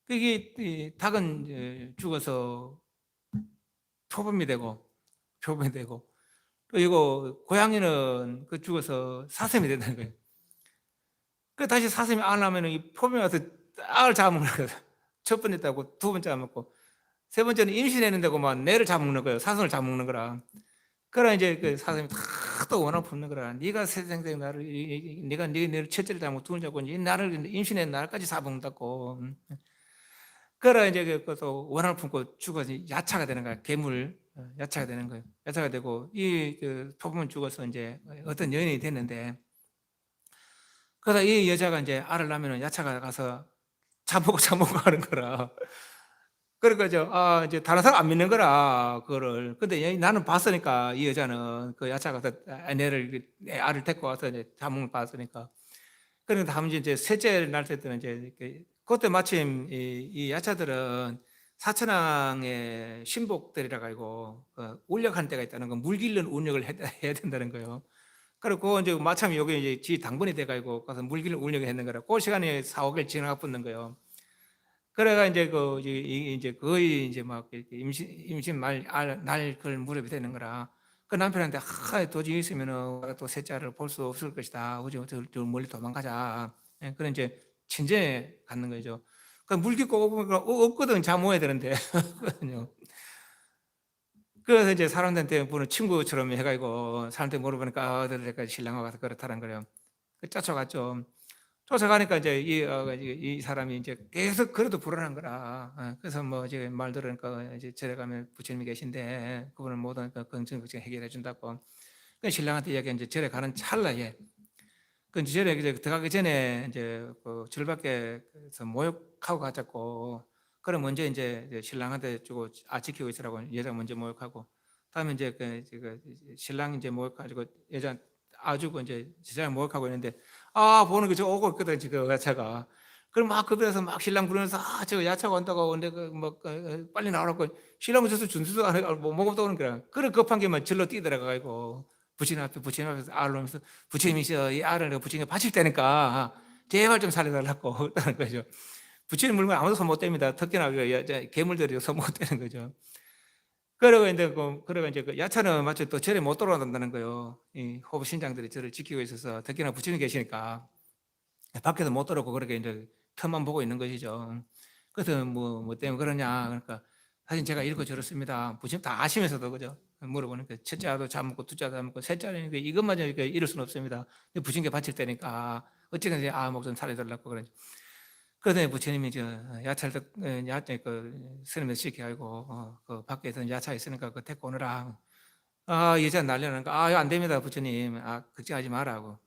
그게 닭은 이제 죽어서 표범이 되고 또 이거 고양이는 그 죽어서 사슴이 된다는 거예요. 그 다시 사슴이 안 하면은 이 표범이 와서 닭을 잡아먹는 거예요. 첫 번째 따고 두 번째 잡아먹고 세 번째는 임신했는데고 막 내를 잡아먹는 거예요. 사슴을 잡아먹는 거라. 그러나 이제 그 사슴이 또 원한 품는 거라. 네가 세상에 나를 네가 네 첫째를 잡고 둘을 잡고 이 나를 임신한 날까지 잡아먹는다고. 그러나 이제 그것도 원한을 품고 죽어서 야차가 되는 거야. 괴물 야차가 되는 거예요. 야차가 되고 이 표범은 죽어서 이제 어떤 여인이 됐는데, 그러다 이 여자가 이제 알을 낳으면 야차가 가서 잡먹고 하는 거라. 그러니까 이제 다른 사람 안 믿는 거라 그거를. 근데 나는 봤으니까 이 여자는 그 야차가 가서 내 알을 데리고 와서 이제 잡먹는 걸 봤으니까. 그러니까 다음 이제 셋째 날 때는 이제 그때 마침 이 야차들은 사천왕의 신복들이라 가지고 울력하는 때가 있다는 거, 물길른 운력을 해야 된다는 거예요. 그리고 이제 마침 여기 이제 지 당번이 돼가지고 가서 물길른 운력을 했는 거라. 그 시간에 4, 5개월 지나가 붙는 거예요. 그래가 이제 이제 거의 이제 막 임신 날 그걸 무렵이 되는 거라. 그 남편한테 도저히 있으면은 또 셋째를 볼 수 없을 것이다. 우리 저 멀리 도망가자. 예, 그런 이제 친정에 갖는 거죠. 그 물기 꼬고 보니까 없거든. 잠모야 되는데. 거든요. 그래서 이제 사람들한테 보는 친구처럼 해가지고 사람한테 물어보니까 어디까지 신랑하고 가서 그렇다는 거예요. 그 쫓아갔죠. 쫓아가니까 이제 이 사람이 이제 계속 그래도 불안한 거라. 그래서 뭐 이제 말 들으니까 이제 절에 가면 부처님이 계신데 그분은 모든 걱정 해결해 준다고. 그 신랑한테 이야기 이제 절에 가는 찰나에 그 절에 이제 들어가기 전에 이제 그 절 밖에서 모욕하고 가자고. 그럼 먼저 이제 신랑한테 주고 지키고 있으라고 여자 먼저 모욕하고, 다음에 이제 신랑 이제 모욕가지고 여자 아주고 이제 제자를 모욕하고 있는데 보는 게 저 오고 있거든 지금 야차가. 그럼 막 급해서 막 신랑 부르면서 저 야차가 온다고 근데 그뭐 빨리 나오라고. 신랑은 저서 준수도 안 하고 뭐 먹었다 오는 거야. 그래 급한 게만 절로 뛰어들어가지고 부처님 앞에서 알을 놓으면서 부처님이시여 이 알을 부처님께 바칠 테니까 제발 좀 살려달라고 했다는 거죠. 부처님 물면 아무도 손 못 댑니다. 특히나 괴물들이 손 못 대는 거죠. 그러고 이제 그 야차는 마치 또 절에 못 돌아간다는 거예요. 이 호부 신장들이 절을 지키고 있어서, 특히나 부처님 계시니까 밖에서 못 돌아오고 그렇게 이제 틈만 보고 있는 것이죠. 그래서 뭐 때문에 그러냐. 그러니까 사실 제가 이렇게 저렇습니다. 부처님 다 아시면서도 그죠? 물어보니까 첫째 아도 잡먹고 둘째 아도 잡먹고 셋째 아니니까 이것만 이럴 수는 없습니다. 부처님께 바칠 때니까 어쨌든 목좀 살려달라고 그러죠. 그러더니 부처님이 야차를 스님을 시켜가지고 그 밖에서 야차 있으니까 그 데리고 오느라. 여자 난리나는 거. 안 됩니다 부처님. 걱정하지 마라고.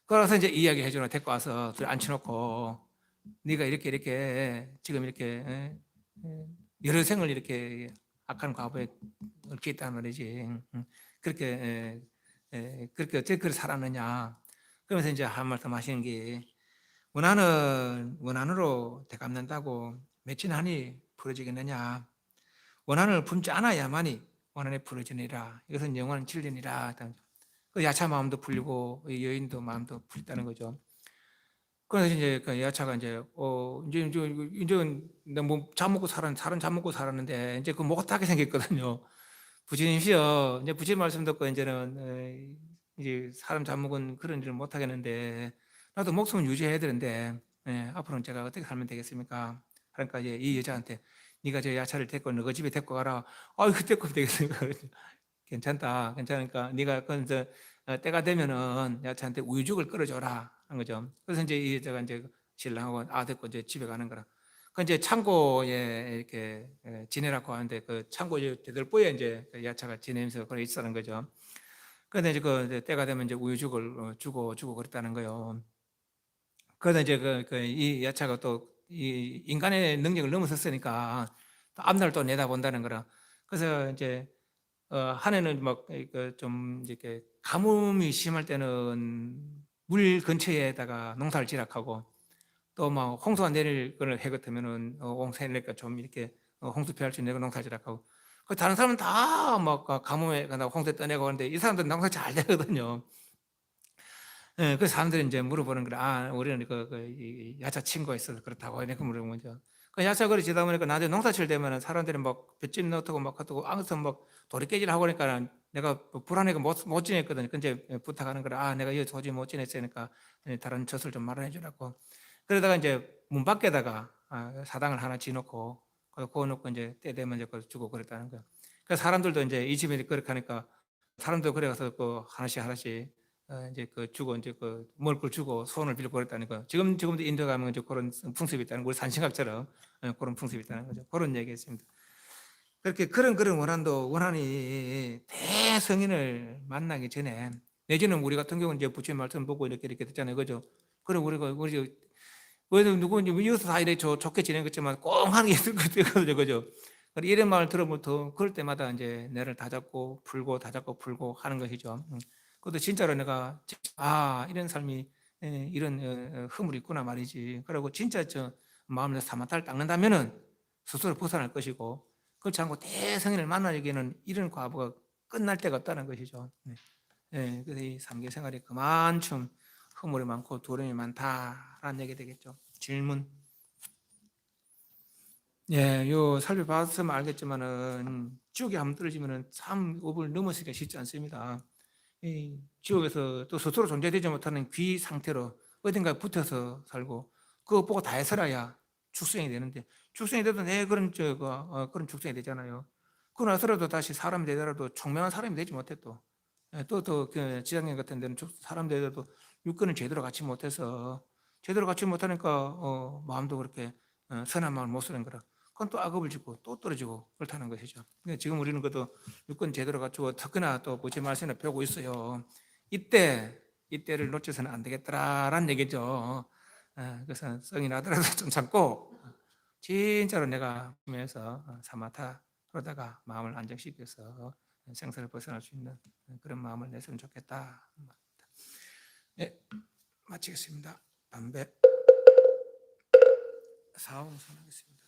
그래서 이제 이야기 해주나 데리고 와서 둘 앉혀놓고 네가 이렇게 지금 이렇게 여러 생을 이렇게 악한 과거에 얽혀 있단 말이지. 그렇게 그렇게 어떻게 그걸 살았느냐. 그러면서 이제 한 말씀 하시는 게 원한으로 대갚는다고 맺힌 한이 풀어지겠느냐. 원한을 품지 않아야만이 원한이 풀어지니라. 이것은 영원한 진리니라. 그 야차 마음도 풀리고 여인도 마음도 풀렸다는 거죠. 그래서 이제 그 여차가 이제 뭐잠 먹고 살은 잠 먹고 살았는데 이제 그 못하게 생겼거든요. 부처님이시여 이제 부처님 말씀 듣고 이제는 이제 사람 잠 먹은 그런 일을 못 하겠는데 나도 목숨을 유지해야 되는데 앞으로는 제가 어떻게 살면 되겠습니까? 그러니까 이제 이 여자한테 네가 저 야차를 데리고 너희 집에 데리고 가라. 아유 그 데리고 되겠습니까? 괜찮다. 괜찮으니까 네가 그 때가 되면은 야차한테 우유죽을 끓여줘라 한 거죠. 그래서 이제 이 여자가 이제 신랑하고 아들고 이제 집에 가는 거라. 그 이제 창고에 이렇게 지내라고 하는데 그 창고 대들보에 이제 야차가 지내면서 그래 있었는 거죠. 그런데 이제 그 때가 되면 이제 우유죽을 주고 그랬다는 거예요. 그러다 이제 이 야차가 또 이 인간의 능력을 넘어섰으니까 또 앞날 또 내다본다는 거라. 그래서 이제 한 해는 막좀 이렇게 가뭄이 심할 때는 물 근처에다가 농사를 지락하고 또 막 홍수가 내릴 거를 해 같으면은 홍수 내니까 좀 이렇게 홍수 피할 수 있는 거 농사 지락하고 그 다른 사람은 다 막 가뭄에 홍수 떠내고 하는데 이 사람들은 농사 잘 되거든요. 예, 그 사람들이 이제 물어보는 거라. 아, 우리는 이 야자 친구가 있어서 그렇다고 이렇게 물어보는 거죠. 그 야자 거리 지다 보니까 나중에 농사칠 되면은 사람들이 막 볏짚 넣고 막 하고 앙서 막 도리깨질 하고 그러니까 내가 불안해가 못 지냈거든요. 근데 부탁하는 거라. 아, 내가 이 도저히 못 지냈으니까 다른 젖을 좀 마련해 주라고. 그러다가 이제 문 밖에다가 사당을 하나 지놓고 그거 놓고 이제 때 되면 이제 그걸 주고 그랬다는 거예요. 그 사람들도 이제 이 집에 그렇게 하니까 사람도 그래 가서 그 하나씩 이제 그 주고 이제 그 먹을 걸 주고 소원을 빌고 그랬다는 거. 지금도 인도 가면 이제 그런 풍습이 있다는 거. 우리 산신각처럼 그런 풍습이 있다는 거죠. 그런 얘기했습니다. 그렇게 그런 원한이 대성인을 만나기 전에 내지는 우리 같은 경우는 이제 부처님 말씀 보고 이렇게 듣잖아요, 그죠? 그럼 우리 누구 이웃 사이에 좋게 지내겠지만 꼭 하는 게 있을 거거든요, 그죠? 이런 말을 들어부터 그럴 때마다 이제 내를 다잡고 풀고 다잡고 풀고 하는 것이죠. 그것도 진짜로 내가 이런 삶이 이런 허물이 있구나 말이지. 그리고 진짜 저 마음에서 사마타를 닦는다면은 스스로 벗어날 것이고 그렇지 않고 대성인을 만나기에는 이런 과부가 끝날 데가 없다는 것이죠. 그래서 이 삼계 생활이 그만큼 허물이 많고 두려움이 많다라는 얘기 되겠죠. 질문. 요 살펴봤으면 알겠지만은 지옥에 한번 떨어지면은 참 업을 넘어서기가 쉽지 않습니다. 이 지옥에서 또 스스로 존재되지 못하는 귀 상태로 어딘가에 붙어서 살고 그거 보고 다 해서라야 축생이 되는데 축생이 돼도 내 그런 축생이 되잖아요. 그러고 나서라도 다시 사람이 되더라도 총명한 사람이 되지 못해 또. 또그 지장년 같은 데는 사람 되더라도 육근을 제대로 갖지 못해서 제대로 갖지 못하니까 마음도 그렇게 선한 마음을 못 쓰는 거라. 그건 또 악업을 짓고 또 떨어지고 그렇다는 것이죠. 근데 지금 우리는 그래도 육군 제대로 갖추고 특히나 또 부처 말씀을 배우고 있어요. 이때를 놓쳐서는 안 되겠더라라는 얘기죠. 그래서 성이 나더라도 좀 참고 진짜로 내가 보면서 사마타 그러다가 마음을 안정시켜서 생사를 벗어날 수 있는 그런 마음을 냈으면 좋겠다. 네, 마치겠습니다. 담배 사후 선하겠습니다.